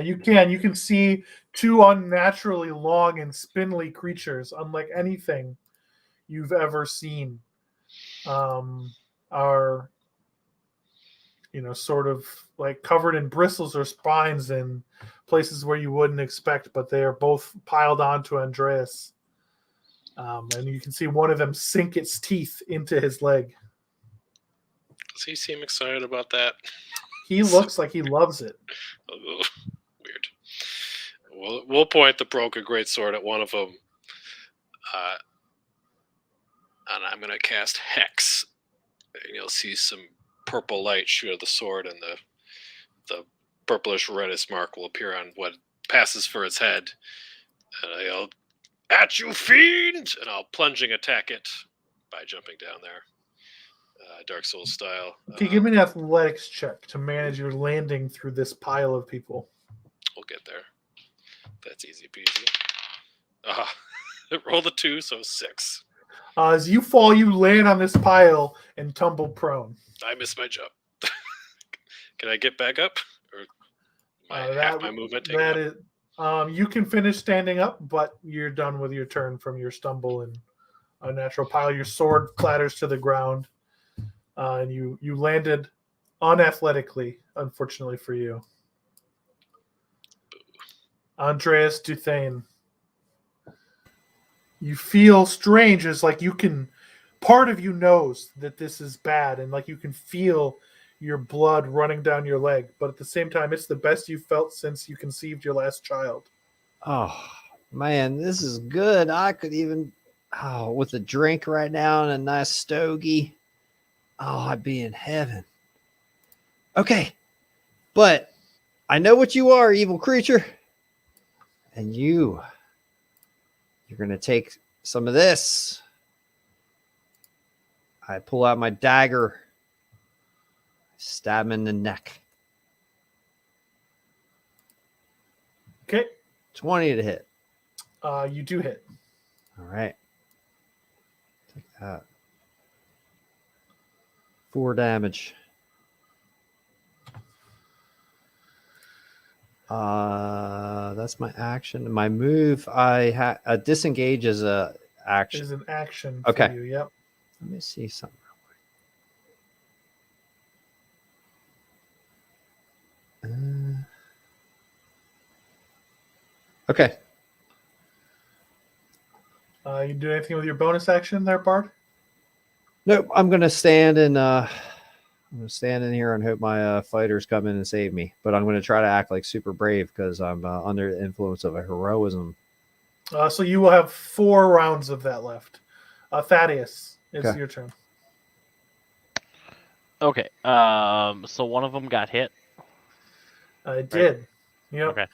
You can see 2 unnaturally long and spindly creatures, unlike anything you've ever seen. Are sort of like covered in bristles or spines in places where you wouldn't expect, but they are both piled onto Andreas. And you can see one of them sink its teeth into his leg. Does he seem excited about that? He looks like he loves it. Oh, weird. We'll point the broken greatsword at one of them. And I'm going to cast Hex. And you'll see some purple light shoot out of the sword, and the purplish reddish mark will appear on what passes for its head, and I yell, "At you, fiend!" And I'll plunging attack it by jumping down there, Dark Souls style. Okay, give me an athletics check to manage your landing through this pile of people. We'll get there. That's easy peasy. Roll the 2, so 6. As you fall, you land on this pile and tumble prone. I missed my jump. Can I get back up? Or half my movement taken that up? is, you can finish standing up, but you're done with your turn from your stumble and unnatural pile. Your sword clatters to the ground, and you landed unathletically, unfortunately for you. Andreas Duthane. You feel strange, as like you can, part of you knows that this is bad, and like you can feel your blood running down your leg, but at the same time, it's the best you've felt since you conceived your last child. Oh, man, this is good. I could even, with a drink right now and a nice stogie, I'd be in heaven. Okay, but I know what you are, evil creature. And you're going to take some of this. I pull out my dagger, stab him in the neck. Okay. 20 to hit. You do hit. All right. Take that. 4 damage. That's my action. My move, I disengage as a action. Is an action Okay. for you, yep. Let me see something real quick. Okay. You do anything with your bonus action there, Bard? Nope. I'm gonna stand and I'm gonna stand in here and hope my fighters come in and save me. But I'm gonna try to act like super brave because I'm under the influence of a heroism. So you will have 4 rounds of that left. Thaddeus, it's Okay. your turn. Okay. So one of them got hit. It did. Yep. Okay.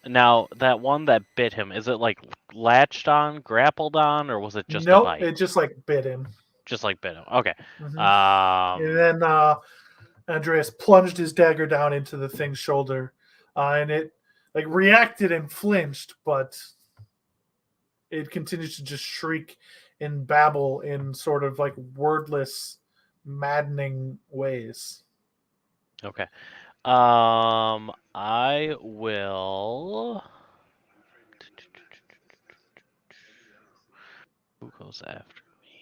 Now that one that bit him, is it like latched on, grappled on, or was it just a Nope, bite? it just like bit him. Just like bit him. Okay. Mhm. And then Andreas plunged his dagger down into the thing's shoulder, and it like reacted and flinched, but it continued to just shriek and babble in sort of like wordless, maddening ways. Okay. I will. Who goes after me?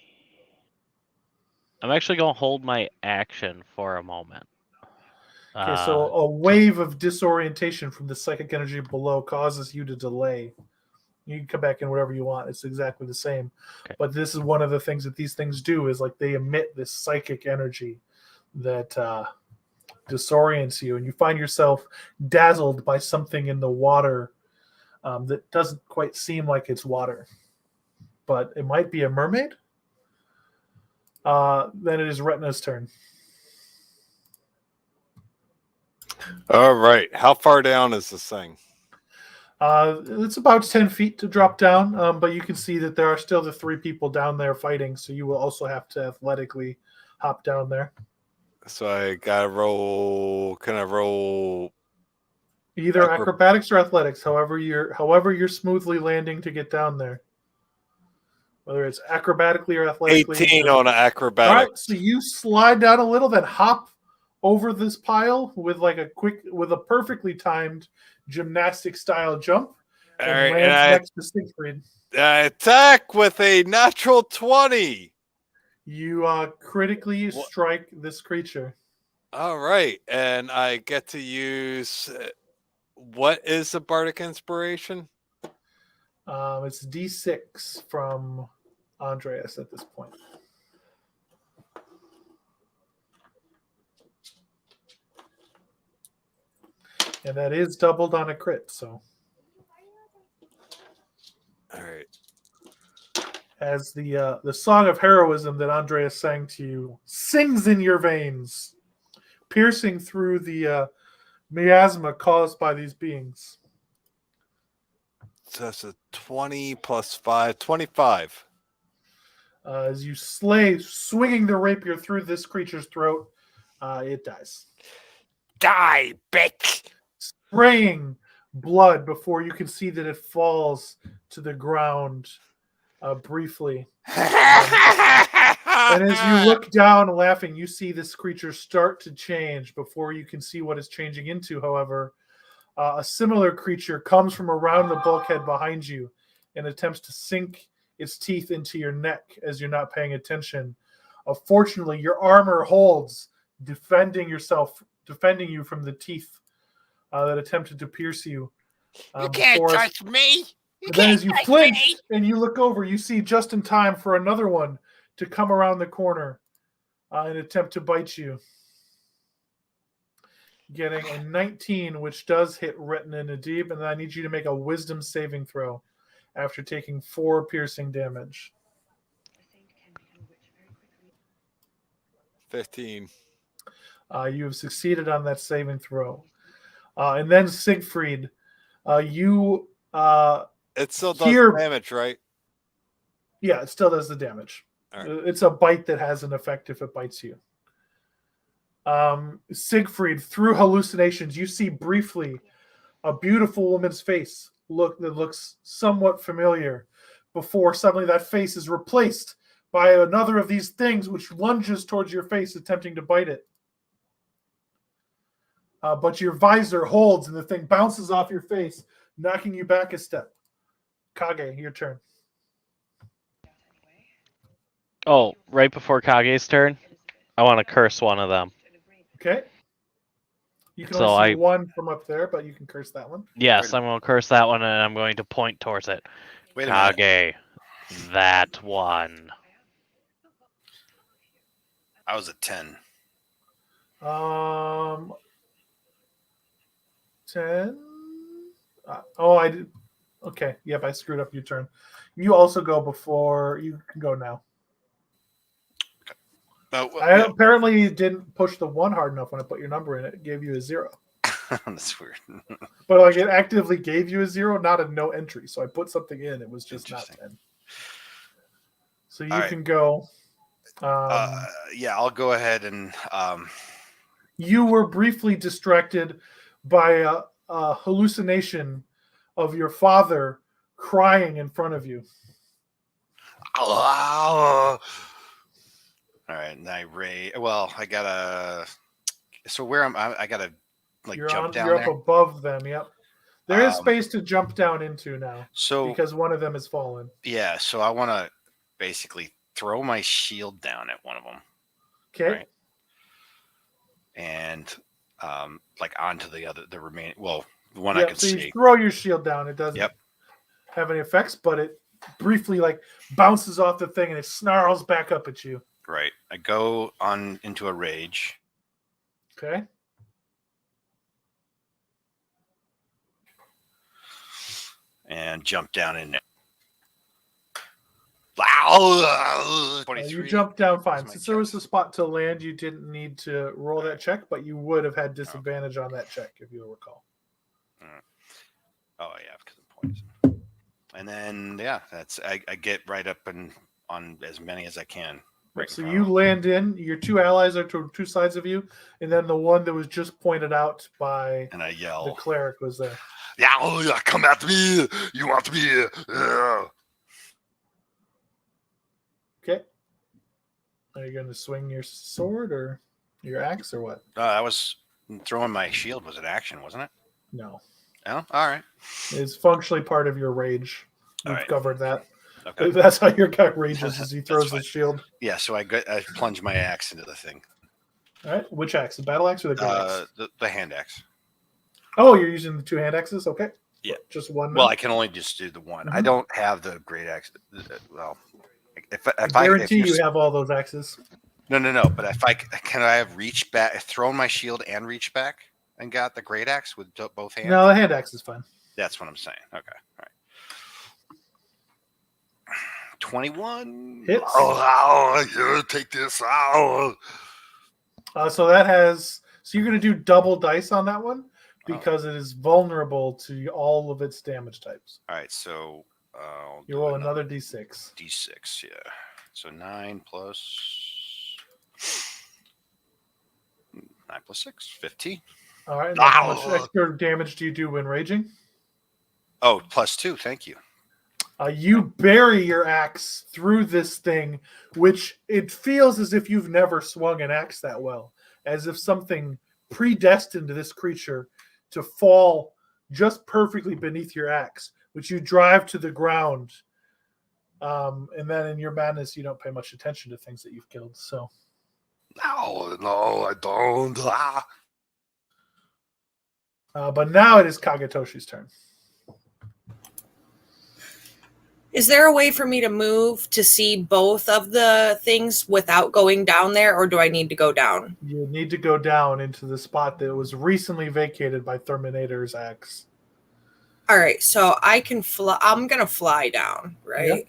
I'm actually going to hold my action for a moment. Okay, so a wave of disorientation from the psychic energy below causes you to delay. You can come back in whatever you want. It's exactly the same. Okay. But this is one of the things that these things do is like they emit this psychic energy that disorients you, and you find yourself dazzled by something in the water that doesn't quite seem like it's water. But it might be a mermaid. Then it is Retina's turn. All right. How far down is this thing? It's about 10 feet to drop down, but you can see that there are still the 3 people down there fighting, so you will also have to athletically hop down there. So I gotta roll. Can I roll? Either acrobatics or athletics, however you're smoothly landing to get down there. Whether it's acrobatically or athletically. 18 on an acrobatic. All right, so you slide down a little, then hop over this pile with a perfectly timed gymnastic style jump, and All right, lands and next to Siegfried. I attack with a natural 20. You critically strike this creature. All right, and I get to use what is the Bardic Inspiration? It's D6 from Andreas at this point. And that is doubled on a crit, so. All right. As the song of heroism that Andreas sang to you sings in your veins, piercing through the miasma caused by these beings. So that's a 20 plus 5, 25. As you slay, swinging the rapier through this creature's throat, it dies. Die, bitch! Spraying blood before you can see that it falls to the ground briefly. And as you look down laughing, you see this creature start to change. Before you can see what it's changing into, however, a similar creature comes from around the bulkhead behind you and attempts to sink its teeth into your neck as you're not paying attention. Fortunately, your armor holds, defending you from the teeth that attempted to pierce you. You can't touch me! But then as you flinch and you look over, you see just in time for another one to come around the corner and attempt to bite you. Getting a 19, which does hit Retin and Adib, and then I need you to make a wisdom saving throw after taking 4 piercing damage. 15. You have succeeded on that saving throw. And then Siegfried, you It still does damage, right? Yeah, it still does the damage. Right. It's a bite that has an effect if it bites you. Siegfried, through hallucinations, you see briefly a beautiful woman's face that looks somewhat familiar before suddenly that face is replaced by another of these things which lunges towards your face attempting to bite it. But your visor holds and the thing bounces off your face, knocking you back a step. Kage, your turn. Oh, right before Kage's turn, I want to curse one of them. Okay. You can So only see one from up there, but you can curse that one. Yes, I'm going to curse that one, and I'm going to point towards it. Wait a minute. Kage, that one. I was a 10. 10. I did. Okay. Yep, I screwed up your turn. You also go before. You can go now. I apparently didn't push the 1 hard enough when I put your number in it. It gave you a 0. That's weird. But like it actively gave you a 0, not a no entry. So I put something in. It was just not 10. So you can go. Yeah, I'll go ahead and. You were briefly distracted by a hallucination of your father crying in front of you. All right, and I gotta. So where I gotta jump down. You're there? up above them. Yep. There is space to jump down into now. So because one of them has fallen. Yeah. So I want to basically throw my shield down at one of them. Okay. Right? And onto the remaining. Well, the one I can so see. You throw your shield down. It doesn't have any effects, but it briefly bounces off the thing and it snarls back up at you. Right. I go on into a rage. Okay. And jump down in there. You jumped down fine. Since there was a spot to land, you didn't need to roll that check, but you would have had disadvantage on that check, if you'll recall. Oh, yeah, because of poison. And then, that's I get right up and on as many as I can. Right. So you land in. Your 2 allies are to 2 sides of you, and then the one that was just pointed out by and I yell. The cleric was there. Yeah, come at me. You want me? Okay. Are you going to swing your sword or your axe or what? I was throwing my shield. Was an action, wasn't it? No. Oh, all right. It's functionally part of your rage. We've covered that. Okay. That's how your guy rages as he throws his shield. Yeah, so I plunge my axe into the thing. All right. Which axe? The battle axe or the great axe? The hand axe. Oh, you're using the 2 hand axes? Okay. Yeah. Just one. Well, I can only just do the one. I don't have the great axe. Well, if I guarantee you have all those axes. No. But if I have reached back, thrown my shield and reached back and got the great axe with both hands? No, the hand axe is fine. That's what I'm saying. Okay. All right. 21 hits. You take this. So that has. So you're going to do double dice on that one. because it is vulnerable to all of its damage types. All right, so You roll another d6. D6, yeah. So 9 plus 6, 15. All right. Now how much extra damage do you do when raging? Oh, +2. Thank you. You bury your axe through this thing, which it feels as if you've never swung an axe that well, as if something predestined this creature to fall just perfectly beneath your axe, which you drive to the ground. And then in your madness, you don't pay much attention to things that you've killed. So, No, I don't. but now it is Kagetoshi's turn. Is there a way for me to move to see both of the things without going down there, or do I need to go down? You need to go down into the spot that was recently vacated by Terminator's axe. All right, so I can fly. I'm gonna fly down, right?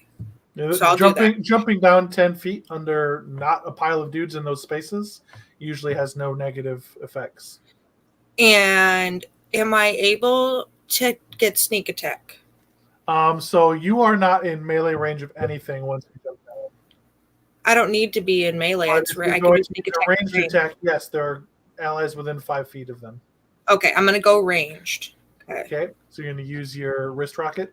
Yep. So I'll jumping down 10 feet under not a pile of dudes in those spaces usually has no negative effects. And am I able to get sneak attack? So you are not in melee range of anything once you jump down. I don't need to be in melee. But It's if right. I you're can do sneak attack. ranged attack, yes, there are allies within 5 feet of them. Okay, I'm gonna go ranged. Okay, so you're going to use your wrist rocket.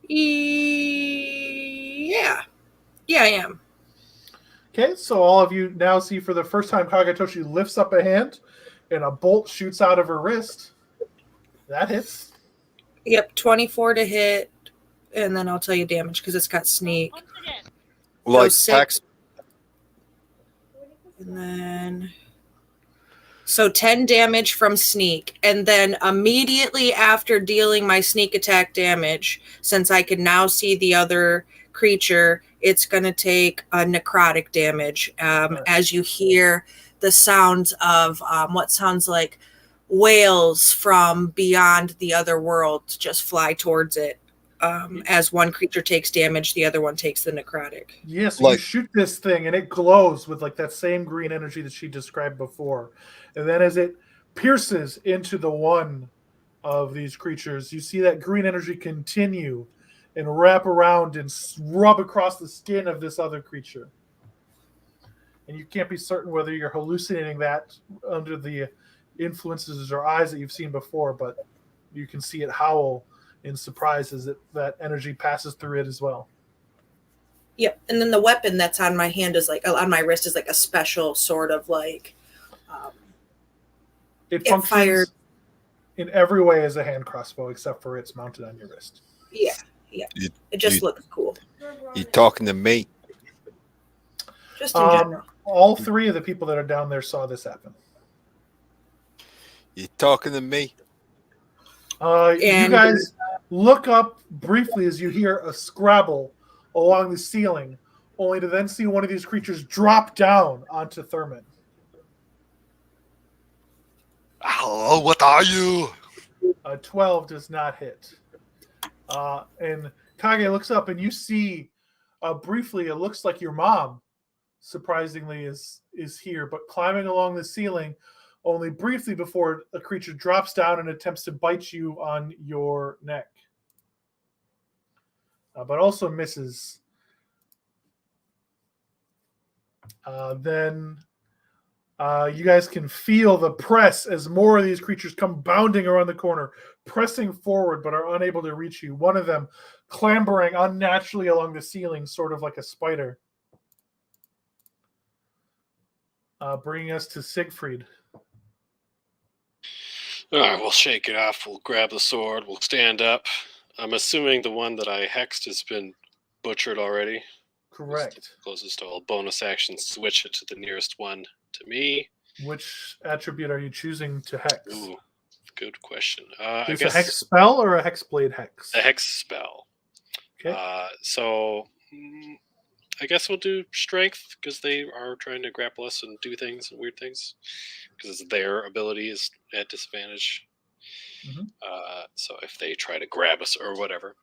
Yeah, I am. Okay, so all of you now see for the first time Kagetoshi lifts up a hand and a bolt shoots out of her wrist. That hits. Yep, 24 to hit, and then I'll tell you damage because it's got sneak. Like 6. And then... So 10 damage from sneak. And then immediately after dealing my sneak attack damage, since I can now see the other creature, it's going to take a necrotic damage as you hear the sounds of what sounds like wails from beyond the other world just fly towards it. As one creature takes damage, the other one takes the necrotic. Yes, you shoot this thing and it glows with like that same green energy that she described before. And then as it pierces into the one of these creatures, you see that green energy continue and wrap around and rub across the skin of this other creature. And you can't be certain whether you're hallucinating that under the influences or eyes that you've seen before, but you can see it howl in surprise as that energy passes through it as well. Yep, and then the weapon that's on my hand is like on my wrist is like a special sort of like. It functions in every way as a hand crossbow, except for it's mounted on your wrist. Yeah. It just looks cool. You talking to me? Just in general. All 3 of the people that are down there saw this happen. You talking to me? You guys look up briefly as you hear a scrabble along the ceiling, only to then see one of these creatures drop down onto Thurman. Hello, what are you? 12 does not hit. And Kage looks up and you see briefly, it looks like your mom, surprisingly, is here, but climbing along the ceiling only briefly before a creature drops down and attempts to bite you on your neck. But also misses. Then you guys can feel the press as more of these creatures come bounding around the corner, pressing forward but are unable to reach you. One of them clambering unnaturally along the ceiling, sort of like a spider. Bringing us to Siegfried. All right, we'll shake it off. We'll grab the sword. We'll stand up. I'm assuming the one that I hexed has been butchered already. Correct. Closest to all bonus action, switch it to the nearest one to me. Which attribute are you choosing to hex? Ooh, good question. Is it a hex spell or a hexblade hex? A hex spell. Okay. So I guess we'll do strength because they are trying to grapple us and do things and weird things because their ability is at disadvantage. Mm-hmm. So if they try to grab us or whatever,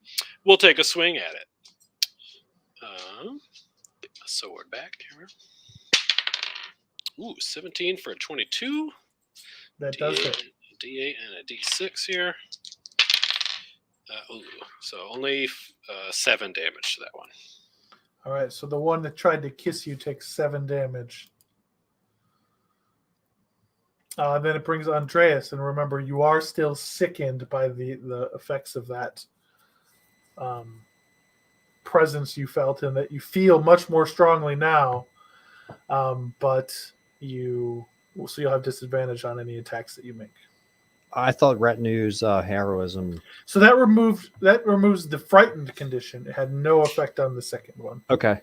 we'll take a swing at it. Get my sword back here. Ooh, 17 for a 22. That does hit. A D8 and a D6 here. So only 7 damage to that one. All right, so the one that tried to kiss you takes 7 damage. Then it brings Andreas, and remember, you are still sickened by the effects of that presence you felt, and that you feel much more strongly now. But you'll have disadvantage on any attacks that you make. I thought retinue's heroism. So that removes the frightened condition. It had no effect on the second one. Okay.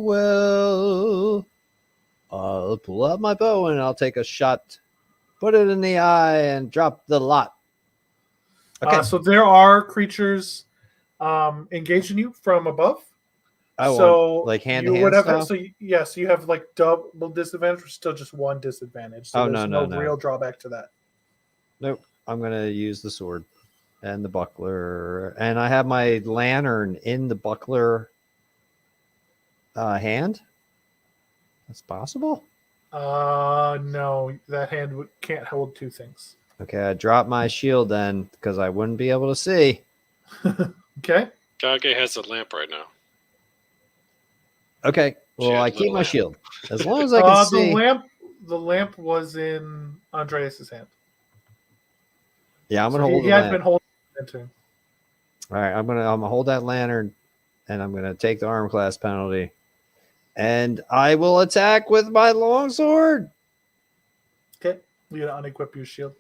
Well, I'll pull out my bow and I'll take a shot, put it in the eye, and drop the lot. Okay. So there are creatures engaging you from above. Like hand to hand stuff? So yes, you have like double disadvantage, or still just one disadvantage. So there's no real drawback to that. Nope. I'm gonna use the sword and the buckler, and I have my lantern in the buckler hand. That's possible. No, that hand can't hold two things. Okay, I drop my shield then because I wouldn't be able to see. Okay. Gage has a lamp right now. Okay. Well, I keep my shield as long as I can see. The lamp was in Andreas's hand. Yeah, I'm gonna hold. He had been holding it too. All right, I'm gonna hold that lantern, and I'm gonna take the arm class penalty, and I will attack with my longsword. Okay, you gotta unequip your shield.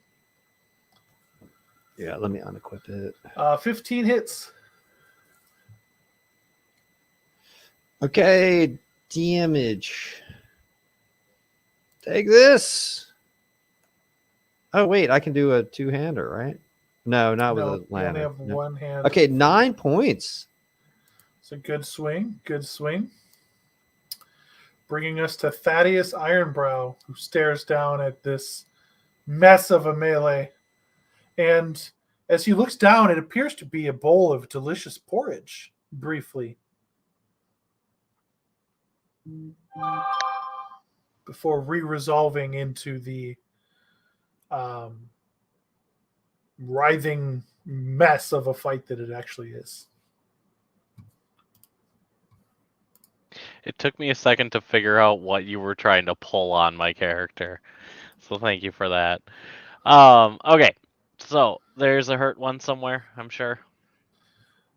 Yeah, let me unequip it. 15 hits. Okay, damage. Take this. Oh wait, I can do a two-hander, right? No, not with a lantern. You only have one hand. Okay, 9 points. It's a good swing. Good swing. Bringing us to Thaddeus Ironbrow, who stares down at this mess of a melee. And as he looks down, it appears to be a bowl of delicious porridge, briefly. Before re-resolving into the writhing mess of a fight that it actually is. It took me a second to figure out what you were trying to pull on my character. So thank you for that. Okay. So there's a hurt one somewhere, I'm sure.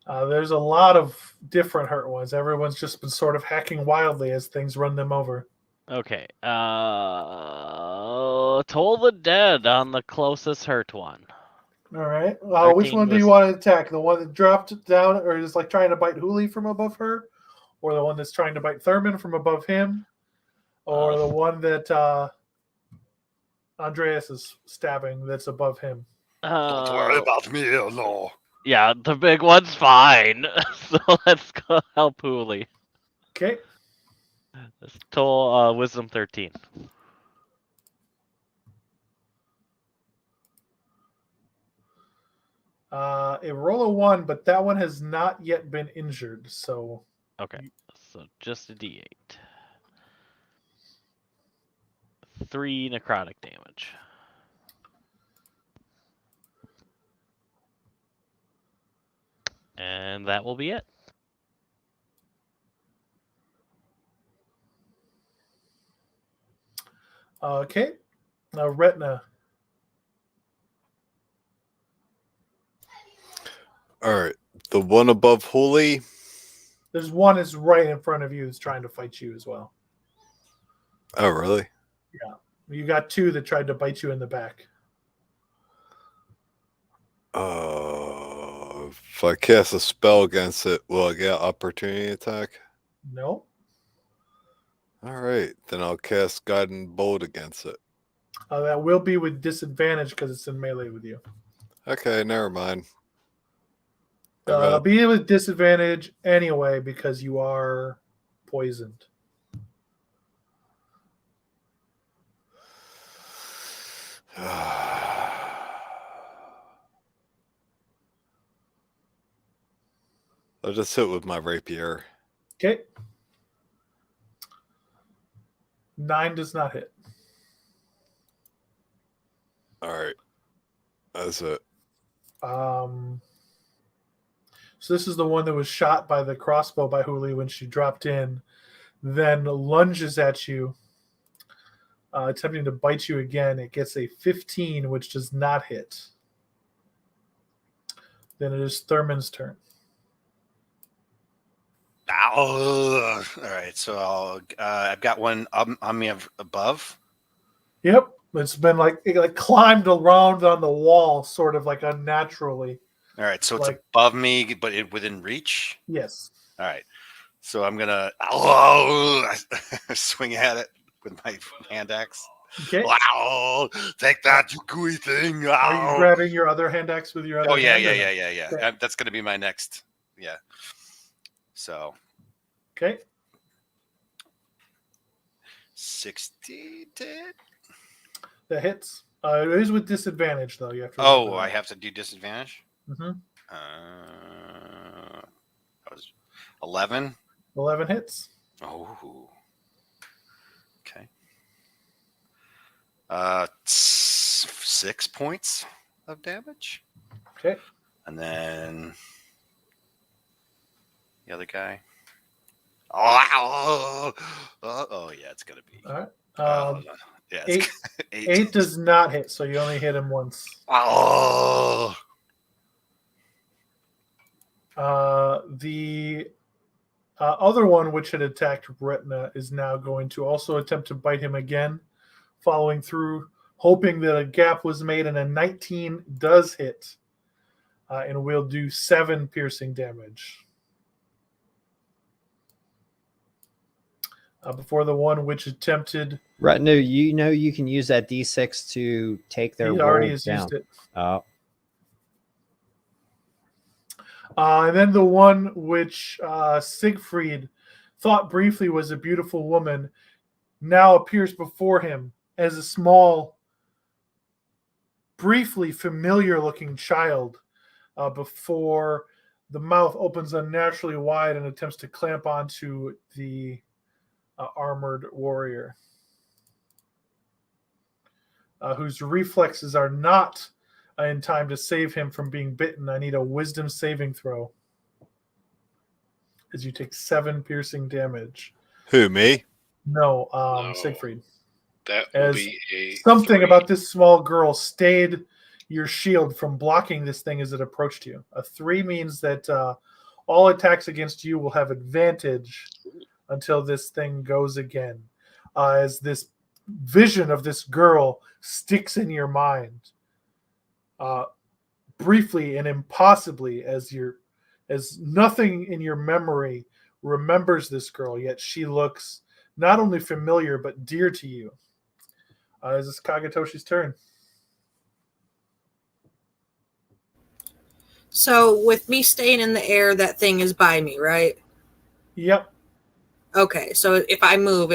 There's a lot of different hurt ones. Everyone's just been sort of hacking wildly as things run them over. Okay. Toll the Dead on the closest hurt one. All right. Which 13 one do you want to attack? The one that dropped down or is like trying to bite Huli from above her? Or the one that's trying to bite Thurman from above him? Or the one that Andreas is stabbing that's above him? Don't worry about me, no. Yeah, the big one's fine. So let's go help Huli. Okay. Let's toll Wisdom 13. A roll of 1, but that one has not yet been injured, so... Okay, so just a D8. 3 necrotic damage. And that will be it. Okay. Now, Retina. All right. The one above Holy. There's one that's right in front of you that's trying to fight you as well. Oh, really? Yeah. You got 2 that tried to bite you in the back. If I cast a spell against it, will I get opportunity attack? No. All right. Then I'll cast Guiding Bolt against it. That will be with disadvantage because it's in melee with you. Okay, never mind. Be with disadvantage anyway because you are poisoned. I'll just hit with my rapier. Okay. 9 does not hit. All right. That's it. So this is the one that was shot by the crossbow by Huli when she dropped in, then lunges at you, attempting to bite you again. It gets a 15, which does not hit. Then it is Thurman's turn. Ow. All right, so I've got one on me above. Yep, it's been like it like climbed around on the wall, sort of like unnaturally. All right, so it's Like- above me, but within reach. Yes. All right, so I'm gonna swing at it with my hand axe. Okay. Wow! Take that, you gooey thing! Are you Ow. grabbing your other hand axe with your other? Oh yeah, hand or no? yeah. Okay. That's gonna be my next. Yeah. So Okay. 60 to hit? That hits. It is with disadvantage though. You have to. Oh, I have to do disadvantage. Mm-hmm. That was 11. 11 hits. Oh. Okay. 6 points of damage. Okay. And then the other guy. Oh, yeah, it's gonna be. All right. Yeah, eight- it's 8 does not hit, so you only hit him once. Oh, The other one, which had attacked Retina, is now going to also attempt to bite him again, following through, hoping that a gap was made, and a 19 does hit, and will do 7 piercing damage. Before the one which attempted, Retinue, you know you can use that D6 to take their he already roll has down. used it. Oh, And then the one which Siegfried thought briefly was a beautiful woman now appears before him as a small, briefly familiar-looking child before the mouth opens unnaturally wide and attempts to clamp onto the armored warrior, whose reflexes are not in time to save him from being bitten. I need a wisdom saving throw as you take 7 piercing damage. Who, me? No, No. Siegfried. That will As be a Something 3. about this small girl stayed your shield from blocking this thing as it approached you. A 3 means that all attacks against you will have advantage until this thing goes again. As this vision of this girl sticks in your mind, briefly and impossibly, as nothing in your memory remembers this girl, yet she looks not only familiar but dear to you. Is this Kagetoshi's turn? So with me staying in the air, that thing is by me, right? Yep. Okay, so if I move,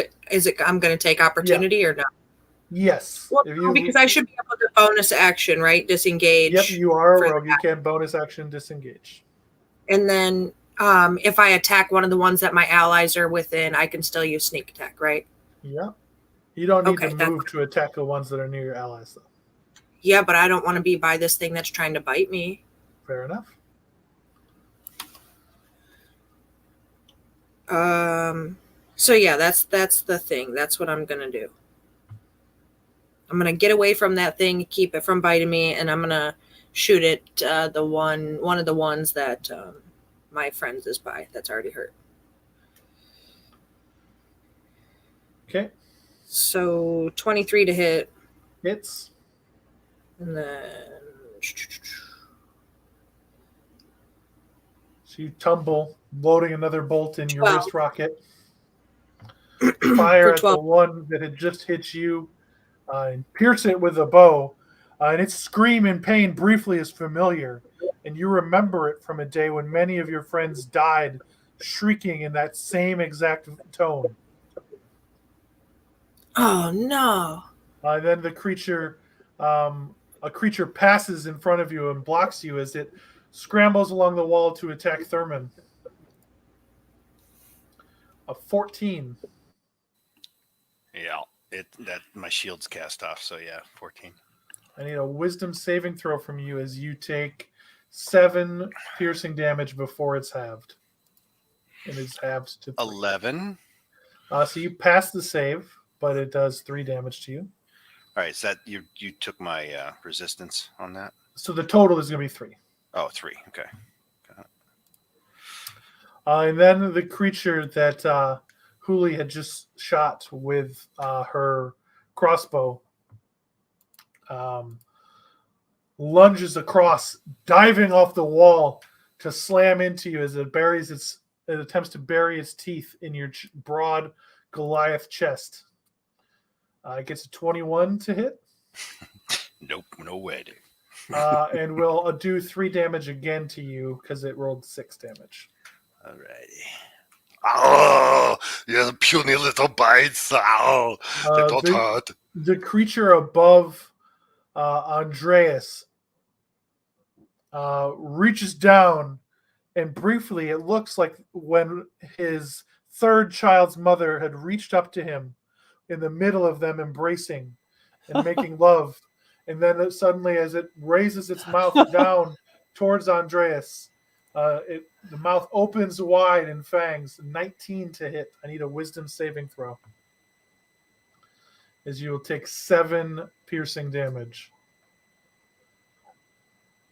I'm going to take opportunity or not? Yes. Well, If no, because I should be able to bonus action, right? Disengage. Yep, you are a for rogue. You can bonus action disengage. And then if I attack one of the ones that my allies are within, I can still use sneak attack, right? Yep. You don't need Okay, to that's- move to attack the ones that are near your allies, though. Yeah, but I don't want to be by this thing that's trying to bite me. Fair enough. So yeah, that's the thing. That's what I'm gonna do. I'm gonna get away from that thing, keep it from biting me, and I'm gonna shoot at the one of the ones that my friends is by that's already hurt. Okay. So 23 to hit, Hits. and then So you tumble, loading another bolt in your 12. wrist rocket. Fire For at the 12. one that had just hit you and pierce it with a bow. And its scream in pain briefly is familiar. And you remember it from a day when many of your friends died, shrieking in that same exact tone. Oh no! Then the creature, a creature passes in front of you and blocks you as it scrambles along the wall to attack Thurman. A 14. Yeah, my shield's cast off, so yeah, 14. I need a wisdom saving throw from you as you take 7 piercing damage before it's halved. And it's halved to 3. 11. So you pass the save, but it does 3 damage to you. All right, is that you took my resistance on that? So the total is going to be 3. Oh, 3. Okay. And then the creature that Huli had just shot with her crossbow lunges across, diving off the wall to slam into you as it attempts to bury its teeth in your broad Goliath chest. It gets a 21 to hit. Nope, no way, dude. And we'll do 3 damage again to you because it rolled 6 damage. Alrighty. Oh, you puny little bites. Oh, they don't hurt. The creature above Andreas reaches down, and briefly it looks like when his third child's mother had reached up to him in the middle of them embracing and making love. And then suddenly, as it raises its mouth down towards Andreas, the mouth opens wide in fangs. 19 to hit. I need a wisdom saving throw. As you will take 7 piercing damage.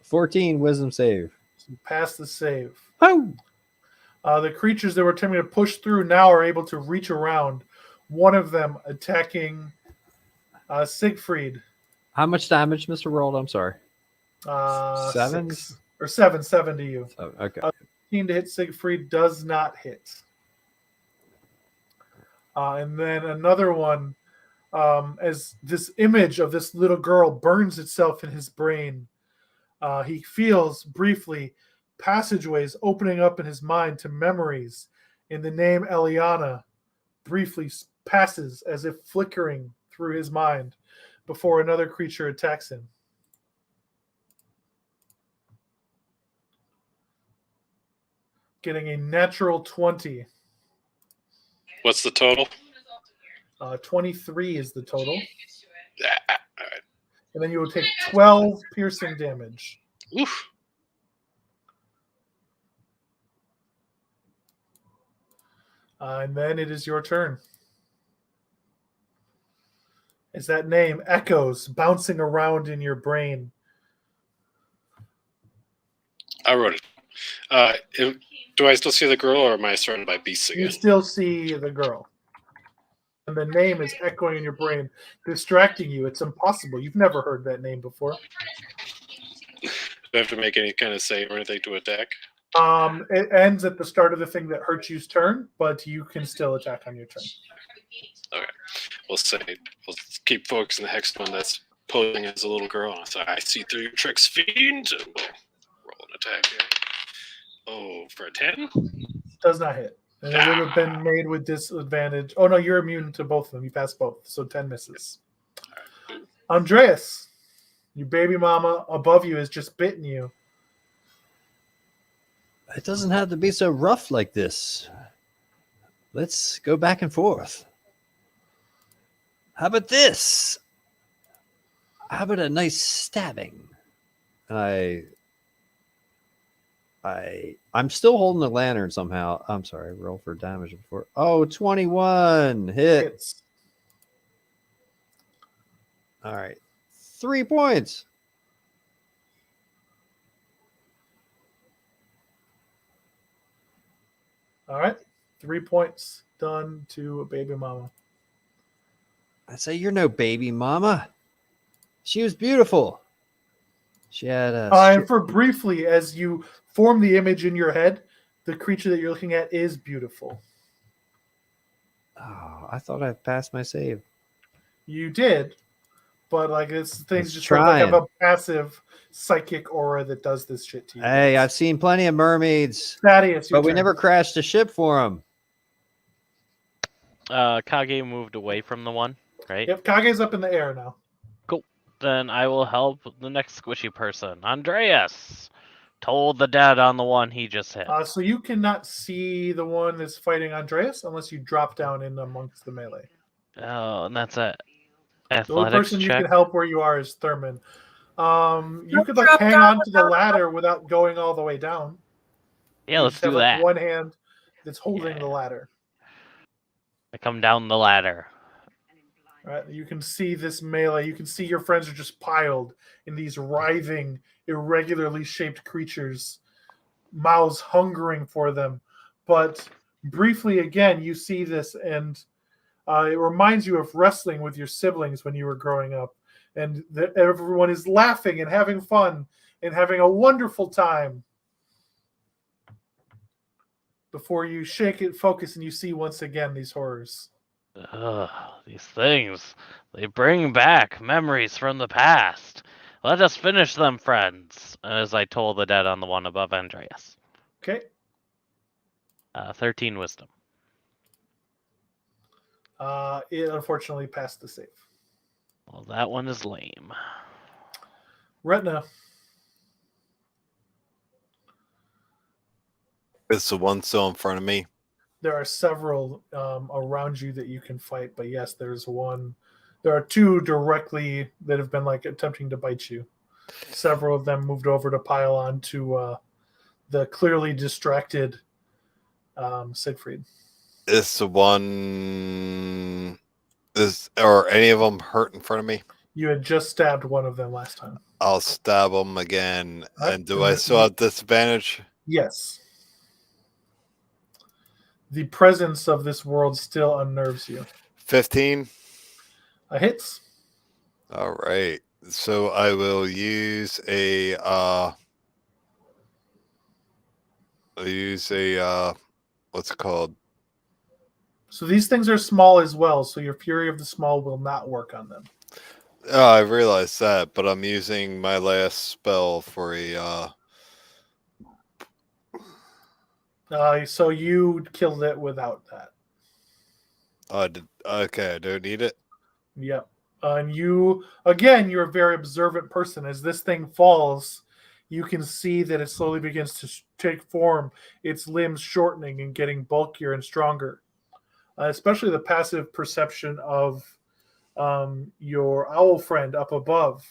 14 wisdom save. So you pass the save. Oh! The creatures that were attempting to push through now are able to reach around. One of them attacking Siegfried. How much damage, Mr. Rold? I'm sorry. 7? 6 or 7 to you. Oh, okay. 15 to hit Siegfried does not hit. And then another one, as this image of this little girl burns itself in his brain, he feels briefly passageways opening up in his mind to memories, and the name Eliana briefly passes as if flickering through his mind before another creature attacks him. Getting a natural 20. What's the total? 23 is the total. All right. And then you will take 12 piercing damage. Oof. And then it is your turn. As that name echoes, bouncing around in your brain. I wrote it. Do I still see the girl, or am I surrounded by beasts again? You still see the girl. And the name is echoing in your brain, distracting you. It's impossible. You've never heard that name before. Do I have to make any kind of save or anything to attack? It ends at the start of the thing that hurts you's turn, but you can still attack on your turn. Okay. We'll keep focusing the hex one that's posing as a little girl. And so I see through your tricks, fiend. And we'll roll an attack here. Oh, for a 10? Does not hit. And it would have been made with disadvantage. Oh, no, you're immune to both of them. You pass both, so 10 misses. Right. Andreas, your baby mama above you has just bitten you. It doesn't have to be so rough like this. Let's go back and forth. How about this? How about a nice stabbing? And I'm still holding the lantern somehow. I'm sorry, roll for damage before. Oh, 21 hits. All right. 3 points. All right. 3 points done to a baby mama. I say you're no baby mama. She was beautiful. She had a. And for briefly, as you form the image in your head, the creature that you're looking at is beautiful. Oh, I thought I passed my save. You did, but like it's things Let's just sort of like have try a passive psychic aura that does this shit to you. Hey, I've seen plenty of mermaids, Thaddeus, but we never crashed a ship for them. Kage moved away from the one, right? Yep, Kage's up in the air now. Cool. Then I will help the next squishy person. Andreas told the dad on the one he just hit. So you cannot see the one that's fighting Andreas unless you drop down in amongst the melee. Oh, and that's a The only athletics person you check. can help where you are is Thurman. You could Drop hang down on to the ladder without going all the way down. Yeah, You let's just have do that. one hand that's holding Yeah. the ladder. I come down the ladder. Right? You can see this melee. You can see your friends are just piled in these writhing, irregularly shaped creatures, mouths hungering for them. But briefly again, you see this, and it reminds you of wrestling with your siblings when you were growing up, and everyone is laughing and having fun and having a wonderful time. Before you shake it, focus, and you see once again these horrors. Ugh, these things. They bring back memories from the past. Let us finish them, friends. As I toll the dead on the one above Andreas. Okay. 13 wisdom. It unfortunately passed the save. Well, that one is lame. Retina. Is the one still in front of me? There are several around you that you can fight, but yes, there's one. There are two directly that have been attempting to bite you. Several of them moved over to pile on to the clearly distracted Siegfried. Is the one or any of them hurt in front of me? You had just stabbed one of them last time. I'll stab them again. Right. And do I still have disadvantage? Yes. The presence of this world still unnerves you. 15. Hits. All right. So I will use a what's it called? So these things are small as well, so your Fury of the Small will not work on them. Oh, I realized that, but I'm using my last spell for a so you killed it without that. Okay, I don't need it. Yep. And you're a very observant person. As this thing falls, you can see that it slowly begins to take form, its limbs shortening and getting bulkier and stronger. Especially the passive perception of your owl friend up above.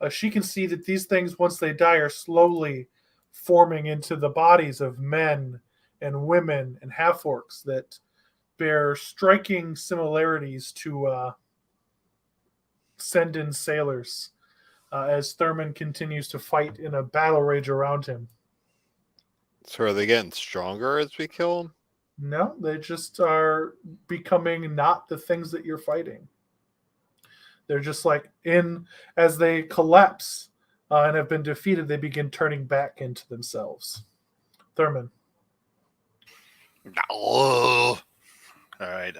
She can see that these things, once they die, are slowly forming into the bodies of men and women and half-orcs that bear striking similarities to Sendin sailors as Thurman continues to fight in a battle rage around him. So are they getting stronger as we kill them? No, they just are becoming not the things that you're fighting. They're just as they collapse and have been defeated, they begin turning back into themselves. Thurman. Oh. All right.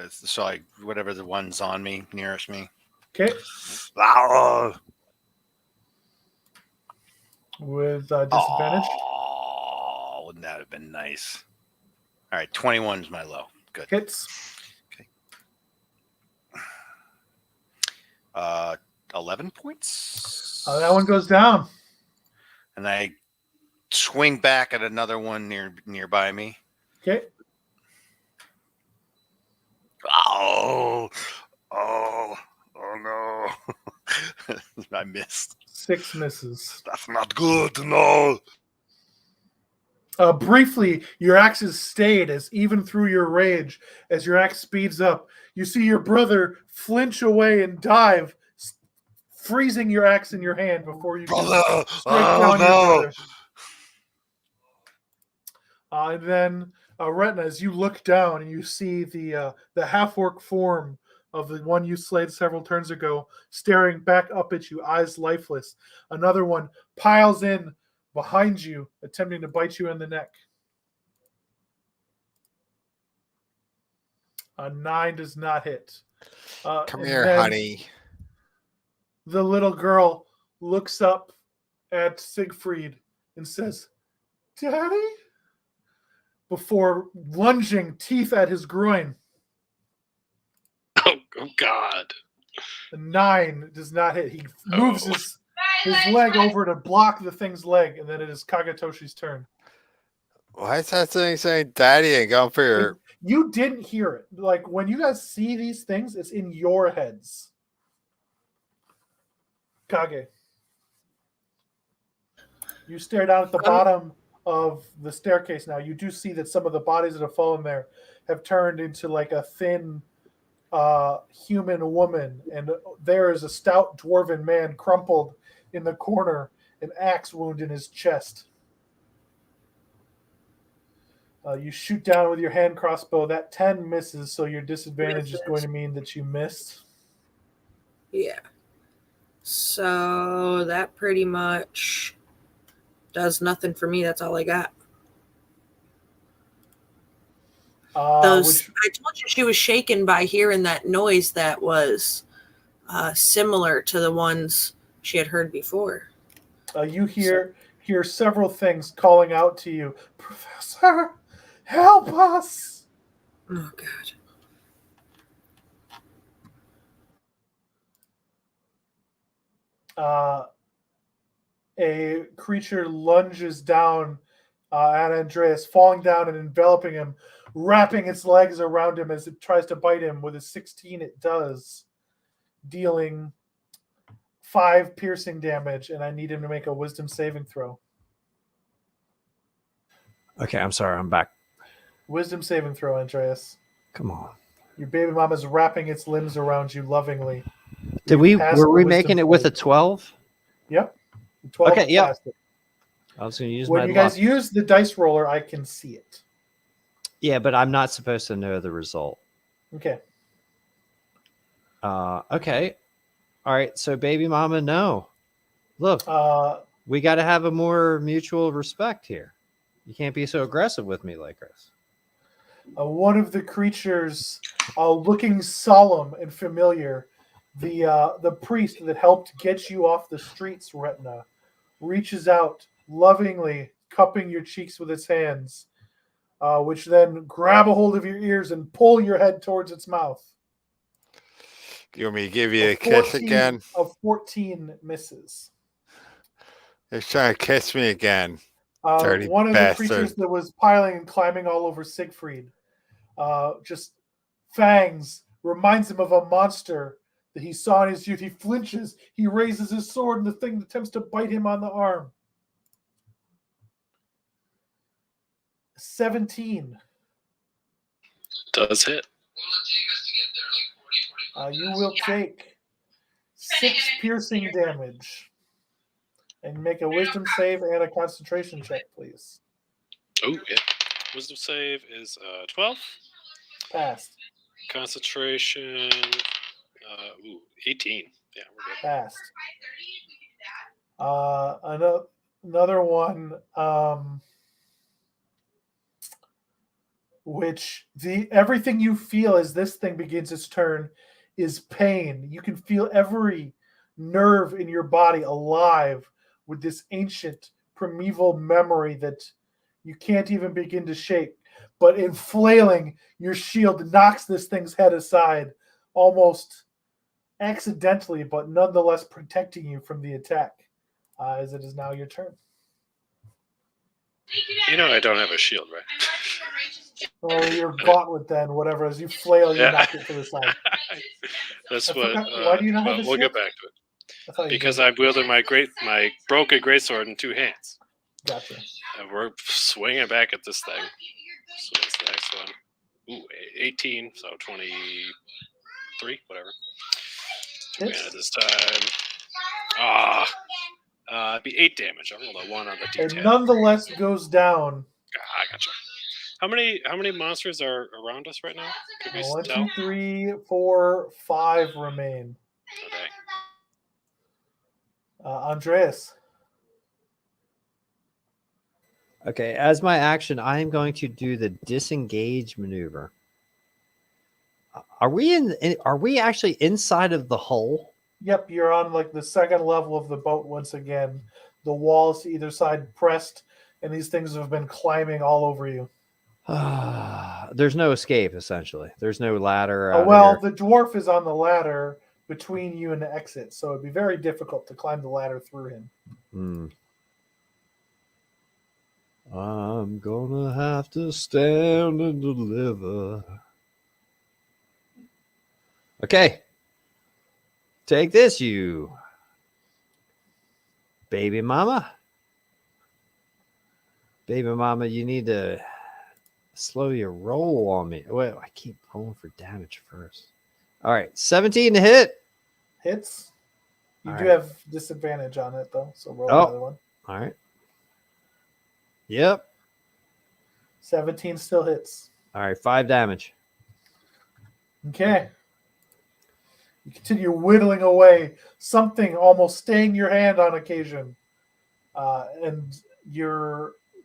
So whatever the one's on me, nearest me. Okay. Oh. With disadvantage. Oh, wouldn't that have been nice? All right, 21 is my low. Good. Hits. Okay. 11 points. That one goes down. And I swing back at another one nearby me. Okay. Oh no. I missed. 6 misses. That's not good, no. Briefly, your axe is stayed as even through your rage, as your axe speeds up, you see your brother flinch away and dive, freezing your axe in your hand before you Brother, strike down your no. brother. And then, Retina, as you look down and you see the half-orc form of the one you slayed several turns ago, staring back up at you, eyes lifeless. Another one piles in behind you, attempting to bite you in the neck. A 9 does not hit. Come here, honey. The little girl looks up at Siegfried and says, "Daddy?" Before lunging teeth at his groin. Oh God. A 9 does not hit. He moves his leg over to block the thing's leg, and then it is Kagatoshi's turn. Why is that thing saying daddy and going for your You didn't hear it. Like when you guys see these things, it's in your heads. Kage. You stare down at the bottom of the staircase now. You do see that some of the bodies that have fallen there have turned into like a thin human woman, and there is a stout dwarven man crumpled in the corner, an axe wound in his chest. You shoot down with your hand crossbow. That 10 misses, so your disadvantage is going to mean that you missed. Yeah. So that pretty much does nothing for me. That's all I got. I told you she was shaken by hearing that noise that was similar to the ones she had heard before. You hear several things calling out to you. Professor, help us! Oh, God. A creature lunges down at Andreas, falling down and enveloping him, wrapping its legs around him as it tries to bite him. With a 16, it does, dealing 5 piercing damage, and I need him to make a wisdom saving throw. Okay, I'm sorry, I'm back. Wisdom saving throw, Andreas. Come on. Your baby mama's wrapping its limbs around you lovingly. Were we making it with a 12? Yep. 12 okay, yep. It. I was going to use when my you guys use the dice roller, I can see it. Yeah, but I'm not supposed to know the result. Okay. Okay. All right. So, baby mama, no. Look, we got to have a more mutual respect here. You can't be so aggressive with me like this. One of the creatures, looking solemn and familiar, the priest that helped get you off the streets, Retina, reaches out lovingly, cupping your cheeks with its hands, which then grab a hold of your ears and pull your head towards its mouth. Do you want me to give you a kiss again? Of 14 misses. He's trying to kiss me again. One of the creatures that was piling and climbing all over Siegfried, just fangs, reminds him of a monster that he saw in his youth. He flinches, he raises his sword, and the thing attempts to bite him on the arm. 17. Does hit. You will take 6 piercing damage. And make a wisdom save and a concentration check, please. Oh, yeah. Wisdom save is 12. Passed. Concentration, 18. Yeah, we're good. Passed. Another one, which everything you feel as this thing begins its turn is pain. You can feel every nerve in your body alive with this ancient primeval memory that you can't even begin to shake. But in flailing, your shield knocks this thing's head aside, almost accidentally, but nonetheless protecting you from the attack, as it is now your turn. You know I don't have a shield, right? Oh, your gauntlet then, whatever. As you flail, you knock it to the side. That's what. Why do you not have a shield? We'll get back to it. Because I'm wielding my broken greatsword in 2 hands. Gotcha. And we're swinging back at this thing. So that's the next one. Ooh, 18, so 23, whatever. This time. It'd be 8 damage. I rolled a 1 on the D10. It nonetheless goes down. I gotcha. How many monsters are around us right now? Could we 1, tell? 2, 3, 4, 5 remain. Okay. Andreas. Okay, as my action, I am going to do the disengage maneuver. Are we actually inside of the hull? Yep, you're on like the second level of the boat once again. The walls to either side pressed, and these things have been climbing all over you. There's no escape, essentially. There's no ladder. The dwarf is on the ladder between you and the exit, so it'd be very difficult to climb the ladder through him. I'm gonna have to stand and deliver. Okay. Take this, you baby mama. Baby mama, you need to slow your roll on me. Wait, I keep rolling for damage first. All right, 17 to hit. Hits. You All do right. have disadvantage on it though, so roll another one. All right. Yep. 17 still hits. All right, 5 damage. Okay. You continue whittling away, something almost staying your hand on occasion. And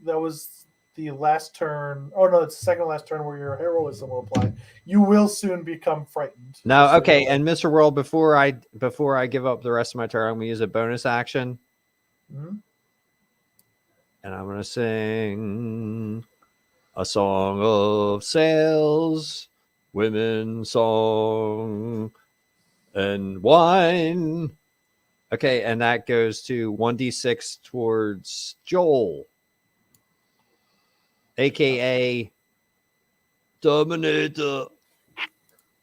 that was the last turn. Oh no, it's the second last turn where your heroism will apply. You will soon become frightened. No, So okay, you'll- and Mr. World, before I give up the rest of my turn, I'm gonna use a bonus action. Mhm. And I'm gonna sing a song of sales, women song, and wine. Okay, and that goes to 1d6 towards Joel, aka Terminator.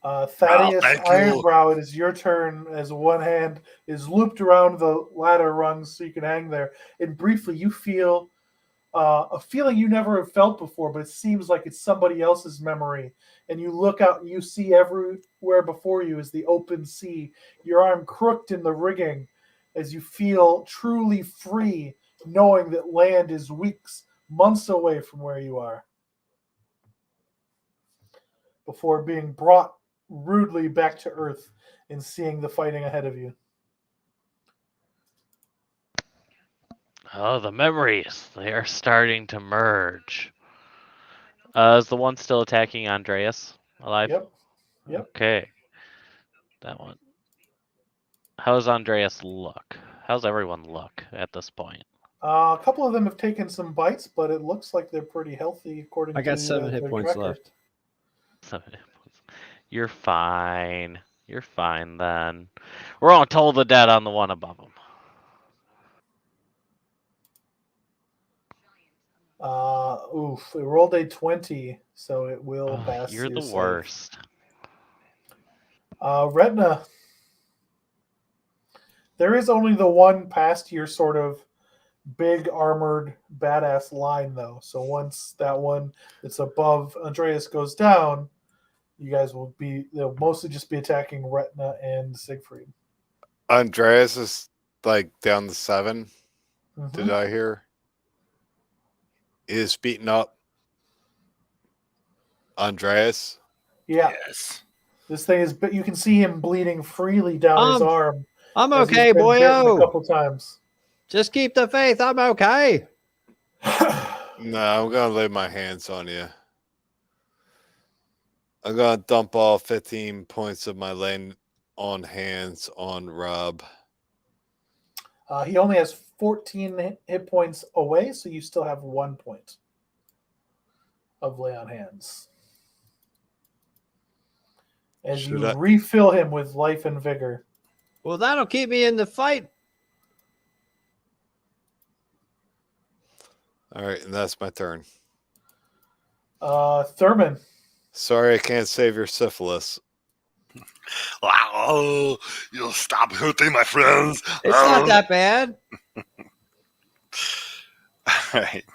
Thaddeus thank you. Ironbrow, it is your turn as one hand is looped around the ladder rungs so you can hang there. And briefly, you feel a feeling you never have felt before, but it seems like it's somebody else's memory. And you look out and you see everywhere before you is the open sea, your arm crooked in the rigging as you feel truly free, knowing that land is weeks, months away from where you are, before being brought rudely back to Earth and seeing the fighting ahead of you. Oh, the memories. They are starting to merge. Is the one still attacking Andreas alive? Yep. Yep. Okay. That one. How's Andreas look? How's everyone look at this point? A couple of them have taken some bites, but it looks like they're pretty healthy according to I got 7 hit their points tracker. left. You're fine. You're fine then. We're on Toll the Dead on the one above him. It rolled a 20, so it will Oh, pass. you're your the save. worst. Retina. There is only the one past your sort of big armored badass line, though. So once that one that's above Andreas goes down, you guys they'll mostly just be attacking Retina and Siegfried. Andreas is like down to 7. Mhm. Did I hear? Is beaten up. Andreas. Yeah. Yes. This thing is, but you can see him bleeding freely down his arm. I'm as he's okay, been bitten a boyo. couple times. Just keep the faith. I'm okay. No, I'm gonna lay my hands on you. I'm gonna dump all 15 points of my lane on hands on Rob. He only has 14 hit points away, so you still have 1 point of lay on hands. As Should you I- refill him with life and vigor. Well, that'll keep me in the fight. All right, and that's my turn. Thurman. Sorry, I can't save your syphilis. Oh, you stop hurting my friends. It's not that bad. All right.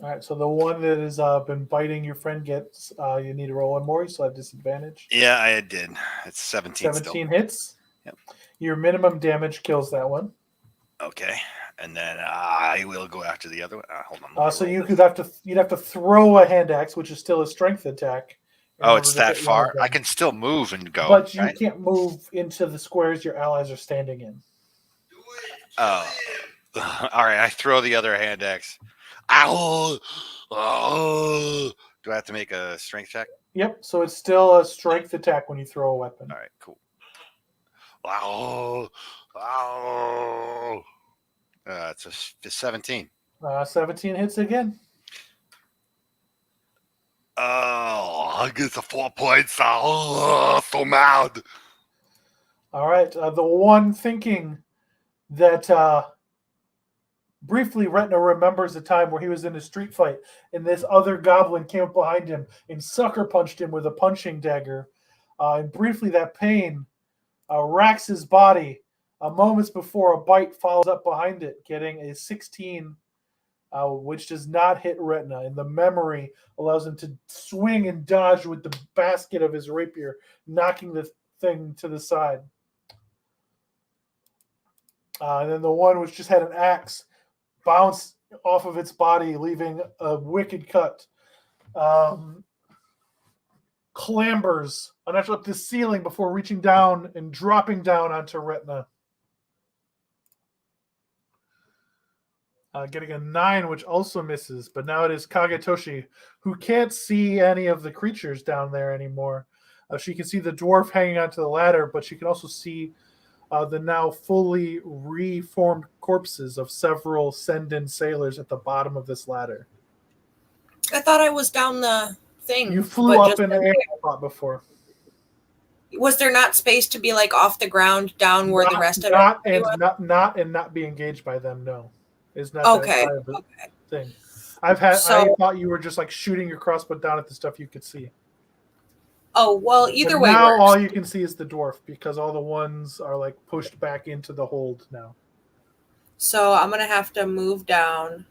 All right, so the one that has been biting your friend gets, you need to roll one more, so I have disadvantage. Yeah, I did. It's 17 17 still. hits. Yep. Your minimum damage kills that one. Okay. And then I will go after the other one. Hold on. So you'd have to throw a hand axe, which is still a strength attack. in Oh, order it's to that hit one of far? them. I can still move and go. But you right? can't move into the squares your allies are standing in. Oh. All right. I throw the other hand axe. Ow! Oh! Do I have to make a strength check? Yep. So it's still a strength attack when you throw a weapon. All right. Cool. Ow! Ow! It's a 17. 17 hits again. Oh, I get the 4 points. Oh, so mad. All right. The one thinking that Briefly, Retina remembers a time where he was in a street fight, and this other goblin came up behind him and sucker punched him with a punching dagger. And briefly, that pain racks his body. Moments before, a bite follows up behind it, getting a 16, which does not hit Retina. And the memory allows him to swing and dodge with the basket of his rapier, knocking the thing to the side. And then the one which just had an axe bounce off of its body, leaving a wicked cut. Clambers up the ceiling before reaching down and dropping down onto Retina. Getting a 9, which also misses, but now it is Kagetoshi, who can't see any of the creatures down there anymore. She can see the dwarf hanging onto the ladder, but she can also see the now fully reformed corpses of several Sendin sailors at the bottom of this ladder. I thought I was down the thing. You flew up in the air spot before. Was there not space to be like off the ground down where the rest of it was? Not be engaged by them, no. Is not okay. That thing. I thought you were just like shooting your crossbow down at the stuff you could see. Oh, well, either way now works. All you can see is the dwarf because all the ones are like pushed back into the hold now. So I'm going to have to move down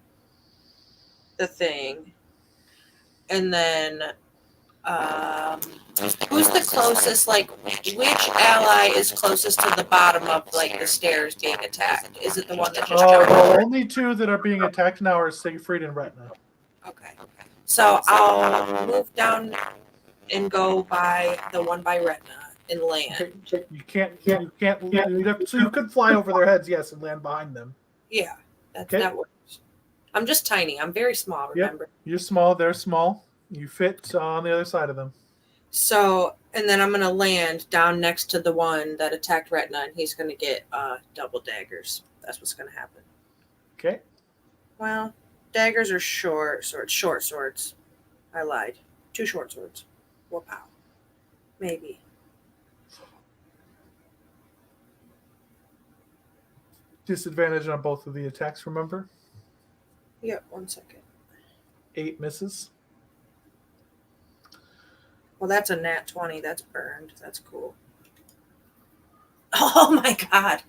the thing. And then who's the closest, like which ally is closest to the bottom of like the stairs being attacked? Is it the one that just jumped over? The only two that are being attacked now are Siegfried and Retina. Okay. So I'll move down and go by the one by Retina and land. You can't so you could fly over their heads, yes, and land behind them. Yeah, that works. I'm just tiny. I'm very small, remember? Yep. You're small, they're small. You fit on the other side of them. So, and then I'm going to land down next to the one that attacked Retina, and he's going to get double daggers. That's what's going to happen. Okay. Well, daggers are short swords. I lied. 2 short swords. Whoop, pow. Maybe. Disadvantage on both of the attacks, remember? Yep, 1 second. 8 misses. Well, that's a nat 20. That's burned. That's cool. Oh my god.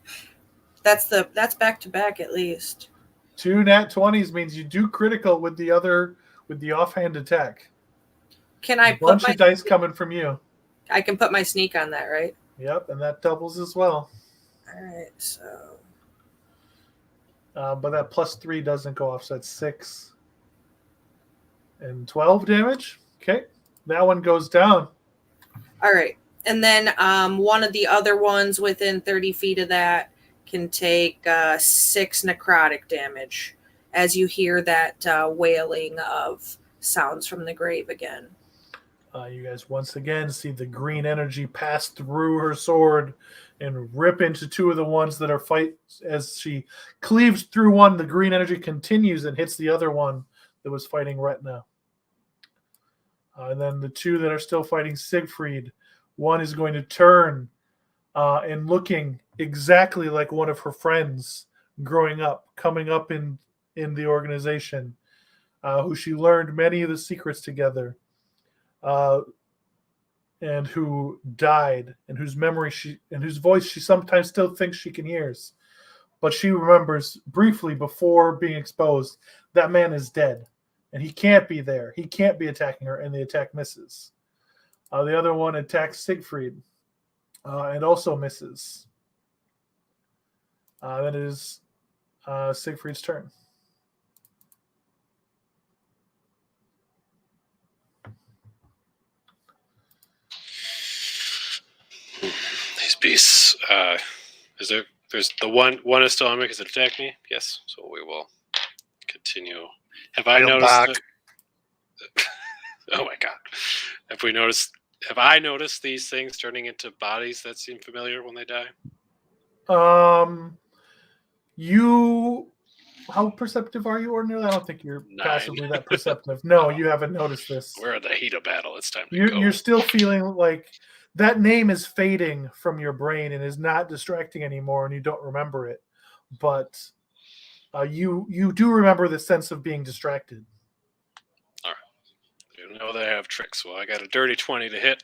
That's back to back at least. 2 nat 20s means you do critical with the offhand attack. Can I put bunch of dice coming from you? I can put my sneak on that, right? Yep, and that doubles as well. All right, so. But that +3 doesn't go off, so that's 6 and 12 damage. Okay, that one goes down. All right, and then one of the other ones within 30 feet of that can take 6 necrotic damage as you hear that wailing of sounds from the grave again. You guys once again see the green energy pass through her sword and rip into 2 of the ones that are fight. As she cleaves through one, the green energy continues and hits the other one that was fighting Retina. And then the 2 that are still fighting Siegfried, one is going to turn and looking exactly like one of her friends growing up, coming up in the organization, who she learned many of the secrets together. And who died, and whose memory whose voice she sometimes still thinks she can hear. But she remembers briefly before being exposed, that man is dead, and he can't be there. He can't be attacking her, and the attack misses. The other one attacks Siegfried, and also misses. Then it is Siegfried's turn. These beasts. There's the one is still on me because it attacked me. Yes, so we will continue. Have I noticed? Oh my god! Have I noticed these things turning into bodies that seem familiar when they die? How perceptive are you ordinarily? I don't think you're 9. passively that perceptive. No, you haven't noticed this. We're in the heat of battle. It's time to go. You're still feeling like that name is fading from your brain and is not distracting anymore, and you don't remember it. But You do remember the sense of being distracted. You know they have tricks. Well, I got a dirty 20 to hit.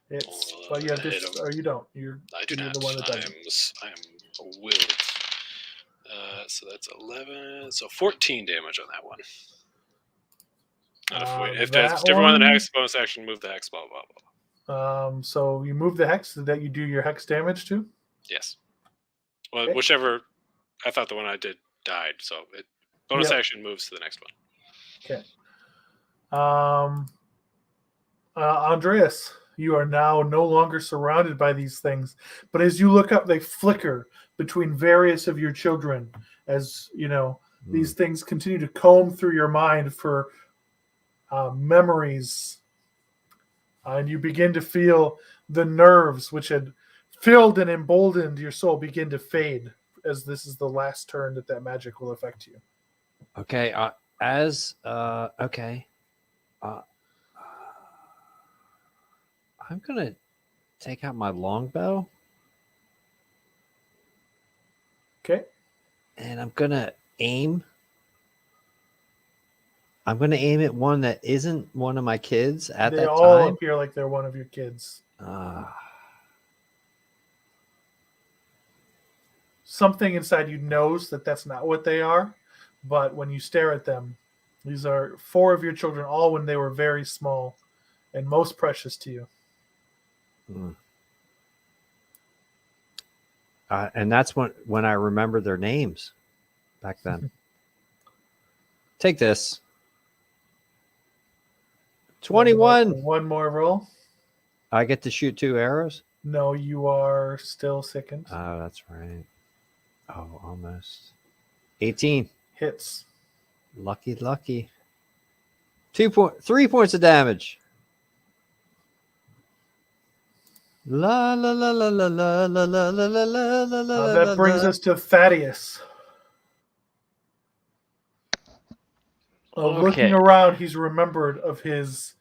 It's Oh, but you have hit this, 'em. or you don't. You're I do you're not. the one that doesn't. I am a willed. So that's 11. So 14 damage on that one. And if That that's different one than one- hex, bonus action, move the hex, blah, blah, blah. So you move the hex that you do your hex damage to. Yes. Well, Okay. whichever. I thought the one I did died, so bonus Yep. action moves to the next one. Okay. Andreas, you are now no longer surrounded by these things, but as you look up, they flicker between various of your children as these things continue to comb through your mind for memories, and you begin to feel the nerves which had filled and emboldened your soul begin to fade as this is the last turn that magic will affect you. Okay. Okay. I'm gonna take out my longbow. Okay. And I'm gonna aim. I'm gonna aim at one that isn't one of my kids at They that all time. appear like they're one of your kids. Something inside you knows that that's not what they are, but when you stare at them, these are 4 of your children, all when they were very small and most precious to you. And that's when I remember their names back then. Take this. 21. One more roll. I get to shoot 2 arrows? No, you are still sickened. Oh, that's right. Oh, almost. 18. Hits. Lucky. 3 points of damage. La la la la la la la la la la la la la. That brings us to Thaddeus. Looking around, he's remembered of his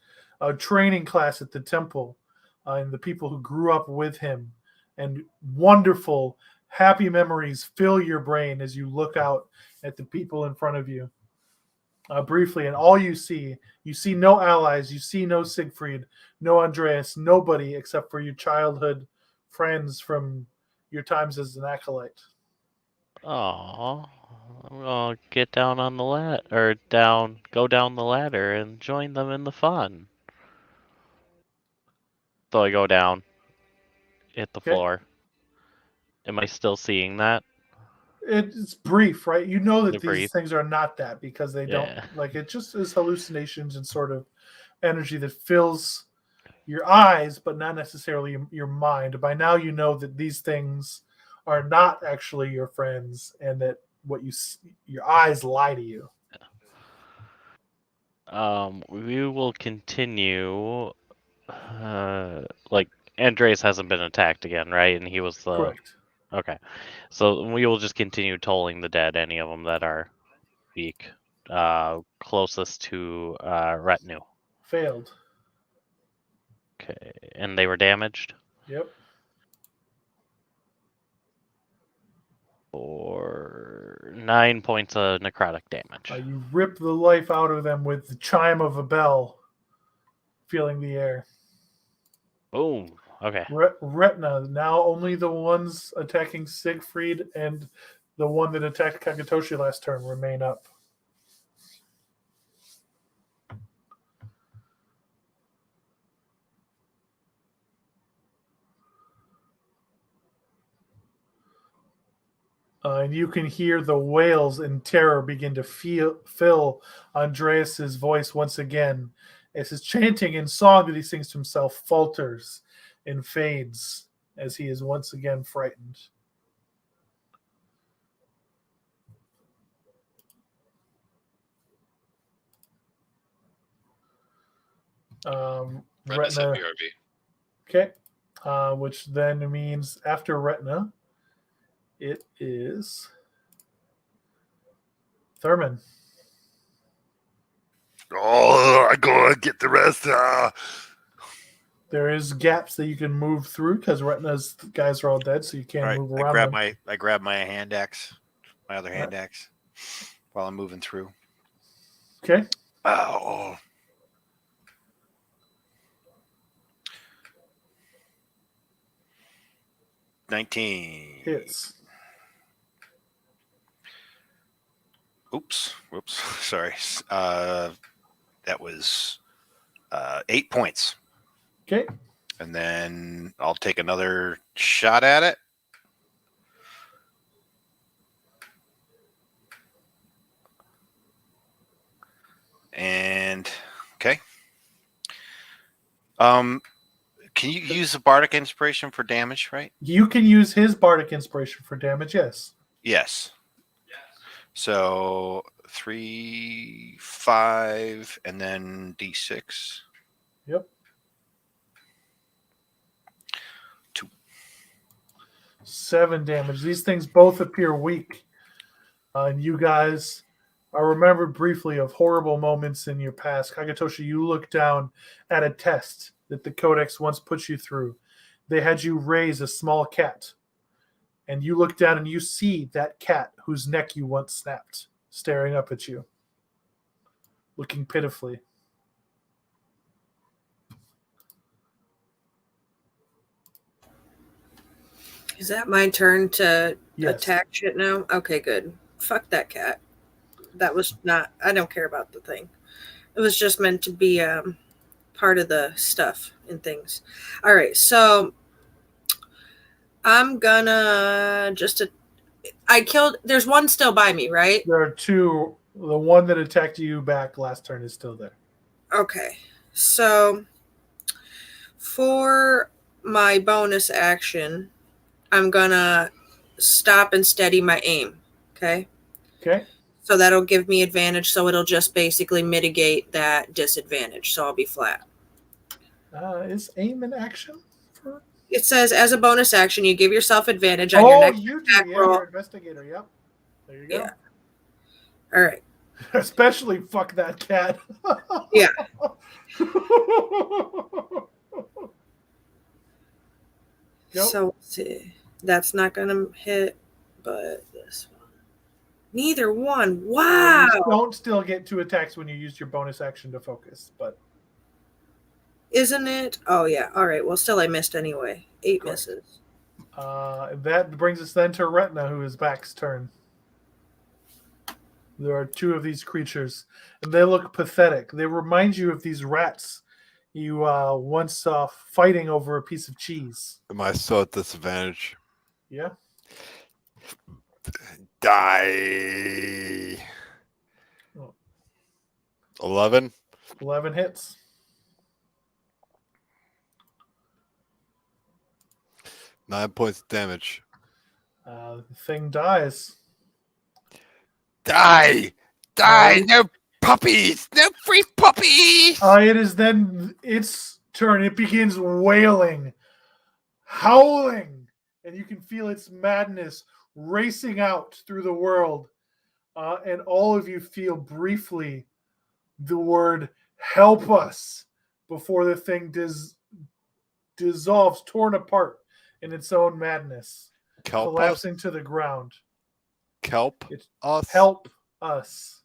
training class at the temple and the people who grew up with him. And wonderful, happy memories fill your brain as you look out at the people in front of you. Briefly, and all you see no allies, you see no Siegfried, no Andreas, nobody except for your childhood friends from your times as an acolyte. Aww. I'll get down on the go down the ladder and join them in the fun. So I go down, hit the floor. Am I still seeing that? It's brief, right? You know that these brief. things are not that because they don't it just is hallucinations and sort of energy that fills your eyes, but not necessarily your mind. By now, you know that these things are not actually your friends, and that your eyes lie to you. We will continue. Andreas hasn't been attacked again, right? And he was the correct. Okay, so we will just continue tolling the dead. Any of them that are weak, closest to retinue. Failed. Okay, and they were damaged. Yep. For 9 points of necrotic damage. You rip the life out of them with the chime of a bell, feeling the air. Boom. Okay. Retina, now only the ones attacking Siegfried and the one that attacked Kagetoshi last turn remain up. And you can hear the wails in terror begin to fill Andreas's voice once again as his chanting and song that he sings to himself falters and fades as he is once again frightened. Retina. Okay. Which then means after Retina, it is Thurman. Oh, I go and get the rest. There is gaps that you can move through because Retina's guys are all dead, so you can't move around. I grab my hand axe, my other hand axe. while I'm moving through. Okay. Oh. $19 hits. Oops. Whoops. Sorry. That was 8 points. Okay. And then I'll take another shot at it. And okay. Can you use the Bardic Inspiration for damage, right? You can use his Bardic Inspiration for damage, yes. Yes. So 3, 5, and then D6. Yep. 2. 7 damage. These things both appear weak. And you guys are remembered briefly of horrible moments in your past. Kagetoshi, you look down at a test that the Codex once put you through. They had you raise a small cat. And you look down and you see that cat whose neck you once snapped, staring up at you, looking pitifully. Is that my turn to Yes. attack shit now? Okay, good. Fuck that cat. That was not... I don't care about the thing. It was just meant to be part of the stuff and things. All right, so I'm gonna just... I killed... There's one still by me, right? There are 2. The one that attacked you back last turn is still there. Okay, so for my bonus action, I'm gonna stop and steady my aim. Okay. Okay. So that'll give me advantage. So it'll just basically mitigate that disadvantage. So I'll be flat. Is aim an action? It says as a bonus action, you give yourself advantage on your next you attack do. Yeah, roll. you're investigator. Yep. There you go. Yeah. All right. Especially fuck that cat. Yeah. Yep. So let's see. That's not gonna hit, but this one. Neither one. Wow. You don't still get 2 attacks when you use your bonus action to focus, but Isn't it? Oh yeah. All right. Well, still I missed anyway. 8 Correct. misses. that brings us then to Retina, who is Back's turn. There are 2 of these creatures, and they look pathetic. They remind you of these rats you once saw fighting over a piece of cheese. Am I still at disadvantage? Yeah. Die. Oh. 11. 11 hits. Nine points of damage. The thing dies. Die! Die! No puppies! No free puppies! It is then its turn. It begins wailing, howling, and you can feel its madness racing out through the world. And all of you feel briefly the word "help us" before the thing dissolves, torn apart in its own madness, Kelp collapsing us? to the ground. Kelp It's us? help us.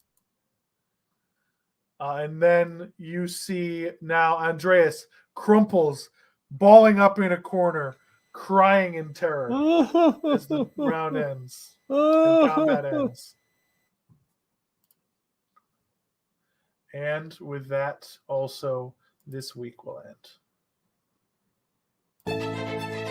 And then you see now Andreas crumples, balling up in a corner, crying in terror as the round ends and combat ends. And with that, also, this week will end.